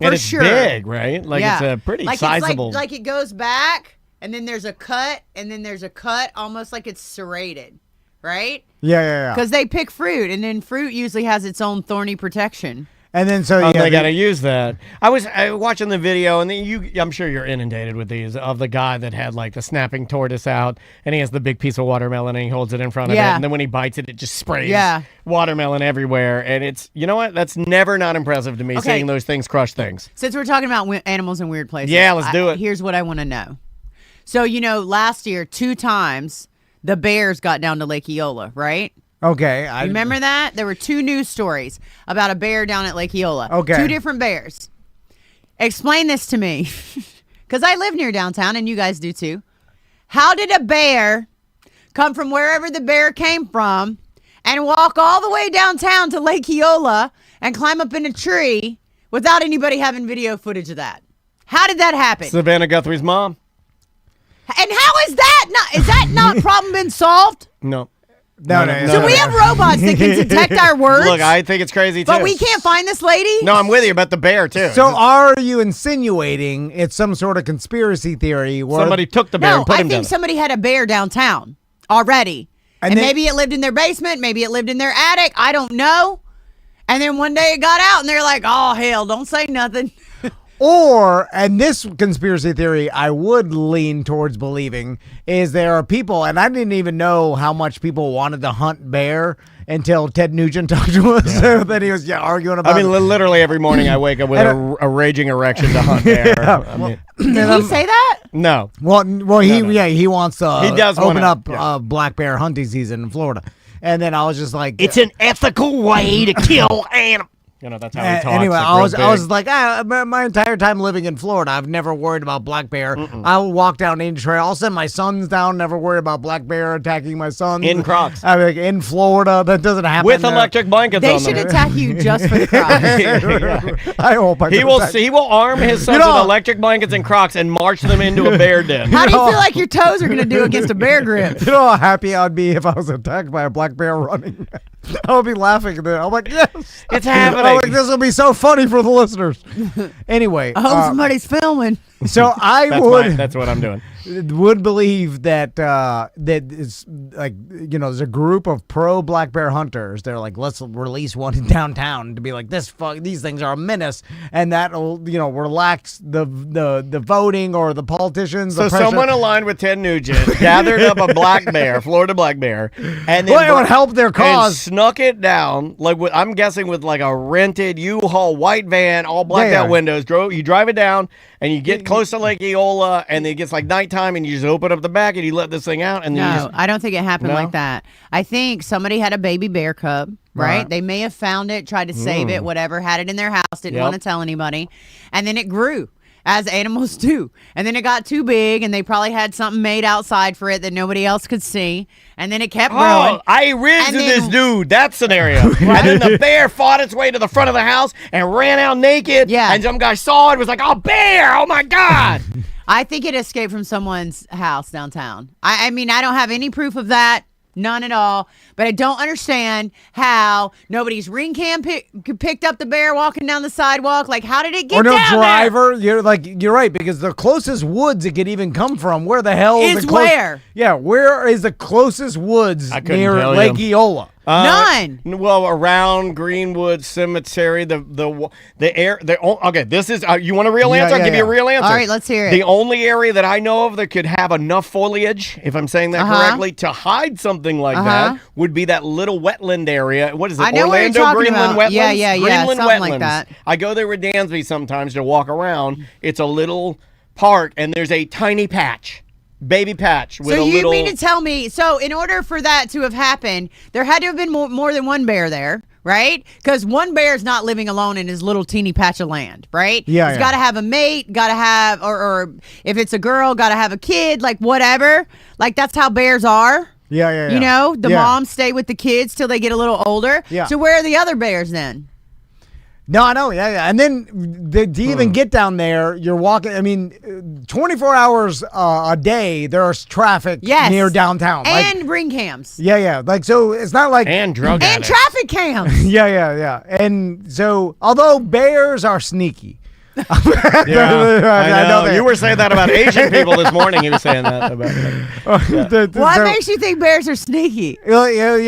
Speaker 4: And
Speaker 6: For
Speaker 4: it's
Speaker 6: sure.
Speaker 4: big, right? Like it's a pretty
Speaker 6: like
Speaker 4: sizable.
Speaker 6: It's like it goes back, and then there's a cut, and then there's a cut, almost like it's serrated, right?
Speaker 1: Yeah.
Speaker 6: Because they pick fruit, and then fruit usually has its own thorny protection.
Speaker 1: And then so
Speaker 4: Oh,
Speaker 1: yeah,
Speaker 4: they got to use that. I was watching the video, and then I'm sure you're inundated with these of the guy that had like the snapping tortoise out, and he has the big piece of watermelon, and he holds it in front of it,
Speaker 6: Yeah.
Speaker 4: and then when he bites it, it just sprays
Speaker 6: Yeah.
Speaker 4: watermelon everywhere, and it's you know what? That's never not impressive to me
Speaker 6: Okay.
Speaker 4: seeing those things crush things.
Speaker 6: Since we're talking about animals in weird places,
Speaker 4: Yeah, let's do it.
Speaker 6: Here's what I want to know. So last year 2 times the bears got down to Lake Eola, right?
Speaker 1: Okay, I
Speaker 6: Remember that? There were 2 news stories about a bear down at Lake Eola.
Speaker 1: Okay.
Speaker 6: 2 different bears. Explain this to me. Because I live near downtown, and you guys do too. How did a bear come from wherever the bear came from and walk all the way downtown to Lake Eola and climb up in a tree without anybody having video footage of that? How did that happen?
Speaker 4: Savannah Guthrie's mom?
Speaker 6: And how is that not problem been solved?
Speaker 4: No.
Speaker 1: No.
Speaker 6: So we have robots that can detect our words.
Speaker 4: Look, I think it's crazy too.
Speaker 6: But we can't find this lady?
Speaker 4: No, I'm with you about the bear too.
Speaker 1: So are you insinuating it's some sort of conspiracy theory where
Speaker 4: somebody took the bear and put
Speaker 6: I
Speaker 4: him down?
Speaker 6: think somebody had a bear downtown already. And maybe it lived in their basement. Maybe it lived in their attic. I don't know. And then one day it got out and they're like, oh, hell, don't say nothing.
Speaker 1: Or, and this conspiracy theory I would lean towards believing, is there are people, and I didn't even know how much people wanted to hunt bear until Ted Nugent talked to us. So then he was arguing about
Speaker 4: I mean, literally every morning I wake up with a raging erection to hunt bear.
Speaker 6: Did he say that?
Speaker 4: No.
Speaker 1: Well, he wants to
Speaker 4: He does
Speaker 1: open
Speaker 4: wanna-
Speaker 1: up black bear hunting season in Florida. And then I was just like,
Speaker 4: It's an ethical way to kill animals. You know, that's how he talks.
Speaker 1: Anyway,
Speaker 4: like
Speaker 1: I
Speaker 4: real
Speaker 1: was
Speaker 4: big.
Speaker 1: like, my entire time living in Florida, I've never worried about black bear. I'll walk down any trail. I'll send my sons down, never worry about black bear attacking my sons.
Speaker 4: In Crocs.
Speaker 1: I mean, in Florida, that doesn't happen.
Speaker 4: With electric blankets
Speaker 6: They
Speaker 4: on
Speaker 6: should
Speaker 4: them.
Speaker 6: attack you just for the Crocs.
Speaker 1: I hope I
Speaker 4: He
Speaker 1: can
Speaker 4: will
Speaker 1: attack-
Speaker 4: he will arm his sons
Speaker 1: You know-
Speaker 4: with electric blankets and Crocs and march them into a bear den.
Speaker 6: How do you feel like your toes are going to do against a bear grip?
Speaker 1: You know how happy I'd be if I was attacked by a black bear running? I would be laughing. I'm like, yes.
Speaker 4: It's happening.
Speaker 1: I'm like, this will be so funny for the listeners. Anyway.
Speaker 6: I hope somebody's filming.
Speaker 1: So I
Speaker 4: That's what I'm doing.
Speaker 1: would believe that that it's like, you know, there's a group of pro black bear hunters. They're like, let's release one in downtown to be like, these things are a menace, and that'll, you know, relax the voting or the politicians.
Speaker 4: So
Speaker 1: the pressure.
Speaker 4: someone aligned with Ted Nugent gathered up a black bear, Florida black bear, and then
Speaker 1: Well, it would help their
Speaker 4: and
Speaker 1: cause.
Speaker 4: snuck it down like I'm guessing with like a rented U-Haul white van, all blacked out windows. You drive it down and you get close to Lake Eola, and it gets like nighttime, and you just open up the back and you let this thing out, and then you
Speaker 6: No,
Speaker 4: just,
Speaker 6: I don't think it happened
Speaker 4: No?
Speaker 6: like that. I think somebody had a baby bear cub, right?
Speaker 1: Right.
Speaker 6: They may have found it, tried to save it, whatever, had it in their house, didn't
Speaker 4: Yep.
Speaker 6: want to tell anybody. And then it grew, as animals do. And then it got too big, and they probably had something made outside for it that nobody else could see. And then it kept growing.
Speaker 4: Oh, I rigged
Speaker 6: And
Speaker 4: this
Speaker 6: then-
Speaker 4: dude. That scenario. And then the bear fought its way to the front of the house and ran out naked.
Speaker 6: Yeah.
Speaker 4: And some guy saw it, was like, "Oh, bear! Oh my god!"
Speaker 6: I think it escaped from someone's house downtown. I mean, I don't have any proof of that. None at all. But I don't understand how nobody's ring cam picked up the bear walking down the sidewalk. Like, how did it get
Speaker 1: Or no
Speaker 6: down
Speaker 1: driver. You're right, because the closest woods it could even come from, where the hell
Speaker 6: Is
Speaker 1: the
Speaker 6: where?
Speaker 1: Yeah, where is the closest woods
Speaker 4: I couldn't
Speaker 1: near
Speaker 4: tell
Speaker 1: Lake
Speaker 4: you.
Speaker 1: Eola?
Speaker 6: None.
Speaker 4: Well, around Greenwood Cemetery, okay. This is you want a real
Speaker 1: Yeah,
Speaker 4: answer? I'll
Speaker 1: yeah,
Speaker 4: give you a
Speaker 1: yeah.
Speaker 4: real answer.
Speaker 6: All right, let's hear it.
Speaker 4: The only area that I know of that could have enough foliage, if I'm saying that correctly, to hide something like that would be that little wetland area. What is it?
Speaker 6: I know what you're
Speaker 4: Orlando
Speaker 6: talking
Speaker 4: Greenland
Speaker 6: about.
Speaker 4: Wetlands.
Speaker 6: Yeah,
Speaker 4: Greenland
Speaker 6: something
Speaker 4: Wetlands.
Speaker 6: like that.
Speaker 4: I go there with Dansby sometimes to walk around. It's a little park, and there's a tiny patch. Baby patch with
Speaker 6: So
Speaker 4: a
Speaker 6: you
Speaker 4: little.
Speaker 6: mean to tell me, so in order for that to have happened, there had to have been more than one bear there, right? Because one bear is not living alone in his little teeny patch of land, right?
Speaker 1: Yeah,
Speaker 6: He's
Speaker 1: yeah.
Speaker 6: got to have a mate, got to have, or if it's a girl, got to have a kid, like whatever. Like that's how bears are.
Speaker 1: Yeah.
Speaker 6: You know, the
Speaker 1: Yeah.
Speaker 6: moms stay with the kids till they get a little older.
Speaker 1: Yeah.
Speaker 6: So where are the other bears then?
Speaker 1: No, I know. Yeah. And then to even get down there, you're walking. I mean, 24 hours a day, there's traffic
Speaker 6: Yes.
Speaker 1: near downtown.
Speaker 6: And ring cams.
Speaker 1: Yeah. Like, so it's not like.
Speaker 4: and drug
Speaker 6: And
Speaker 4: addicts.
Speaker 6: traffic cams.
Speaker 1: Yeah. And so, although bears are sneaky.
Speaker 4: Yeah,
Speaker 1: I know
Speaker 4: You were saying that about Asian people this morning. You were saying that about.
Speaker 6: What makes you think bears are sneaky?
Speaker 1: You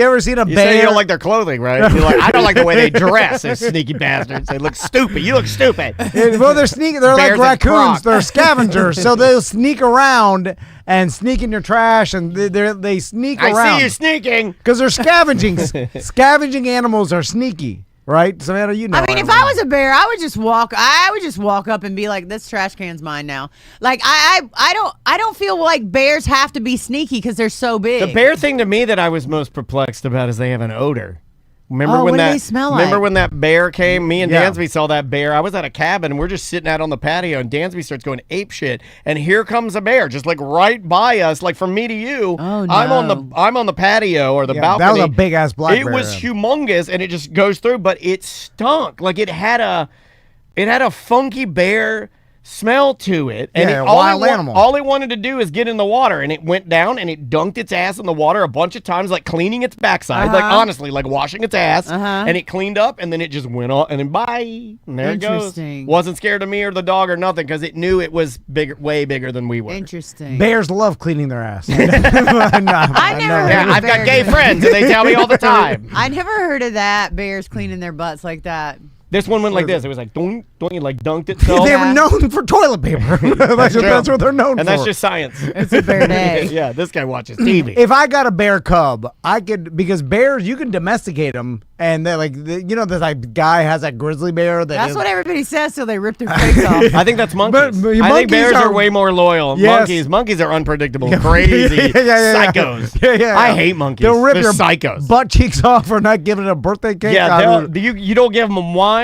Speaker 1: ever seen a
Speaker 4: You
Speaker 1: bear?
Speaker 4: say you don't like their clothing, right? You're like, I don't like the way they dress. Those sneaky bastards. They look stupid. You look stupid.
Speaker 1: Well, they're sneaky. They're
Speaker 4: Bears
Speaker 1: like
Speaker 4: and
Speaker 1: raccoons.
Speaker 4: Crocs.
Speaker 1: They're scavengers. So they'll sneak around and sneak in your trash, and they sneak
Speaker 4: I
Speaker 1: around.
Speaker 4: see you sneaking.
Speaker 1: Because they're scavenging. Scavenging animals are sneaky, right? Savannah, you know.
Speaker 6: I mean, if I was a bear, I would just walk. I would just walk up and be like, "This trash can's mine now." Like I don't feel like bears have to be sneaky because they're so big.
Speaker 4: The bear thing to me that I was most perplexed about is they have an odor. Remember
Speaker 6: Oh,
Speaker 4: when
Speaker 6: what do
Speaker 4: that
Speaker 6: they smell
Speaker 4: Remember
Speaker 6: like?
Speaker 4: when that bear came? Me and
Speaker 1: Yeah.
Speaker 4: Dansby saw that bear. I was at a cabin and we're just sitting out on the patio, and Dansby starts going ape shit. And here comes a bear, just like right by us, like from me to you.
Speaker 6: Oh,
Speaker 4: I'm on the patio or the balcony.
Speaker 1: that was a big ass black
Speaker 4: It
Speaker 1: bear.
Speaker 4: was humongous, and it just goes through, but it stunk. Like it had a funky bear smell to it. And
Speaker 1: Yeah, a wild animal.
Speaker 4: All it wanted to do is get in the water, and it went down and it dunked its ass in the water a bunch of times, like cleaning its backside, like honestly, like washing its ass. And it cleaned up, and then it just went off, and then bye. And there it goes. Wasn't scared of me or the dog or nothing because it knew it was bigger, way bigger than we were.
Speaker 6: Interesting.
Speaker 1: Bears love cleaning their ass.
Speaker 6: I never heard of
Speaker 4: I've got
Speaker 6: bears
Speaker 4: gay
Speaker 6: doing
Speaker 4: friends, and they tell me all the time.
Speaker 6: I never heard of that. Bears cleaning their butts like that.
Speaker 4: This one went like this. It was like, doink, doink, like dunked itself.
Speaker 1: They were known for toilet paper. That's what they're known for.
Speaker 4: And that's just science.
Speaker 6: It's a bear day.
Speaker 4: Yeah, this guy watches TV.
Speaker 1: If I got a bear cub, I could, because bears, you can domesticate them. And they're like, you know, this like guy has that grizzly bear.
Speaker 6: That's what everybody says till they rip their face off.
Speaker 4: I think that's monkeys.
Speaker 1: But
Speaker 4: I think bears are way more loyal.
Speaker 1: Yes.
Speaker 4: Monkeys are unpredictable, crazy, psychos. I hate monkeys.
Speaker 1: They'll rip
Speaker 4: They're
Speaker 1: your
Speaker 4: psychos.
Speaker 1: butt cheeks off for not giving a birthday cake.
Speaker 4: Yeah, you don't give them wine.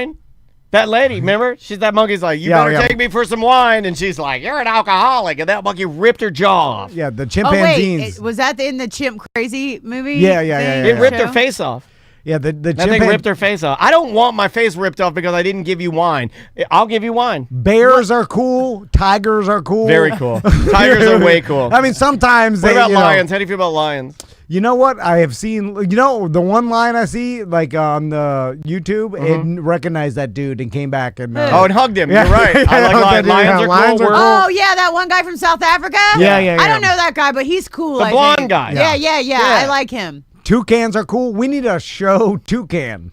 Speaker 4: That lady, remember? That monkey's like, you better take me for some wine. And she's like, you're an alcoholic. And that monkey ripped her jaw off.
Speaker 1: Yeah, the
Speaker 6: Oh,
Speaker 1: chimpanzees.
Speaker 6: wait. Was that in the Chimp Crazy movie?
Speaker 1: Yeah.
Speaker 4: It ripped her face off.
Speaker 1: Yeah, the
Speaker 4: That thing ripped her face off. I don't want my face ripped off because I didn't give you wine. I'll give you wine.
Speaker 1: Bears are cool. Tigers are cool.
Speaker 4: Very cool. Tigers are way cool.
Speaker 1: I mean, sometimes
Speaker 4: What about lions? How do you feel about lions?
Speaker 1: You know what? I have seen, the one lion I see, like on the YouTube, it recognized that dude and came back and.
Speaker 4: And hugged him. You're right. I like lions. Lions are cool.
Speaker 6: Oh, yeah, that one guy from South Africa?
Speaker 1: Yeah.
Speaker 6: I don't know that guy, but he's cool.
Speaker 4: The blonde guy.
Speaker 6: Yeah. I like him.
Speaker 1: Toucans are cool. We need a show toucan.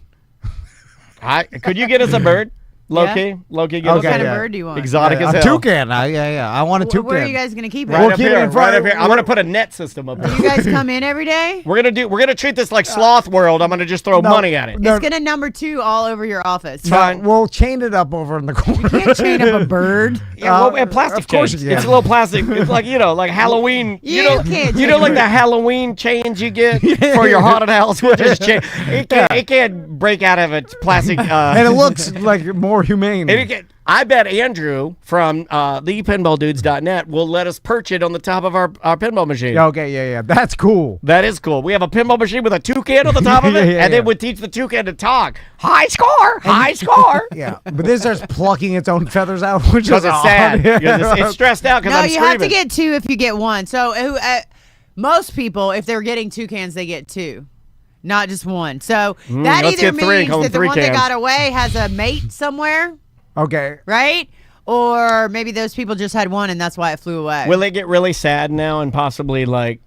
Speaker 4: Could you get us a bird? Low-key,
Speaker 6: What
Speaker 4: get
Speaker 6: kind
Speaker 4: us
Speaker 6: of
Speaker 4: a
Speaker 6: bird do you want?
Speaker 4: exotic as
Speaker 1: A
Speaker 4: hell.
Speaker 1: toucan. I want a toucan.
Speaker 6: Where are you guys going to keep it?
Speaker 4: Right up
Speaker 1: keep it
Speaker 4: here.
Speaker 1: in front
Speaker 4: Right
Speaker 1: of-
Speaker 4: up here. I'm gonna put a net system up
Speaker 6: Do
Speaker 4: there.
Speaker 6: you guys come in every day?
Speaker 4: We're gonna treat this like Sloth World. I'm gonna just throw money at it.
Speaker 1: No.
Speaker 6: It's going to number 2 all over your office.
Speaker 4: Fine.
Speaker 1: We'll chain it up over in the corner.
Speaker 6: You can't chain up a bird.
Speaker 4: Yeah, and plastic
Speaker 1: of course
Speaker 4: chains.
Speaker 1: you can.
Speaker 4: It's a little plastic. It's like like Halloween.
Speaker 6: You can't
Speaker 4: You know,
Speaker 6: chain
Speaker 4: like
Speaker 6: it.
Speaker 4: the Halloween chains you get for your haunted house. With just chain. It can't break out of a plastic.
Speaker 1: And it looks like more humane.
Speaker 4: I bet Andrew from thepinballdudes.net will let us perch it on the top of our pinball machine.
Speaker 1: Okay, yeah. That's cool.
Speaker 4: That is cool. We have a pinball machine with a toucan on the top of it, and then we teach the toucan to talk. High score.
Speaker 1: Yeah, but this starts plucking its own feathers out, which is
Speaker 4: Because it's sad.
Speaker 1: odd.
Speaker 4: Because it's stressed out because
Speaker 6: No,
Speaker 4: I'm
Speaker 6: you
Speaker 4: screaming.
Speaker 6: have to get 2 if you get 1. So most people, if they're getting toucans, they get 2. Not just 1. So that
Speaker 4: let's
Speaker 6: either
Speaker 4: get 3,
Speaker 6: means
Speaker 4: call them
Speaker 6: that the
Speaker 4: 3
Speaker 6: one that
Speaker 4: cans.
Speaker 6: got away has a mate somewhere,
Speaker 1: Okay.
Speaker 6: right? Or maybe those people just had 1 and that's why it flew away.
Speaker 4: Will they get really sad now and possibly like?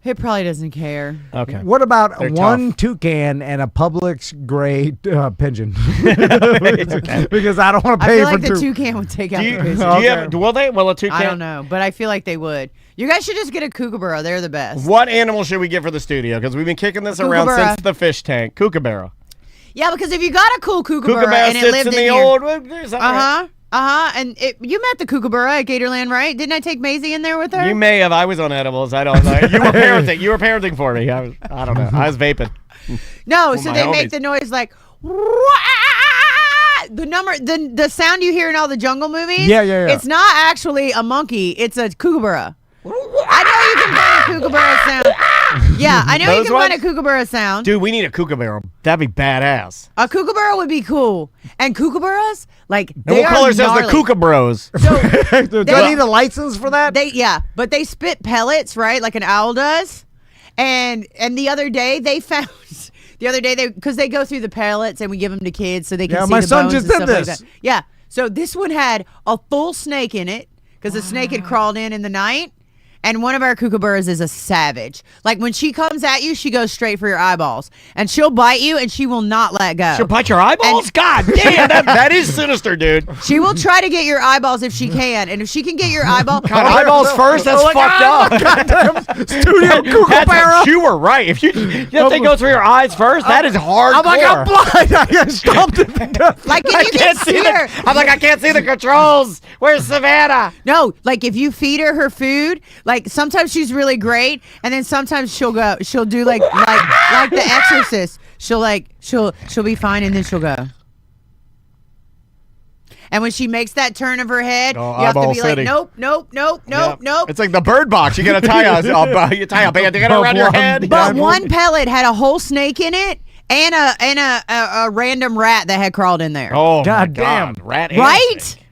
Speaker 6: It probably doesn't care.
Speaker 4: Okay.
Speaker 1: What about
Speaker 4: They're
Speaker 1: one
Speaker 4: tough.
Speaker 1: toucan and a Publix gray pigeon? Because I don't want to
Speaker 6: I
Speaker 1: pay
Speaker 6: feel
Speaker 1: for
Speaker 6: like the
Speaker 1: 2.
Speaker 6: toucan would take out
Speaker 4: Do
Speaker 6: the
Speaker 4: you,
Speaker 6: pigeon.
Speaker 4: do you have, will they? Will a toucan?
Speaker 6: I don't know, but I feel like they would. You guys should just get a kookaburra. They're the best.
Speaker 4: What animal should we get for the studio? Because we've been kicking this around
Speaker 6: Kookaburra.
Speaker 4: since the fish tank. Kookaburra.
Speaker 6: Yeah, because if you got a cool kookaburra
Speaker 4: Kookaburra
Speaker 6: and it
Speaker 4: sits
Speaker 6: lived
Speaker 4: in
Speaker 6: in
Speaker 4: the
Speaker 6: your...
Speaker 4: old.
Speaker 6: And you met the kookaburra at Gatorland, right? Didn't I take Maisie in there with her?
Speaker 4: You may have. I was on edibles. I don't know. You were parenting. You were parenting for me. I don't know. I was vaping.
Speaker 6: No,
Speaker 4: Well,
Speaker 6: so
Speaker 4: my
Speaker 6: they make
Speaker 4: homies.
Speaker 6: the noise like the sound you hear in all the jungle movies.
Speaker 1: Yeah.
Speaker 6: It's not actually a monkey. It's a kookaburra. I know you can find a kookaburra sound. Yeah, I know you
Speaker 4: Those
Speaker 6: can find a
Speaker 4: ones?
Speaker 6: kookaburra sound.
Speaker 4: Dude, we need a kookaburra. That'd be badass.
Speaker 6: A kookaburra would be cool. And kookaburras, like,
Speaker 4: And
Speaker 6: they
Speaker 4: we'll
Speaker 6: are
Speaker 4: call ourselves
Speaker 6: gnarly.
Speaker 4: the Kookabros.
Speaker 1: Do I need a license for that?
Speaker 6: But they spit pellets, right? Like an owl does. And the other day they found because they go through the pellets and we give them to kids so they can see
Speaker 1: my
Speaker 6: the
Speaker 1: son
Speaker 6: bones
Speaker 1: just
Speaker 6: and
Speaker 1: did
Speaker 6: stuff like
Speaker 1: this.
Speaker 6: that. Yeah. So this one had a full snake in it because the snake had crawled in the night. And one of our kookaburras is a savage. Like when she comes at you, she goes straight for your eyeballs. And she'll bite you and she will not let go.
Speaker 4: She'll bite your eyeballs? God damn, that is sinister, dude.
Speaker 6: She will try to get your eyeballs if she can. And if she can get your eyeball.
Speaker 4: God, eyeballs first? That's fucked up.
Speaker 1: Studio kookaburra.
Speaker 4: You were right. If that thing goes through your eyes first, that is hard.
Speaker 1: I'm like, I'm blind. I got stopped at the death.
Speaker 6: Like if
Speaker 4: I
Speaker 6: you
Speaker 4: can't
Speaker 6: can
Speaker 4: see
Speaker 6: see her.
Speaker 4: I'm like, I can't see the controls. Where's Savannah?
Speaker 6: No, like if you feed her food, like sometimes she's really great, and then sometimes she'll do like the Exorcist. She'll be fine, and then she'll go. And when she makes that turn of her head, you have to
Speaker 4: eyeball
Speaker 6: be
Speaker 4: city.
Speaker 6: like, nope.
Speaker 4: It's like the bird box. You gotta tie a bandana around your head.
Speaker 6: But one pellet had a whole snake in it and a random rat that had crawled in there.
Speaker 4: Oh,
Speaker 1: God
Speaker 4: my God.
Speaker 1: damn.
Speaker 4: Rat and
Speaker 6: Right?
Speaker 4: snake.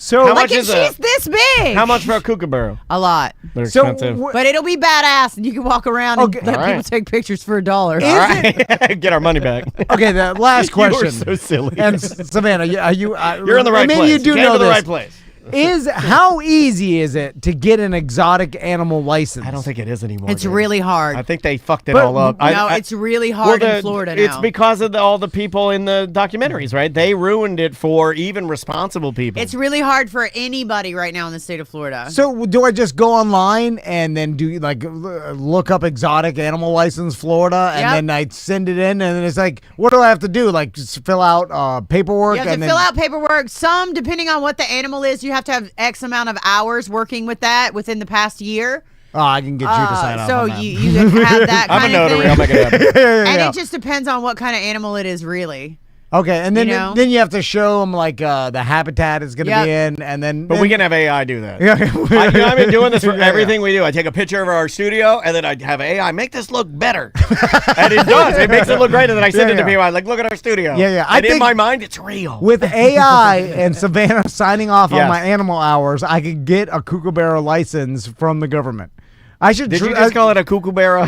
Speaker 1: So
Speaker 4: How
Speaker 6: Like
Speaker 4: much
Speaker 6: if
Speaker 4: is
Speaker 6: she's this big.
Speaker 4: How much for a kookaburra?
Speaker 6: A lot.
Speaker 4: They're
Speaker 1: So
Speaker 4: expensive.
Speaker 6: But it'll be badass, and you can walk around and let
Speaker 4: All
Speaker 6: people
Speaker 4: right.
Speaker 6: take pictures for $1.
Speaker 4: All right. Get our money back.
Speaker 1: Okay, the last question.
Speaker 4: You are so silly.
Speaker 1: And Savannah, are you?
Speaker 4: You're in the right
Speaker 1: maybe
Speaker 4: place.
Speaker 1: you do
Speaker 4: Came
Speaker 1: know
Speaker 4: to the
Speaker 1: this.
Speaker 4: right place.
Speaker 1: Is how easy is it to get an exotic animal license?
Speaker 4: I don't think it is anymore.
Speaker 6: It's
Speaker 4: dude.
Speaker 6: really hard.
Speaker 4: I think they fucked it
Speaker 1: But-
Speaker 4: all up.
Speaker 6: No, it's really hard in Florida now.
Speaker 4: It's because of all the people in the documentaries, right? They ruined it for even responsible people.
Speaker 6: It's really hard for anybody right now in the state of Florida.
Speaker 1: So do I just go online and then do like look up exotic animal license Florida and
Speaker 6: Yep.
Speaker 1: then I send it in and then it's like, what do I have to do? Like just fill out paperwork?
Speaker 6: You have to
Speaker 1: and then,
Speaker 6: fill out paperwork. Some, depending on what the animal is, you have to have X amount of hours working with that within the past year.
Speaker 1: Oh, I can get you to sign off
Speaker 6: So
Speaker 1: on that.
Speaker 6: you have that
Speaker 4: I'm a
Speaker 6: kind of
Speaker 4: notary.
Speaker 6: thing.
Speaker 4: I'll make it happen.
Speaker 6: And
Speaker 1: Yeah.
Speaker 6: it just depends on what kind of animal it is, really.
Speaker 1: Okay, and then
Speaker 6: You know?
Speaker 1: then you have to show them like the habitat is going to
Speaker 6: Yep.
Speaker 1: be in, and then.
Speaker 4: But we can have AI do that.
Speaker 1: Yeah.
Speaker 4: I've been doing this for
Speaker 1: Yeah,
Speaker 4: everything we do. I take a picture of our studio, and then I have AI make this look better. And it does. It makes it look great, and then I send it to
Speaker 1: Yeah.
Speaker 4: people. I'm like, look at our studio.
Speaker 1: Yeah, yeah. I
Speaker 4: And in
Speaker 1: think-
Speaker 4: my mind, it's real.
Speaker 1: With AI and Savannah signing off on
Speaker 4: Yes.
Speaker 1: my animal hours, I could get a kookaburra license from the government. I should.
Speaker 4: Did you just call it a kookaburra?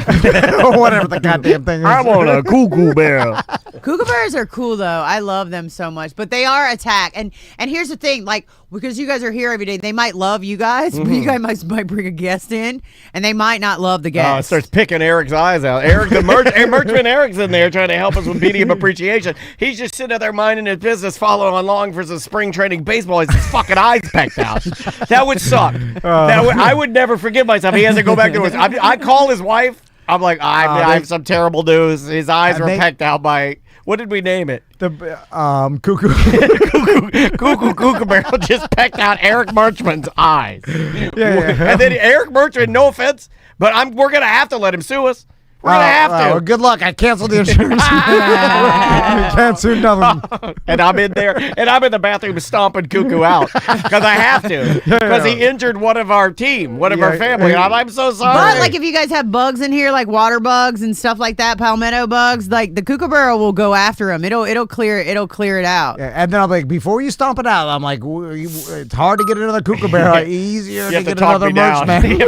Speaker 1: or whatever the goddamn thing is.
Speaker 4: I want a kookaburra.
Speaker 6: Kookaburras are cool though. I love them so much, but they are attacked. And here's the thing, like because you guys are here every day, they might love you guys, but you guys might bring a guest in, and they might not love the guest.
Speaker 4: Oh, it starts picking Eric's eyes out. Eric, the merchman Eric's in there trying to help us with medium appreciation. He's just sitting there minding his business, following along for some spring training baseball. His fucking eyes pecked out. That would suck. I would never forgive myself. He has to go back to his. I call his wife. I'm like, I have some terrible news. His eyes were pecked out by. What did we name it?
Speaker 1: The cuckoo.
Speaker 4: Kookaburra just pecked out Eric Merchman's eyes.
Speaker 1: Yeah.
Speaker 4: And then Eric Merchman, no offense, but we're gonna have to let him sue us. We're gonna have to.
Speaker 1: Well, good luck. I canceled the insurance. Can't sue nothing.
Speaker 4: And I'm in there, and I'm in the bathroom stomping Cuckoo out because I have to, because he injured one of our team, one of our family. And I'm so sorry.
Speaker 6: But like if you guys have bugs in here, like water bugs and stuff like that, palmetto bugs, like the kookaburra will go after them. It'll clear it out.
Speaker 1: Yeah, and then I'm like, before you stomp it out, I'm like, it's hard to get another kookaburra. Easier to
Speaker 4: have to
Speaker 1: get
Speaker 4: talk
Speaker 1: another
Speaker 4: me down.
Speaker 1: merchman.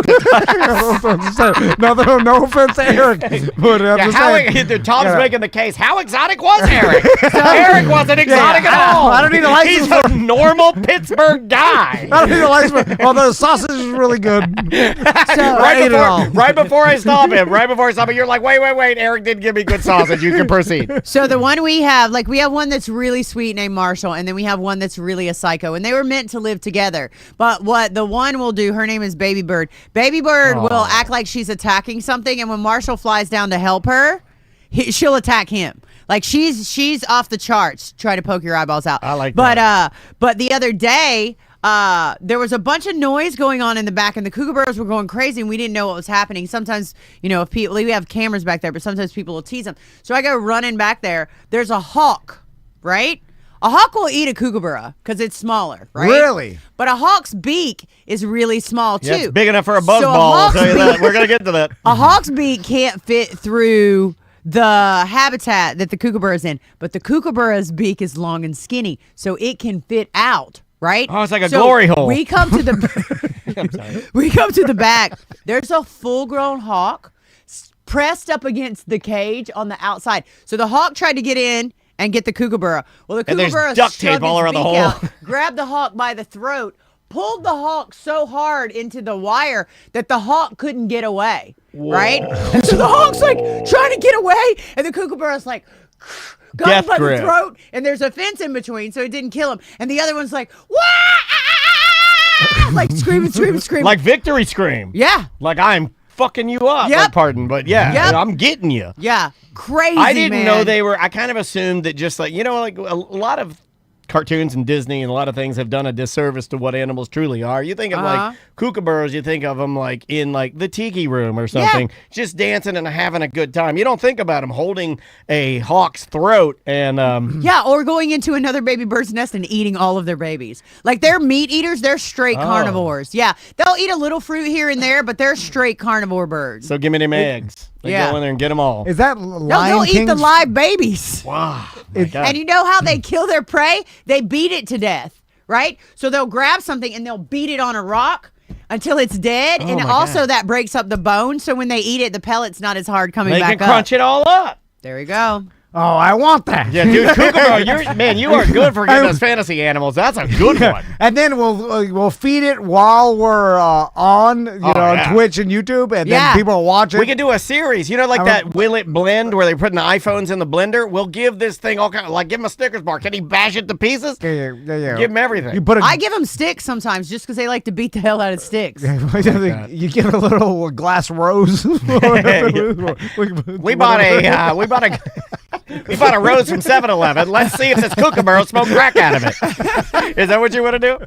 Speaker 1: no offense to Eric, but I'm just saying.
Speaker 4: Tom's
Speaker 1: Yeah.
Speaker 4: making the case. How exotic was Eric? Eric wasn't exotic at all.
Speaker 1: I don't need a license
Speaker 4: He's a normal Pittsburgh guy.
Speaker 1: I don't need a license, although the sausage is really good.
Speaker 4: Right before I stop him, you're like, wait, Eric didn't give me good sausage. You can proceed.
Speaker 6: So the one we have one that's really sweet named Marshall, and then we have one that's really a psycho, and they were meant to live together. But what the one will do, her name is Baby Bird. Baby Bird will act like she's attacking something, and when Marshall flies down to help her, she'll attack him. Like she's off the charts, try to poke your eyeballs out.
Speaker 4: I like that.
Speaker 6: But the other day, there was a bunch of noise going on in the back, and the kookaburras were going crazy, and we didn't know what was happening. Sometimes, if people, we have cameras back there, but sometimes people will tease them. So I go running back there. There's a hawk, right? A hawk will eat a kookaburra because it's smaller, right?
Speaker 1: Really?
Speaker 6: But a hawk's beak is really small too.
Speaker 4: Yeah, it's big enough for a buzz
Speaker 6: So a
Speaker 4: ball. I'll
Speaker 6: hawk's
Speaker 4: tell you that.
Speaker 6: beak-
Speaker 4: We're gonna get to that.
Speaker 6: A hawk's beak can't fit through the habitat that the kookaburra is in, but the kookaburra's beak is long and skinny, so it can fit out, right?
Speaker 4: Oh, it's like a
Speaker 6: So
Speaker 4: glory hole.
Speaker 6: We come to the we come to the back. There's a full-grown hawk pressed up against the cage on the outside. So the hawk tried to get in and get the kookaburra. Well, the
Speaker 4: And there's
Speaker 6: kookaburra
Speaker 4: duct
Speaker 6: shoved
Speaker 4: tape all
Speaker 6: its
Speaker 4: around the
Speaker 6: beak
Speaker 4: hole.
Speaker 6: out, grabbed the hawk by the throat, pulled the hawk so hard into the wire that the hawk couldn't get away. Right? And so the hawk's like trying to get away, and the kookaburra's like got
Speaker 4: Death
Speaker 6: him by
Speaker 4: grip.
Speaker 6: the throat, and there's a fence in between, so it didn't kill him. And the other one's like, wah! Like screaming.
Speaker 4: Like victory scream.
Speaker 6: Yeah.
Speaker 4: Like I'm fucking you up.
Speaker 6: Yep.
Speaker 4: Like, pardon, but yeah,
Speaker 6: Yep.
Speaker 4: I'm getting you.
Speaker 6: Yeah. Crazy.
Speaker 4: I didn't
Speaker 6: man.
Speaker 4: know they were. I kind of assumed that just like like a lot of cartoons and Disney and a lot of things have done a disservice to what animals truly are. You think of like kookaburras, you think of them like in like the tiki room or something, just dancing and having a good time. You don't think about them holding a hawk's throat and
Speaker 6: Yeah, or going into another baby bird's nest and eating all of their babies. Like they're meat eaters, they're straight carnivores. Yeah, they'll eat a little fruit here and there, but they're straight carnivore birds.
Speaker 4: so give me them eggs. They
Speaker 6: Yeah.
Speaker 4: go in there and get them all.
Speaker 1: Is that
Speaker 6: No,
Speaker 1: Lion
Speaker 6: they'll eat the
Speaker 1: King's-
Speaker 6: live babies.
Speaker 4: Wow. My God.
Speaker 6: And you know how they kill their prey? They beat it to death. right? So they'll grab something and they'll beat it on a rock until it's dead. And
Speaker 4: my
Speaker 6: also
Speaker 4: God.
Speaker 6: that breaks up the bone. So when they eat it, the pellet's not as hard coming
Speaker 4: They
Speaker 6: back
Speaker 4: can
Speaker 6: up.
Speaker 4: crunch it all up.
Speaker 6: There you go.
Speaker 1: Oh, I want that.
Speaker 4: Yeah, dude, Kookaburra, you are good for getting us fantasy animals. That's a good one.
Speaker 1: And then we'll feed it while we're on,
Speaker 4: yeah.
Speaker 1: Twitch and YouTube, and
Speaker 6: Yeah.
Speaker 1: then people will watch it.
Speaker 4: We can do a series, like that Will It Blend where they put the iPhones in the blender. We'll give this thing all kind of, like, give him a Snickers bar. Can he bash it to pieces?
Speaker 1: Yeah.
Speaker 4: Give him everything.
Speaker 1: You put a
Speaker 6: I give them sticks sometimes just because they like to beat the hell out of sticks.
Speaker 1: you give a little glass rose.
Speaker 4: We bought a rose from 7-Eleven. Let's see if this Kookaburra will smoke crack out of it. Is that what you want to do?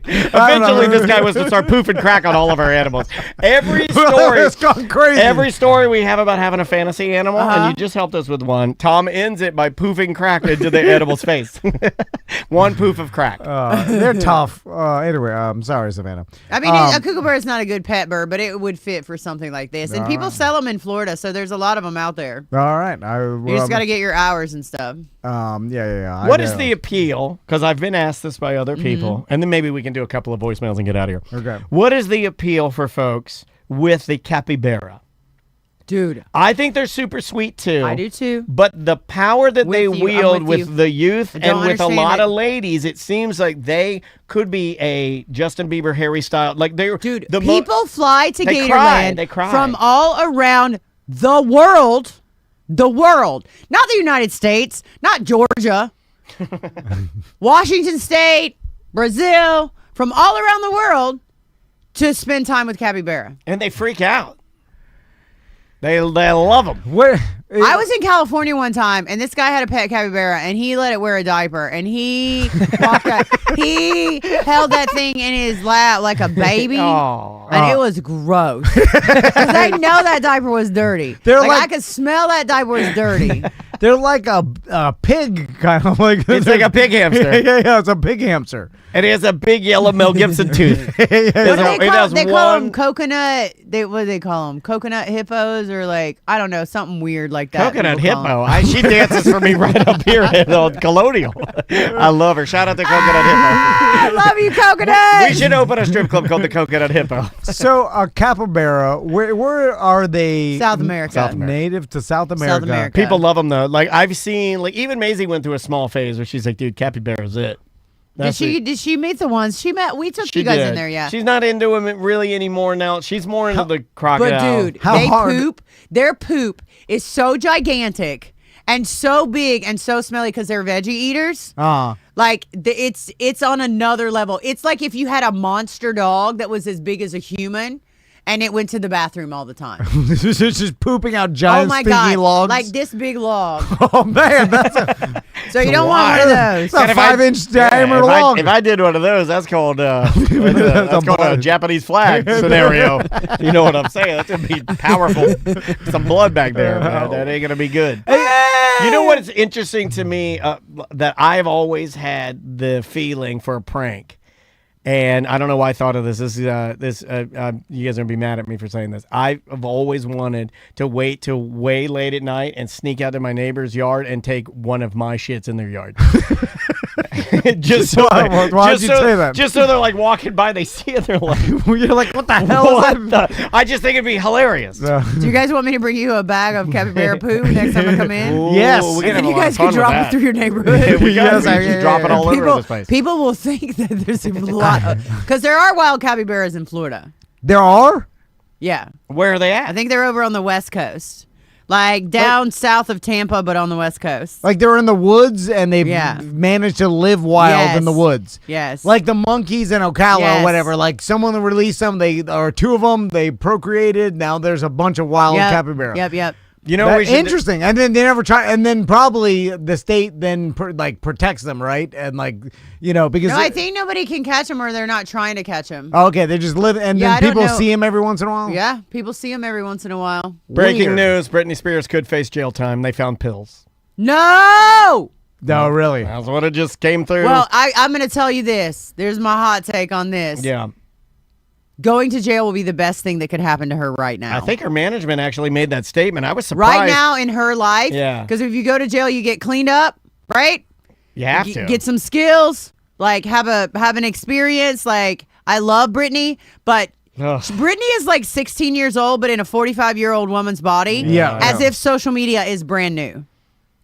Speaker 4: Eventually, this guy was to start poofing crack on all of our animals. Every story,
Speaker 1: It's gone crazy.
Speaker 4: every story we have about having a fantasy animal, and you just helped us with one. Tom ends it by poofing crack into the animal's face. One poof of crack.
Speaker 1: They're tough. Anyway, I'm sorry, Savannah.
Speaker 6: I mean, a kookaburra is not a good pet bird, but it would fit for something like this. And people sell them in Florida, so there's a lot of them out there.
Speaker 1: All right.
Speaker 6: You just got to get your hours and stuff.
Speaker 1: Yeah.
Speaker 4: What is the appeal? Because I've been asked this by other people, and then maybe we can do a couple of voicemails and get out of here.
Speaker 1: Okay.
Speaker 4: What is the appeal for folks with the capybara?
Speaker 6: Dude,
Speaker 4: I think they're super sweet too.
Speaker 6: I do too.
Speaker 4: But the power that they
Speaker 6: With you, I'm
Speaker 4: wield
Speaker 6: with
Speaker 4: with
Speaker 6: you.
Speaker 4: the youth
Speaker 6: I don't
Speaker 4: and with a
Speaker 6: understand
Speaker 4: lot
Speaker 6: it.
Speaker 4: of ladies, it seems like they could be a Justin Bieber, Harry style. Like they're
Speaker 6: Dude,
Speaker 4: the
Speaker 6: people fly to
Speaker 4: they
Speaker 6: Gatorland
Speaker 4: They cry.
Speaker 6: from all around the world. The world. Not the United States, not Georgia, Washington State, Brazil, from all around the world to spend time with capybara.
Speaker 4: and they freak out. They love them.
Speaker 1: Where?
Speaker 6: I was in California one time, and this guy had a pet capybara, and he let it wear a diaper, and he he held that thing in his lap like a baby, and it was gross. 'Cause I know that diaper was dirty.
Speaker 1: They're
Speaker 6: I
Speaker 1: like-
Speaker 6: could smell that diaper was dirty.
Speaker 1: They're like a pig, kind of like.
Speaker 4: It's like a pig hamster.
Speaker 1: Yeah, it's a pig hamster.
Speaker 4: And it has a big yellow Mel Gibson tooth.
Speaker 6: What do
Speaker 4: It has
Speaker 6: they call them
Speaker 4: one-
Speaker 6: coconut. What do they call them? Coconut hippos, or like I don't know, something weird like that.
Speaker 4: Coconut
Speaker 6: people call 'em.
Speaker 4: hippo. She dances for me right up here at Colonial. I love her. Shout out to Coconut
Speaker 6: I love you, coconut.
Speaker 4: Hippo. We should open a strip club called the Coconut Hippo.
Speaker 1: So a capybara, where are they?
Speaker 6: South America.
Speaker 4: South America.
Speaker 1: Native to South America.
Speaker 6: America.
Speaker 4: People love them though. Like I've seen, like even Maisie went through a small phase where she's like, "Dude, capybara's it."
Speaker 6: Did she meet the ones she met? We took
Speaker 4: She
Speaker 6: you guys
Speaker 4: did.
Speaker 6: in there, yeah.
Speaker 4: She's not into them really anymore now. She's more into the crocodile.
Speaker 6: But dude,
Speaker 1: How
Speaker 6: they
Speaker 1: hard-
Speaker 6: poop. Their poop is so gigantic and so big and so smelly because they're veggie eaters. Like it's on another level. It's like if you had a monster dog that was as big as a human, and it went to the bathroom all the time.
Speaker 1: This is just pooping out
Speaker 6: Oh
Speaker 1: giant
Speaker 6: my
Speaker 1: stinky
Speaker 6: god,
Speaker 1: logs.
Speaker 6: like this big log.
Speaker 1: Oh man, that's a
Speaker 6: So you don't want one of those.
Speaker 1: It's a 5-inch diameter
Speaker 4: if
Speaker 1: log.
Speaker 4: if I did one of those, that's called that's called a Japanese flag scenario. You know what I'm saying? That's gonna be powerful. Some blood back there, man. That ain't gonna be good. You know what is interesting to me that I've always had the feeling for a prank, and I don't know why I thought of this. You guys are gonna be mad at me for saying this. I've always wanted to wait till way late at night and sneak out to my neighbor's yard and take one of my shits in their yard. Just so
Speaker 1: Why'd you say that?
Speaker 4: Just so they're like walking by, they see it, they're like,
Speaker 1: You're like, what the hell is that?
Speaker 4: I just think it'd be hilarious.
Speaker 6: Do you guys want me to bring you a bag of capybara poo next time I come in?
Speaker 1: Yes.
Speaker 4: Ooh, we
Speaker 6: And
Speaker 4: can
Speaker 6: then
Speaker 4: have
Speaker 6: you
Speaker 4: a lot
Speaker 6: guys
Speaker 4: of
Speaker 6: can
Speaker 4: fun
Speaker 6: drop
Speaker 4: with
Speaker 6: it
Speaker 4: that.
Speaker 6: through your neighborhood.
Speaker 4: We
Speaker 1: Yes,
Speaker 4: just
Speaker 1: yeah,
Speaker 4: drop it all over this place.
Speaker 6: People will think that there's a lot because there are wild capybaras in Florida.
Speaker 1: There are?
Speaker 6: Yeah,
Speaker 4: Where are they
Speaker 6: I
Speaker 4: at?
Speaker 6: think they're over on the West Coast, like down south of Tampa, but on the West Coast.
Speaker 1: Like they're in the woods and they've
Speaker 6: Yeah.
Speaker 1: managed to live wild in the
Speaker 6: Yes.
Speaker 1: woods.
Speaker 6: Yes,
Speaker 1: Like the monkeys in Ocala
Speaker 6: Yes.
Speaker 1: or whatever. Like someone released them, or two of them, they procreated. Now there's a bunch of wild capybara.
Speaker 6: Yep.
Speaker 4: You know, we should
Speaker 1: Interesting. And then they never try. And then probably the state then protects them, right? And because
Speaker 6: No, I think nobody can catch them, or they're not trying to catch them.
Speaker 1: okay, they just live, and
Speaker 6: Yeah, I
Speaker 1: then
Speaker 6: don't
Speaker 1: people
Speaker 6: know.
Speaker 1: see them every once in a while.
Speaker 6: Yeah, people see them every once in a while.
Speaker 4: Breaking
Speaker 1: Weird.
Speaker 4: news: Britney Spears could face jail time. They found pills.
Speaker 6: No.
Speaker 1: No, really.
Speaker 4: That's what it just came through.
Speaker 6: Well, I'm going to tell you this. There's my hot take on this.
Speaker 4: yeah.
Speaker 6: Going to jail will be the best thing that could happen to her right now.
Speaker 4: I think her management actually made that statement. I was surprised.
Speaker 6: right now in her life.
Speaker 4: Yeah.
Speaker 6: Because if you go to jail, you get cleaned up, right?
Speaker 4: you have
Speaker 6: You
Speaker 4: to
Speaker 6: get some skills, like have an experience. Like I love Britney, but Britney is like 16 years old, but in a 45-year-old woman's body.
Speaker 1: Yeah.
Speaker 6: As if social media is brand new.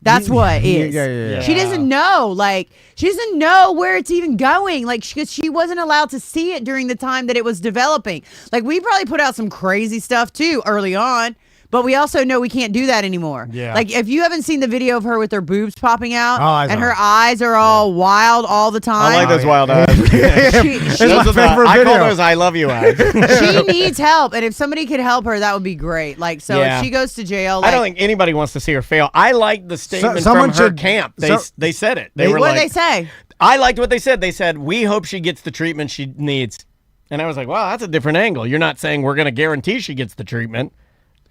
Speaker 6: That's what is.
Speaker 1: Yeah.
Speaker 6: She doesn't know. Like, she doesn't know where it's even going. Like, she wasn't allowed to see it during the time that it was developing. Like, we probably put out some crazy stuff, too, early on. But we also know we can't do that anymore.
Speaker 4: Yeah.
Speaker 6: Like, if you haven't seen the video of her with her boobs popping out and her
Speaker 1: know.
Speaker 6: eyes are all wild all the time.
Speaker 4: I like those wild eyes. I call those I love you eyes.
Speaker 6: She needs help. And if somebody could help her, that would be great. Like, so if she goes to jail. Like,
Speaker 4: I don't think anybody wants to see her fail. I like the statement from her camp. They said it. They were
Speaker 6: what
Speaker 4: like,
Speaker 6: did they say?
Speaker 4: I liked what they said. They said, we hope she gets the treatment she needs. And I was like, wow, that's a different angle. You're not saying we're going to guarantee she gets the treatment.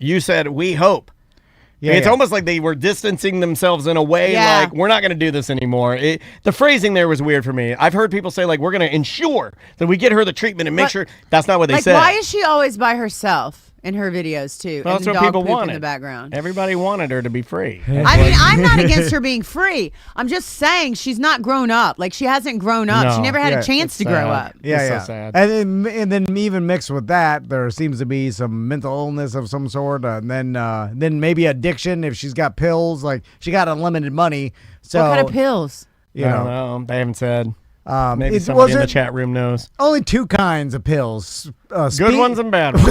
Speaker 4: You said, we hope. Yeah, it's almost like they were distancing themselves in a way like, we're not going to do this anymore. The phrasing there was weird for me. I've heard people say, like, we're going to ensure that we get her the treatment and make sure. That's not what they said.
Speaker 6: Why is she always by herself in her videos, too?
Speaker 4: Well,
Speaker 6: and
Speaker 4: that's what people wanted.
Speaker 6: In the background.
Speaker 4: Everybody wanted her to be free.
Speaker 6: I mean, I'm not against her being free. I'm just saying she's not grown up. Like, she hasn't grown up.
Speaker 4: No.
Speaker 6: She never had a chance to grow up.
Speaker 1: Yeah,
Speaker 4: so sad.
Speaker 1: And then even mixed with that, there seems to be some mental illness of some sort, and then maybe addiction if she's got pills. Like, she got unlimited money. So
Speaker 6: what kind of pills?
Speaker 1: You
Speaker 4: I don't know. They haven't said. Maybe
Speaker 1: it
Speaker 4: somebody in the
Speaker 1: wasn't-
Speaker 4: chat room knows.
Speaker 1: Only two kinds of pills.
Speaker 4: Good ones and bad ones.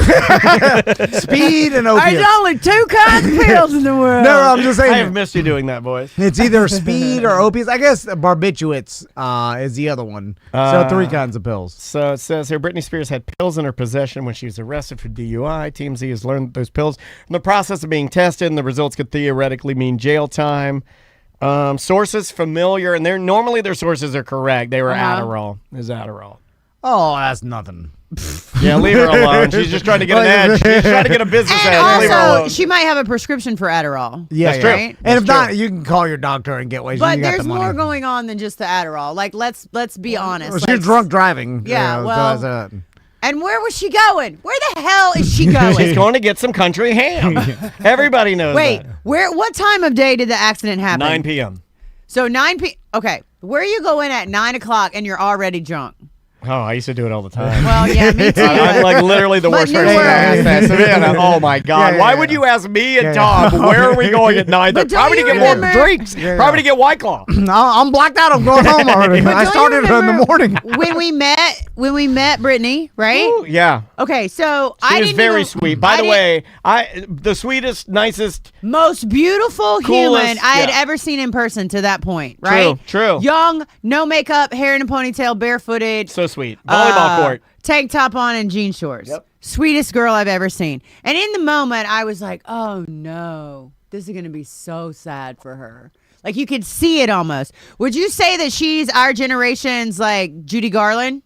Speaker 1: Speed and opiates.
Speaker 6: There's only two kinds of pills in the world.
Speaker 1: No, I'm just saying.
Speaker 4: I have missed you doing that, boys.
Speaker 1: It's either speed or opiates. I guess barbiturates is the other one. So three kinds of pills.
Speaker 4: So it says here, Britney Spears had pills in her possession when she was arrested for DUI. TMZ has learned that those pills in the process of being tested, and the results could theoretically mean jail time. Sources familiar, and normally their sources are correct. They were Adderall. Is Adderall.
Speaker 1: Oh, that's nothing.
Speaker 4: Yeah, leave her alone. She's just trying to get an edge. She's trying to get a business edge.
Speaker 6: And
Speaker 4: Leave her
Speaker 6: also,
Speaker 4: alone.
Speaker 6: she might have a prescription for Adderall.
Speaker 1: Yeah,
Speaker 4: That's true.
Speaker 6: Right?
Speaker 1: And if not, you can call your doctor and get ways.
Speaker 6: But
Speaker 1: you got
Speaker 6: there's
Speaker 1: the money.
Speaker 6: more going on than just the Adderall. Like, let's be honest.
Speaker 1: Well,
Speaker 6: Like,
Speaker 1: she's drunk driving.
Speaker 6: Yeah,
Speaker 1: so
Speaker 6: well,
Speaker 1: that's it.
Speaker 6: And where was she going? Where the hell is she going?
Speaker 4: She's going to get some country ham. Everybody knows
Speaker 6: Wait,
Speaker 4: that.
Speaker 6: what time of day did the accident happen?
Speaker 4: 9 p.m.
Speaker 6: So 9 p. Okay, where you go in at 9 o'clock and you're already drunk?
Speaker 4: Oh, I used to do it all the time.
Speaker 6: Well, yeah, me too.
Speaker 4: I'm like literally the
Speaker 6: But
Speaker 4: worst
Speaker 6: new
Speaker 4: person to
Speaker 6: world.
Speaker 4: ask that. Savannah, oh my God. Why would you ask me and Tom where are we going at 9?
Speaker 6: But don't
Speaker 4: Probably to
Speaker 6: you
Speaker 4: get more
Speaker 6: remember-
Speaker 4: drinks. Probably to get White Claw.
Speaker 1: I'm blacked out. I'm going home already.
Speaker 6: But
Speaker 1: I
Speaker 6: don't
Speaker 1: started
Speaker 6: you
Speaker 1: in the
Speaker 6: remember
Speaker 1: morning.
Speaker 6: when we met Britney, right?
Speaker 4: Ooh, yeah.
Speaker 6: Okay, so
Speaker 4: She
Speaker 6: I
Speaker 4: was
Speaker 6: didn't
Speaker 4: very
Speaker 6: even-
Speaker 4: sweet. By
Speaker 6: I
Speaker 4: the
Speaker 6: didn't-
Speaker 4: way, the sweetest, nicest.
Speaker 6: most beautiful
Speaker 4: Coolest,
Speaker 6: human I had
Speaker 4: yeah.
Speaker 6: ever seen in person to that point, right?
Speaker 4: True.
Speaker 6: Young, no makeup, hair in a ponytail, barefooted.
Speaker 4: So sweet. Volleyball court.
Speaker 6: Tank top on and jean shorts.
Speaker 4: Yep.
Speaker 6: Sweetest girl I've ever seen. And in the moment, I was like, oh no, this is going to be so sad for her. Like, you could see it almost. Would you say that she's our generation's, like, Judy Garland?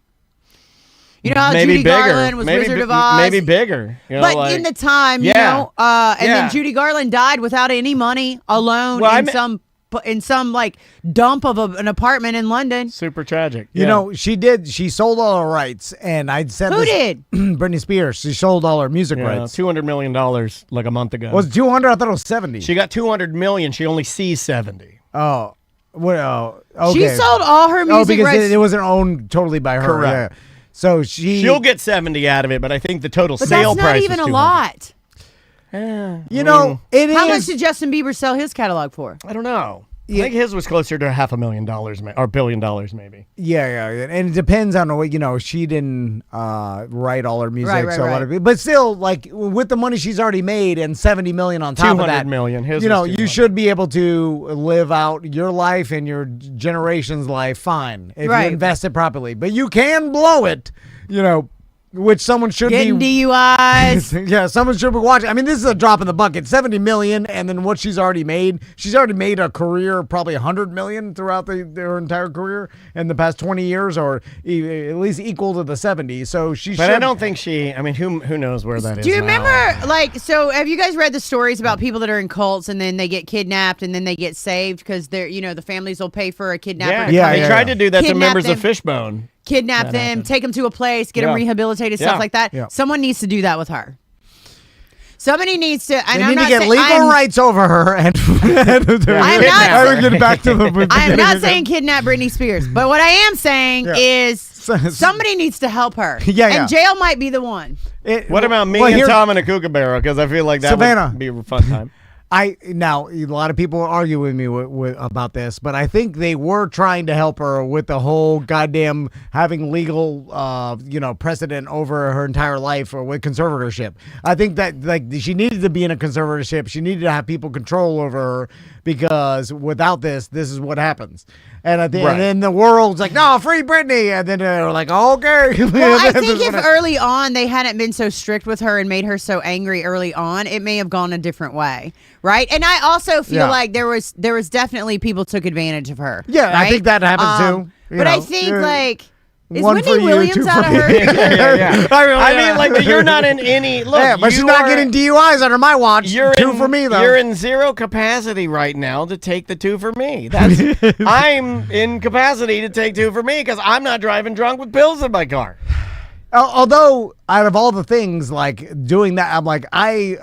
Speaker 6: You know how
Speaker 4: Maybe
Speaker 6: Judy
Speaker 4: bigger.
Speaker 6: Garland was Wizard of Oz?
Speaker 4: Maybe bigger. You know,
Speaker 6: But
Speaker 4: like,
Speaker 6: in the time, you
Speaker 4: Yeah.
Speaker 6: know, and
Speaker 4: Yeah.
Speaker 6: then Judy Garland died without any money, alone
Speaker 4: Well,
Speaker 6: in some like dump of an apartment in London.
Speaker 4: super tragic.
Speaker 1: You know, she sold all her rights, and I said
Speaker 6: Who did?
Speaker 1: Britney Spears. She sold all her music
Speaker 4: Yeah,
Speaker 1: rights.
Speaker 4: $200 million like a month ago.
Speaker 1: Was it 200? I thought it was 70.
Speaker 4: She got $200 million. She only sees 70.
Speaker 1: Oh, well, okay.
Speaker 6: She sold all her music
Speaker 1: because
Speaker 6: rights.
Speaker 1: it wasn't owned totally by her.
Speaker 4: Correct.
Speaker 1: Yeah. So
Speaker 4: She'll get 70 out of it, but I think the total
Speaker 6: but
Speaker 4: sale
Speaker 6: that's not
Speaker 4: price
Speaker 6: even
Speaker 4: is
Speaker 6: a
Speaker 4: 200.
Speaker 6: lot.
Speaker 1: You know, it is.
Speaker 6: How much did Justin Bieber sell his catalog for?
Speaker 4: I don't know. I think his was closer to $500,000 or $1 billion maybe.
Speaker 1: Yeah, and it depends on what she didn't write all her music,
Speaker 6: Right,
Speaker 1: so
Speaker 6: right.
Speaker 1: but still, like with the money she's already made and $70 million on top of that,
Speaker 4: $200 million. His
Speaker 1: you know,
Speaker 4: was
Speaker 1: you
Speaker 4: 200.
Speaker 1: should be able to live out your life and your generation's life fine if
Speaker 6: Right.
Speaker 1: you invest it properly. But you can blow it, you know. Which someone should
Speaker 6: Getting
Speaker 1: be
Speaker 6: DUIs.
Speaker 1: yeah, someone should be watching. I mean, this is a drop in the bucket. 70 million, and then what she's already made. She's already made a career, probably 100 million throughout her entire career in the past 20 years, or at least equal to the 70. So she.
Speaker 4: But I don't think she. I mean, who knows where that is?
Speaker 6: Do you
Speaker 4: now.
Speaker 6: remember, like, so have you guys read the stories about people that are in cults and then they get kidnapped and then they get saved because they're, you know, the families will pay for a kidnapper
Speaker 4: Yeah,
Speaker 6: to
Speaker 1: Yeah,
Speaker 6: come
Speaker 4: they
Speaker 6: in,
Speaker 4: tried to do that to
Speaker 6: Kidnap
Speaker 4: members
Speaker 6: them.
Speaker 4: of Fishbone.
Speaker 6: kidnap
Speaker 4: That
Speaker 6: them,
Speaker 4: happened.
Speaker 6: take them to a place, get them
Speaker 4: Yeah.
Speaker 6: rehabilitated,
Speaker 4: Yeah.
Speaker 6: stuff like that.
Speaker 1: Yeah.
Speaker 6: Someone needs to do that with her. Somebody needs to. And
Speaker 1: They
Speaker 6: I'm
Speaker 1: need to
Speaker 6: not
Speaker 1: get
Speaker 6: saying-
Speaker 1: legal
Speaker 6: I'm-
Speaker 1: rights over her and
Speaker 6: I'm not-
Speaker 1: I would get back to the
Speaker 6: I am not saying kidnap Britney Spears, but what I am saying is somebody needs to help her.
Speaker 1: Yeah,
Speaker 6: and jail might be the one.
Speaker 4: What about me and Tom in a kookaburra? Because I feel like that
Speaker 1: Savannah.
Speaker 4: would be a fun time.
Speaker 1: Now a lot of people argue with me about this, but I think they were trying to help her with the whole goddamn having legal, precedent over her entire life or with conservatorship. I think that she needed to be in a conservatorship. She needed to have people control over her because without this is what happens. And and then the world's like, no, free Britney, and then they're like, okay.
Speaker 6: Well, I think if early on they hadn't been so strict with her and made her so angry early on, it may have gone a different way, right? And I also feel like there was definitely people took advantage of her.
Speaker 1: Yeah,
Speaker 6: right?
Speaker 1: I think that happens too.
Speaker 6: But I think is
Speaker 1: one for
Speaker 6: Wendy
Speaker 1: you,
Speaker 6: Williams
Speaker 1: two
Speaker 6: out
Speaker 1: for
Speaker 6: of her?
Speaker 1: me.
Speaker 4: I mean, like, you're not in any. Look,
Speaker 1: yeah, but she's not getting DUIs under my watch. Two for me, though.
Speaker 4: You're in zero capacity right now to take the two for me. I'm in capacity to take two for me because I'm not driving drunk with pills in my car.
Speaker 1: Although, out of all the things, like doing that, I'm like, I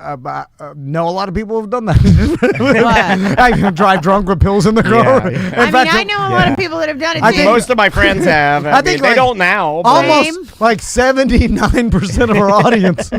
Speaker 1: know a lot of people have done that. I drive drunk with pills in the car.
Speaker 4: Yeah.
Speaker 6: I know a lot of people that have done it too.
Speaker 4: Most of my friends have. I think they don't now. But.
Speaker 1: Almost like 79% of our audience.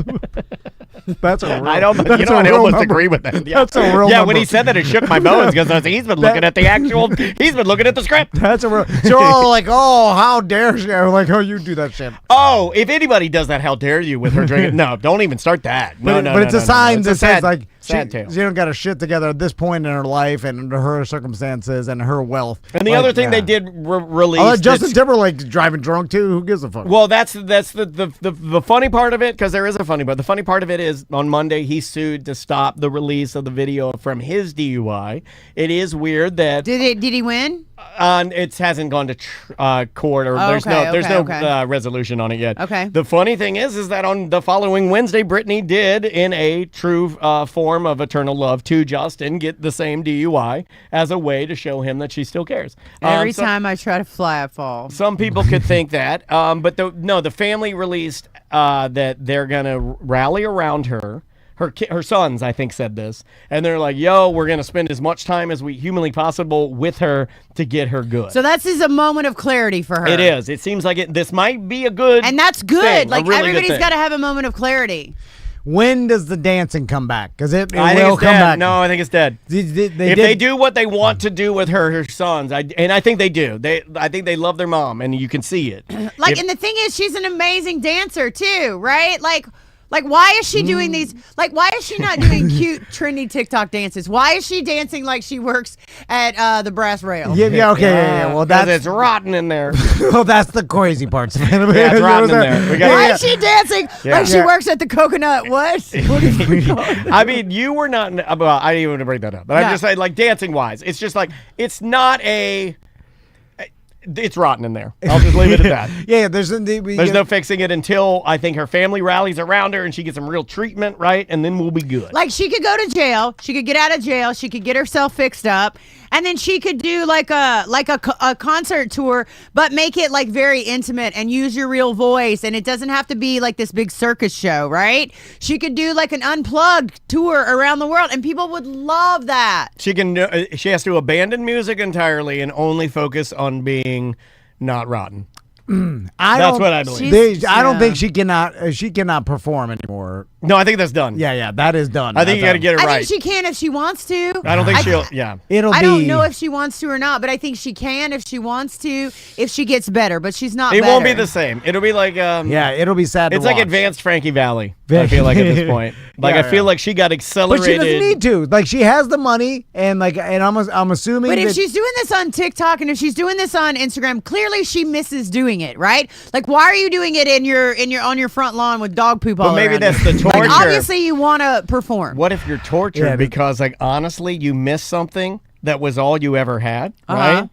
Speaker 1: That's a real,
Speaker 4: I almost agree with that. Yeah.
Speaker 1: That's a real
Speaker 4: Yeah,
Speaker 1: number.
Speaker 4: when he said that, it shook my bones because he's been looking at he's been looking at the script.
Speaker 1: That's a real. So all like, oh, how dare she? I'm like, oh, you do that shit.
Speaker 4: Oh, if anybody does that, how dare you with her drinking? No, don't even start that.
Speaker 1: But it's a sign that says like
Speaker 4: sad tale.
Speaker 1: She don't got her shit together at this point in her life and her circumstances and her wealth.
Speaker 4: And the other thing they did release.
Speaker 1: Justin Timberlake's driving drunk too. Who gives a fuck?
Speaker 4: Well, that's the funny part of it, because there is a funny part. The funny part of it is on Monday he sued to stop the release of the video from his DUI. It is weird that
Speaker 6: did he win?
Speaker 4: It hasn't gone to court, or there's no resolution on it yet.
Speaker 6: Okay.
Speaker 4: The funny thing is that on the following Wednesday, Britney did, in a true form of eternal love to Justin, get the same DUI as a way to show him that she still cares.
Speaker 6: Every time I try to fly, I fall.
Speaker 4: Some people could think that, but the family released that they're gonna rally around her. Her sons, I think, said this, and they're like, "Yo, we're gonna spend as much time as we humanly possible with her to get her good."
Speaker 6: So that's a moment of clarity for her.
Speaker 4: It is. It seems like this might be a good,
Speaker 6: and that's good.
Speaker 4: Thing,
Speaker 6: like
Speaker 4: really
Speaker 6: everybody's got to have a moment of clarity.
Speaker 1: When does the dancing come back? Because it
Speaker 4: I think
Speaker 1: will
Speaker 4: it's
Speaker 1: come
Speaker 4: dead.
Speaker 1: back.
Speaker 4: No, I think it's dead. They do what they want to do with her sons, and I think they do. I think they love their mom, and you can see it.
Speaker 6: And the thing is, she's an amazing dancer too, right? Like, why is she doing these? Like, why is she not doing cute, trendy TikTok dances? Why is she dancing like she works at the brass rail?
Speaker 1: Yeah, okay. Well,
Speaker 4: it's rotten in there.
Speaker 1: Well, that's the crazy part.
Speaker 4: It's rotten in there.
Speaker 6: Why is she dancing like she works at the coconut? What? What is it called?
Speaker 4: I mean, you were not. Well, I didn't even want to bring that up, but I'm just saying, like, dancing wise, it's just like it's not a. It's rotten in there. I'll just leave it at that.
Speaker 1: Yeah, there's
Speaker 4: no fixing it until I think her family rallies around her and she gets some real treatment, right? And then we'll be good.
Speaker 6: Like, she could go to jail. She could get out of jail. She could get herself fixed up. And then she could do like a concert tour, but make it like very intimate and use your real voice. And it doesn't have to be like this big circus show, right? She could do like an unplugged tour around the world, and people would love that.
Speaker 4: She has to abandon music entirely and only focus on being not rotten. That's what I believe.
Speaker 1: I don't think she cannot perform anymore.
Speaker 4: No, I think that's done.
Speaker 1: Yeah, that is done.
Speaker 4: I think you got to get it right.
Speaker 6: I think she can if she wants to.
Speaker 4: I don't think she'll. Yeah,
Speaker 6: I don't know if she wants to or not, but I think she can if she wants to. If she gets better, but she's not.
Speaker 4: It won't be the same. It'll be like
Speaker 1: it'll be sad.
Speaker 4: It's like advanced Frankie Valli. I feel like at this point, I feel like she got accelerated.
Speaker 1: But she doesn't need to. Like, she has the money, and I'm assuming.
Speaker 6: But if she's doing this on TikTok and if she's doing this on Instagram, clearly she misses doing it, right? Like, why are you doing it on your front lawn with dog poop all around?
Speaker 4: But maybe that's the torture.
Speaker 6: Like, obviously, you want to perform.
Speaker 4: What if you're tortured because, like, honestly, you missed something that was all you ever had, right?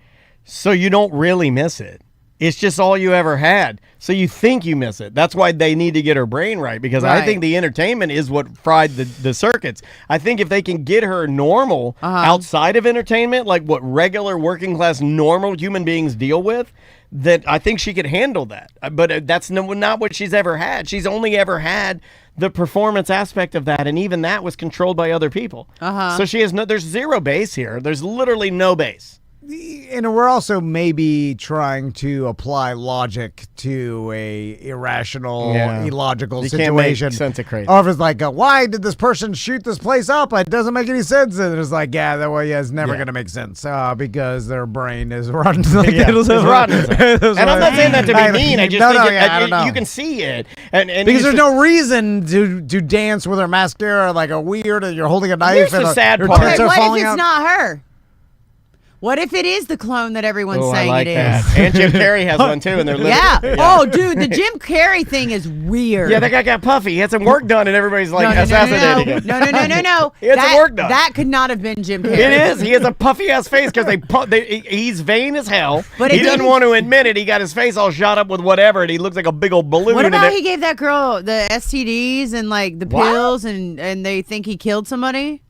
Speaker 4: So you don't really miss it. It's just all you ever had. So you think you miss it. That's why they need to get her brain right, because I think the entertainment is what fried the circuits. I think if they can get her normal outside of entertainment, like what regular working class normal human beings deal with, that I think she could handle that. But that's not what she's ever had. She's only ever had the performance aspect of that, and even that was controlled by other people. So she has there's zero base here. There's literally no base.
Speaker 1: And we're also maybe trying to apply logic to a irrational, illogical
Speaker 4: You
Speaker 1: situation.
Speaker 4: can't make sense of crazy.
Speaker 1: Or if it's like, why did this person shoot this place up? It doesn't make any sense. And it's like, that way, it's never going to make sense because their brain is rotten.
Speaker 4: It's rotten. And I'm not saying that to be mean. I just
Speaker 1: I don't know.
Speaker 4: you can see it. And
Speaker 1: because there's no reason to dance with her mascara like a weird, and you're holding a knife.
Speaker 4: Here's
Speaker 1: and
Speaker 4: the sad
Speaker 1: your
Speaker 4: part.
Speaker 1: tits
Speaker 6: Okay,
Speaker 1: are
Speaker 6: what
Speaker 1: falling
Speaker 6: if it's
Speaker 1: out.
Speaker 6: not her? What if it is the clone that everyone's
Speaker 4: Oh,
Speaker 6: saying
Speaker 4: I like
Speaker 6: it
Speaker 4: that.
Speaker 6: is?
Speaker 4: And Jim Carrey has one too, and they're
Speaker 6: Yeah. Oh, dude, the Jim Carrey thing is weird.
Speaker 4: Yeah, that guy got puffy. He had some work done, and everybody's like assassinating him.
Speaker 6: No.
Speaker 4: He had some work done.
Speaker 6: That could not have been Jim Carrey.
Speaker 4: It is. He has a puffy ass face because he's vain as hell.
Speaker 6: But
Speaker 4: he
Speaker 6: it
Speaker 4: doesn't
Speaker 6: didn't-
Speaker 4: want to admit it. He got his face all shot up with whatever, and he looks like a big old balloon.
Speaker 6: What
Speaker 4: and
Speaker 6: about he gave that girl the STDs and like the pills, and they think he killed somebody?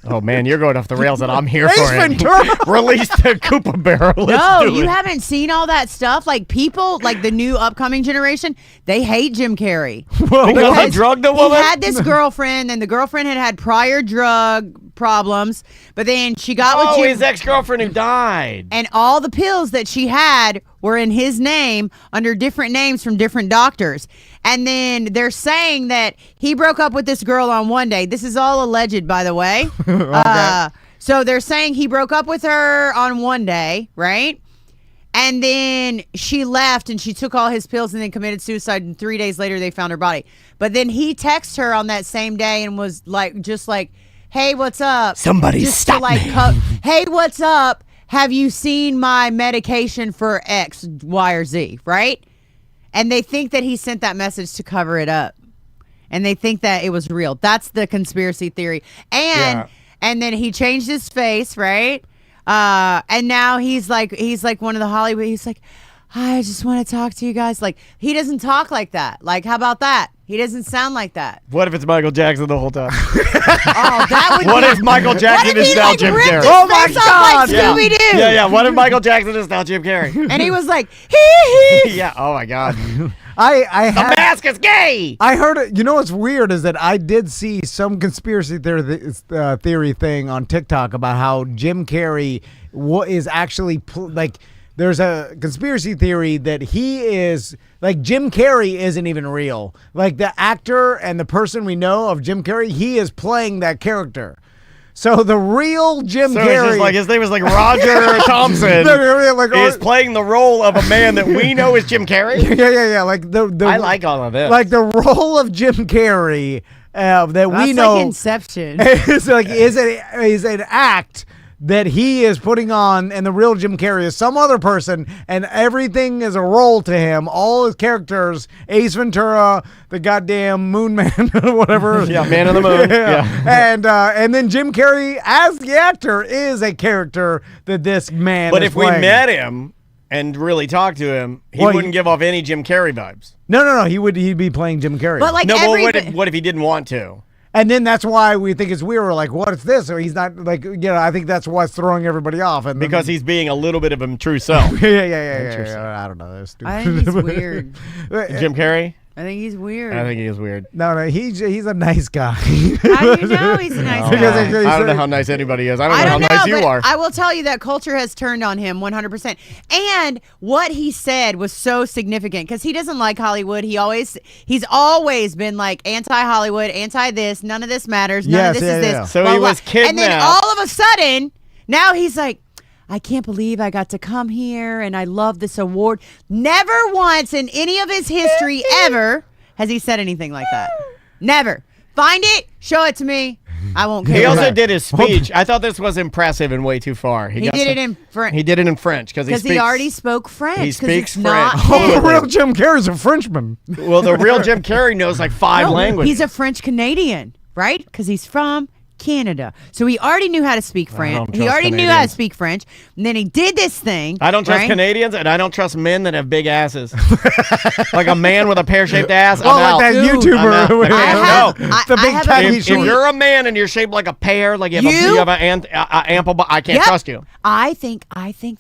Speaker 4: Oh man, you're going off the rails, and I'm here
Speaker 1: Ace
Speaker 4: for it.
Speaker 1: Ventura.
Speaker 4: Release the Koopa barrel.
Speaker 6: No, you haven't seen all that stuff. Like people, like the new upcoming generation, they hate Jim Carrey.
Speaker 4: Because he drugged the woman.
Speaker 6: He had this girlfriend, and the girlfriend had prior drug problems, but then she got with Jim.
Speaker 4: His ex-girlfriend who died.
Speaker 6: And all the pills that she had were in his name under different names from different doctors. And then they're saying that he broke up with this girl on one day. This is all alleged, by the way. So they're saying he broke up with her on one day, right? And then she left and she took all his pills and then committed suicide. And 3 days later, they found her body. But then he texted her on that same day and was like, just like, hey, what's up?
Speaker 4: Somebody
Speaker 6: just
Speaker 4: stop
Speaker 6: to like,
Speaker 4: me.
Speaker 6: Hey, what's up? Have you seen my medication for X, Y, or Z, right? And they think that he sent that message to cover it up. And they think that it was real. That's the conspiracy theory. And then he changed his face, right? And now he's like one of the Hollywood. He's like, I just want to talk to you guys. Like, he doesn't talk like that. Like, how about that? He doesn't sound like that.
Speaker 4: What if it's Michael Jackson the whole time?
Speaker 6: Oh, that would
Speaker 4: What
Speaker 6: be...
Speaker 4: if Michael Jackson
Speaker 6: what if
Speaker 4: is
Speaker 6: he,
Speaker 4: now
Speaker 6: like,
Speaker 4: Jim
Speaker 6: ripped
Speaker 4: Carrey?
Speaker 6: his
Speaker 1: Oh my
Speaker 6: face off
Speaker 1: God.
Speaker 6: like Scooby-Doo?
Speaker 4: Yeah. What if Michael Jackson is now Jim Carrey?
Speaker 6: And he was like, hee hee.
Speaker 4: Yeah. Oh my God.
Speaker 1: I
Speaker 4: The
Speaker 1: had,
Speaker 4: mask is gay.
Speaker 1: I heard it. You know what's weird is that I did see some conspiracy theory thing on TikTok about how Jim Carrey is actually like. There's a conspiracy theory that he is like Jim Carrey isn't even real. Like the actor and the person we know of Jim Carrey, he is playing that character. So the real Jim
Speaker 4: So
Speaker 1: Carrey,
Speaker 4: it's just like his name is like Roger Thompson.
Speaker 1: like,
Speaker 4: is playing the role of a man that we know is Jim Carrey.
Speaker 1: yeah. Like the
Speaker 4: I like all of this.
Speaker 1: like the role of Jim Carrey that
Speaker 6: That's
Speaker 1: we know
Speaker 6: like Inception.
Speaker 1: is an act that he is putting on, and the real Jim Carrey is some other person, and everything is a role to him. All his characters, Ace Ventura, the goddamn Moon Man, whatever.
Speaker 4: Yeah, Man on the Moon. Yeah.
Speaker 1: And then Jim Carrey as the actor is a character that this man.
Speaker 4: But
Speaker 1: is
Speaker 4: if we
Speaker 1: playing.
Speaker 4: met him and really talked to him, he
Speaker 1: Well,
Speaker 4: wouldn't give off any Jim Carrey vibes.
Speaker 1: No, he'd be playing Jim Carrey.
Speaker 6: But like
Speaker 4: No, but
Speaker 6: every...
Speaker 4: what if he didn't want to?
Speaker 1: And then that's why we think it's weird. We're like, what is this? Or he's not like, I think that's what's throwing everybody off. And
Speaker 4: Because he's being a little bit of a true self.
Speaker 1: yeah. I don't know. That's stupid.
Speaker 6: I think he's weird.
Speaker 4: Jim Carrey?
Speaker 6: I think he's weird.
Speaker 4: I think he is weird.
Speaker 1: No, he's a nice guy.
Speaker 6: How do you know he's a nice
Speaker 1: Because
Speaker 6: guy?
Speaker 1: they-
Speaker 4: I don't know how nice anybody is. I don't
Speaker 6: I
Speaker 4: know
Speaker 6: don't
Speaker 4: how
Speaker 6: know,
Speaker 4: nice you
Speaker 6: but
Speaker 4: are.
Speaker 6: I will tell you that culture has turned on him 100%. And what he said was so significant because he doesn't like Hollywood. He's always been like anti-Hollywood, anti-this, none of this matters, none of this is this.
Speaker 1: Yeah.
Speaker 4: So
Speaker 6: blah,
Speaker 4: he
Speaker 6: blah.
Speaker 4: was kidnapped.
Speaker 6: And then all of a sudden, now he's like, I can't believe I got to come here and I love this award. Never once in any of his history ever has he said anything like that. Never. Find it, show it to me. I won't care.
Speaker 4: He also did his speech. I thought this was impressive and way too far.
Speaker 6: He did it in French.
Speaker 4: He did it in French because
Speaker 6: He already spoke French.
Speaker 4: He
Speaker 6: 'cause
Speaker 4: speaks
Speaker 6: it's not
Speaker 4: French.
Speaker 1: Oh, the
Speaker 6: him.
Speaker 1: real Jim Carrey's a Frenchman.
Speaker 4: Well, the real Jim Carrey knows like five
Speaker 6: No,
Speaker 4: languages.
Speaker 6: he's a French Canadian, right? Because he's from Canada. So he already knew how to speak French.
Speaker 4: don't
Speaker 6: He
Speaker 4: trust
Speaker 6: already knew how to
Speaker 4: Canadians.
Speaker 6: speak French. And then he did this thing.
Speaker 4: I don't trust
Speaker 6: right?
Speaker 4: Canadians, and I don't trust men that have big asses. Like a man with a pear-shaped ass.
Speaker 1: Well,
Speaker 4: I'm out.
Speaker 1: like that
Speaker 6: Dude,
Speaker 1: YouTuber.
Speaker 4: I'm out.
Speaker 1: with
Speaker 4: No.
Speaker 1: the big
Speaker 6: have a-
Speaker 1: tacky
Speaker 4: If
Speaker 1: shorts.
Speaker 4: you're a man and you're shaped like a pear, like you have an ample, I can't
Speaker 6: Yep.
Speaker 4: trust you.
Speaker 6: I think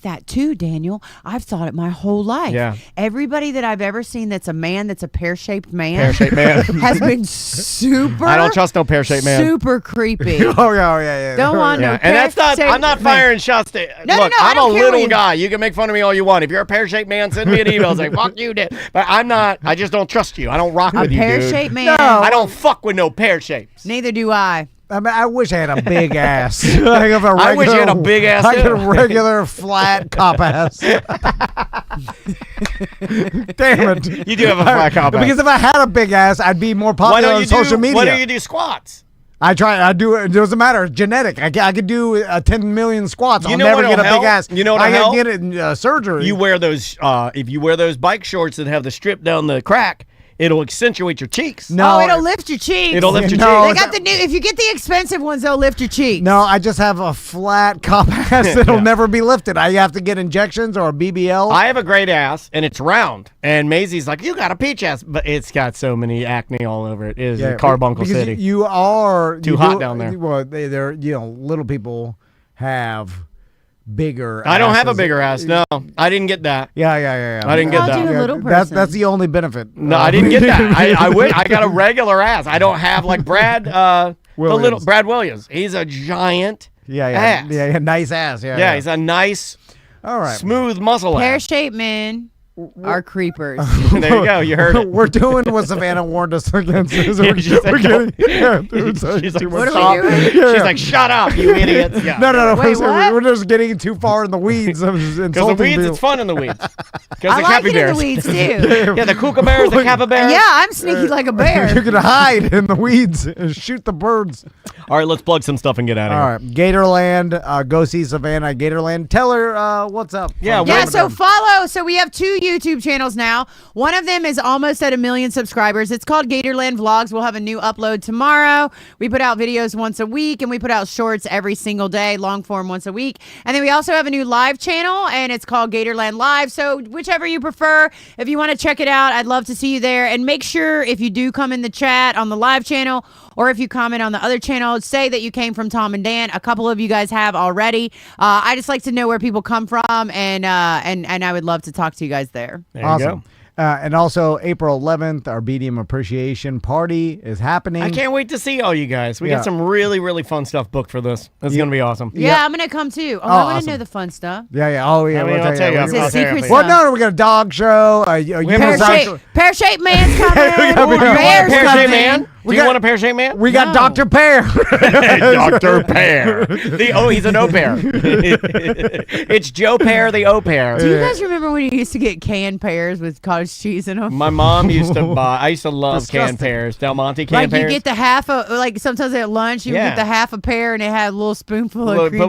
Speaker 6: that too, Daniel. I've thought it my whole life.
Speaker 4: Yeah.
Speaker 6: Everybody that I've ever seen that's a man that's a pear-shaped man
Speaker 4: Pear-shaped man.
Speaker 6: has been super.
Speaker 4: I don't trust no pear-shaped man.
Speaker 6: Super creepy.
Speaker 1: Oh yeah.
Speaker 6: Don't want no
Speaker 4: Yeah, and that's not.
Speaker 6: pear-shaped
Speaker 4: I'm not
Speaker 6: man.
Speaker 4: firing shots.
Speaker 6: No,
Speaker 4: Look,
Speaker 6: no, I
Speaker 4: I'm a
Speaker 6: don't care what
Speaker 4: little
Speaker 6: you-
Speaker 4: guy. You can make fun of me all you want. If you're a pear-shaped man, send me an email. Say fuck you, Dick. But I'm not. I just don't trust you. I don't rock
Speaker 6: A
Speaker 4: with you, dude.
Speaker 6: pear-shaped man.
Speaker 4: I don't fuck with no pear shapes.
Speaker 6: Neither do I.
Speaker 1: I mean, I wish I had a big ass. Like if a
Speaker 4: I wish you had a
Speaker 1: regular-
Speaker 4: big ass,
Speaker 1: Like
Speaker 4: too.
Speaker 1: a regular flat cop ass. Damn it!
Speaker 4: You do have a flat cop ass.
Speaker 1: Because if I had a big ass, I'd be more
Speaker 4: Why
Speaker 1: popular
Speaker 4: don't
Speaker 1: on
Speaker 4: you
Speaker 1: social
Speaker 4: do?
Speaker 1: media.
Speaker 4: Why don't you do squats?
Speaker 1: I try. I do. It doesn't matter. It's genetic. I could do 10 million squats.
Speaker 4: You
Speaker 1: I'll
Speaker 4: know
Speaker 1: never
Speaker 4: what'll
Speaker 1: get a big
Speaker 4: help?
Speaker 1: ass.
Speaker 4: You know what'll
Speaker 1: I
Speaker 4: help?
Speaker 1: can get it in surgery.
Speaker 4: You wear those. If you wear those bike shorts that have the strip down the crack, it'll accentuate your cheeks.
Speaker 1: No,
Speaker 6: Oh, it'll lift your cheeks.
Speaker 4: It'll lift your
Speaker 1: No,
Speaker 6: They
Speaker 4: cheeks.
Speaker 6: got the new. If you get the expensive ones, they'll lift your cheeks.
Speaker 1: No, I just have a flat cop ass that'll never be lifted. I have to get injections or a BBL.
Speaker 4: I have a great ass, and it's round. And Maisie's like, you got a peach ass, but it's got so many acne all over it. It is Carbuncle
Speaker 1: because
Speaker 4: City.
Speaker 1: You are
Speaker 4: Too hot down there.
Speaker 1: Well, they're little people have bigger.
Speaker 4: I don't have a
Speaker 1: asses.
Speaker 4: bigger ass. No, I didn't get that.
Speaker 1: Yeah.
Speaker 4: I didn't get
Speaker 6: I'll
Speaker 4: that.
Speaker 6: do a little
Speaker 1: That's
Speaker 6: person.
Speaker 1: the only benefit.
Speaker 4: No, I didn't get that. I wish I got a regular ass. I don't have like Brad, the little
Speaker 1: Williams.
Speaker 4: Brad Williams. He's a giant ass.
Speaker 1: Yeah, nice ass.
Speaker 4: Yeah, he's a nice,
Speaker 1: all right.
Speaker 4: smooth muscle ass.
Speaker 6: Pear-shaped men are creepers.
Speaker 4: There you go. You heard it.
Speaker 1: We're doing what Savannah warned us against. We're
Speaker 4: She's like,
Speaker 1: getting, yeah, dude, so
Speaker 4: She's like,
Speaker 1: too
Speaker 6: What
Speaker 1: much
Speaker 6: are we
Speaker 1: talk.
Speaker 6: doing?
Speaker 1: Yeah.
Speaker 4: She's like, shut up, you idiots. Yeah.
Speaker 1: No.
Speaker 6: Wait, what?
Speaker 1: We're just getting too far in the weeds.
Speaker 4: Because the weeds, it's fun in the weeds. Because
Speaker 6: I
Speaker 4: the
Speaker 6: like it in
Speaker 4: capybaras.
Speaker 6: the weeds too.
Speaker 4: Yeah, the kookabears, the capybaras.
Speaker 6: Yeah, I'm sneaky like a
Speaker 1: You
Speaker 6: bear.
Speaker 1: can hide in the weeds and shoot the birds.
Speaker 4: All right, let's plug some stuff and get out of
Speaker 1: All
Speaker 4: here.
Speaker 1: right, Gatorland. Go see Savannah at Gatorland. Tell her what's up.
Speaker 4: Yeah,
Speaker 6: Yeah, so follow. So we have 2 YouTube channels now. One of them is almost at 1 million subscribers. It's called Gatorland Vlogs. We'll have a new upload tomorrow. We put out videos once a week, and we put out shorts every single day, long form once a week. And then we also have a new live channel, and it's called Gatorland Live. So whichever you prefer, if you want to check it out, I'd love to see you there. And make sure if you do come in the chat on the live channel, or if you comment on the other channel, say that you came from Tom and Dan. A couple of you guys have already. I just like to know where people come from, and I would love to talk to you guys there.
Speaker 4: There you
Speaker 1: Awesome.
Speaker 4: go.
Speaker 1: And also, April 11th, our BDM Appreciation Party is happening.
Speaker 4: I can't wait to see all you guys. We
Speaker 1: Yeah.
Speaker 4: got some really, really fun stuff booked for this. It's going to be awesome.
Speaker 6: Yeah, I'm gonna come too. I want
Speaker 1: awesome.
Speaker 6: to know the fun stuff.
Speaker 1: Yeah. Oh, yeah.
Speaker 4: I mean,
Speaker 1: we'll
Speaker 4: I'll tell you.
Speaker 6: It's a
Speaker 4: I'll tell you
Speaker 6: secret
Speaker 4: after.
Speaker 6: stuff.
Speaker 1: Well, no, we got a dog show.
Speaker 6: Pear-shaped man's coming.
Speaker 1: got
Speaker 6: Bears
Speaker 4: Pear-shaped
Speaker 6: coming.
Speaker 4: man? Do you
Speaker 1: got-
Speaker 4: want a pear-shaped man?
Speaker 1: We got
Speaker 6: No.
Speaker 1: Dr. Pear.
Speaker 4: Dr. Pear. He's an au pair. It's Joe Pear, the au pair.
Speaker 6: Do you guys remember when you used to get canned pears with cottage cheese in them?
Speaker 4: My mom used to buy. I used to love
Speaker 1: Disgusting.
Speaker 4: canned pears. Del Monte
Speaker 6: Like
Speaker 4: canned
Speaker 6: you
Speaker 4: pears.
Speaker 6: get the half of, like sometimes at lunch you would
Speaker 4: Yeah.
Speaker 6: get the half a pear and it had a little spoonful of
Speaker 4: Put
Speaker 6: cream.
Speaker 4: a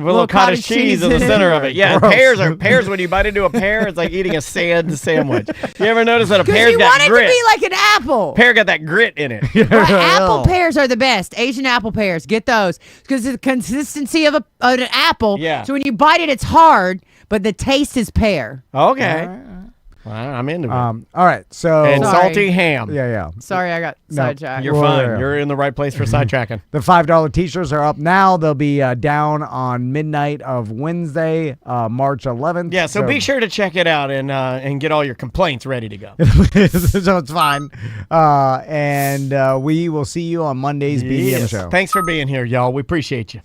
Speaker 4: little cottage cheese in the center of it. Yeah,
Speaker 1: Gross.
Speaker 4: pears. When you bite into a pear, it's like eating a sand sandwich. You ever notice that a
Speaker 6: Because
Speaker 4: pear's
Speaker 6: you
Speaker 4: got
Speaker 6: want it
Speaker 4: grit?
Speaker 6: to be like an apple.
Speaker 4: Pear got that grit in it.
Speaker 6: But apple pears are the best. Asian apple pears. Get those. Because the consistency of an apple.
Speaker 4: Yeah.
Speaker 6: So when you bite it, it's hard, but the taste is pear.
Speaker 4: Okay. Well, I'm into it.
Speaker 1: All right. So,
Speaker 4: and
Speaker 6: Sorry.
Speaker 4: salty ham.
Speaker 1: yeah.
Speaker 6: Sorry, I got sidetracked.
Speaker 4: You're
Speaker 1: Well,
Speaker 4: fine.
Speaker 1: yeah.
Speaker 4: You're in the right place for sidetracking.
Speaker 1: The $5 t-shirts are up now. They'll be down on midnight of Wednesday, March 11th.
Speaker 4: Yeah, so be sure to check it out and get all your complaints ready to go.
Speaker 1: So it's fine. And we will see you on Monday's BDM
Speaker 4: Yes.
Speaker 1: show.
Speaker 4: Thanks for being here, y'all. We appreciate you.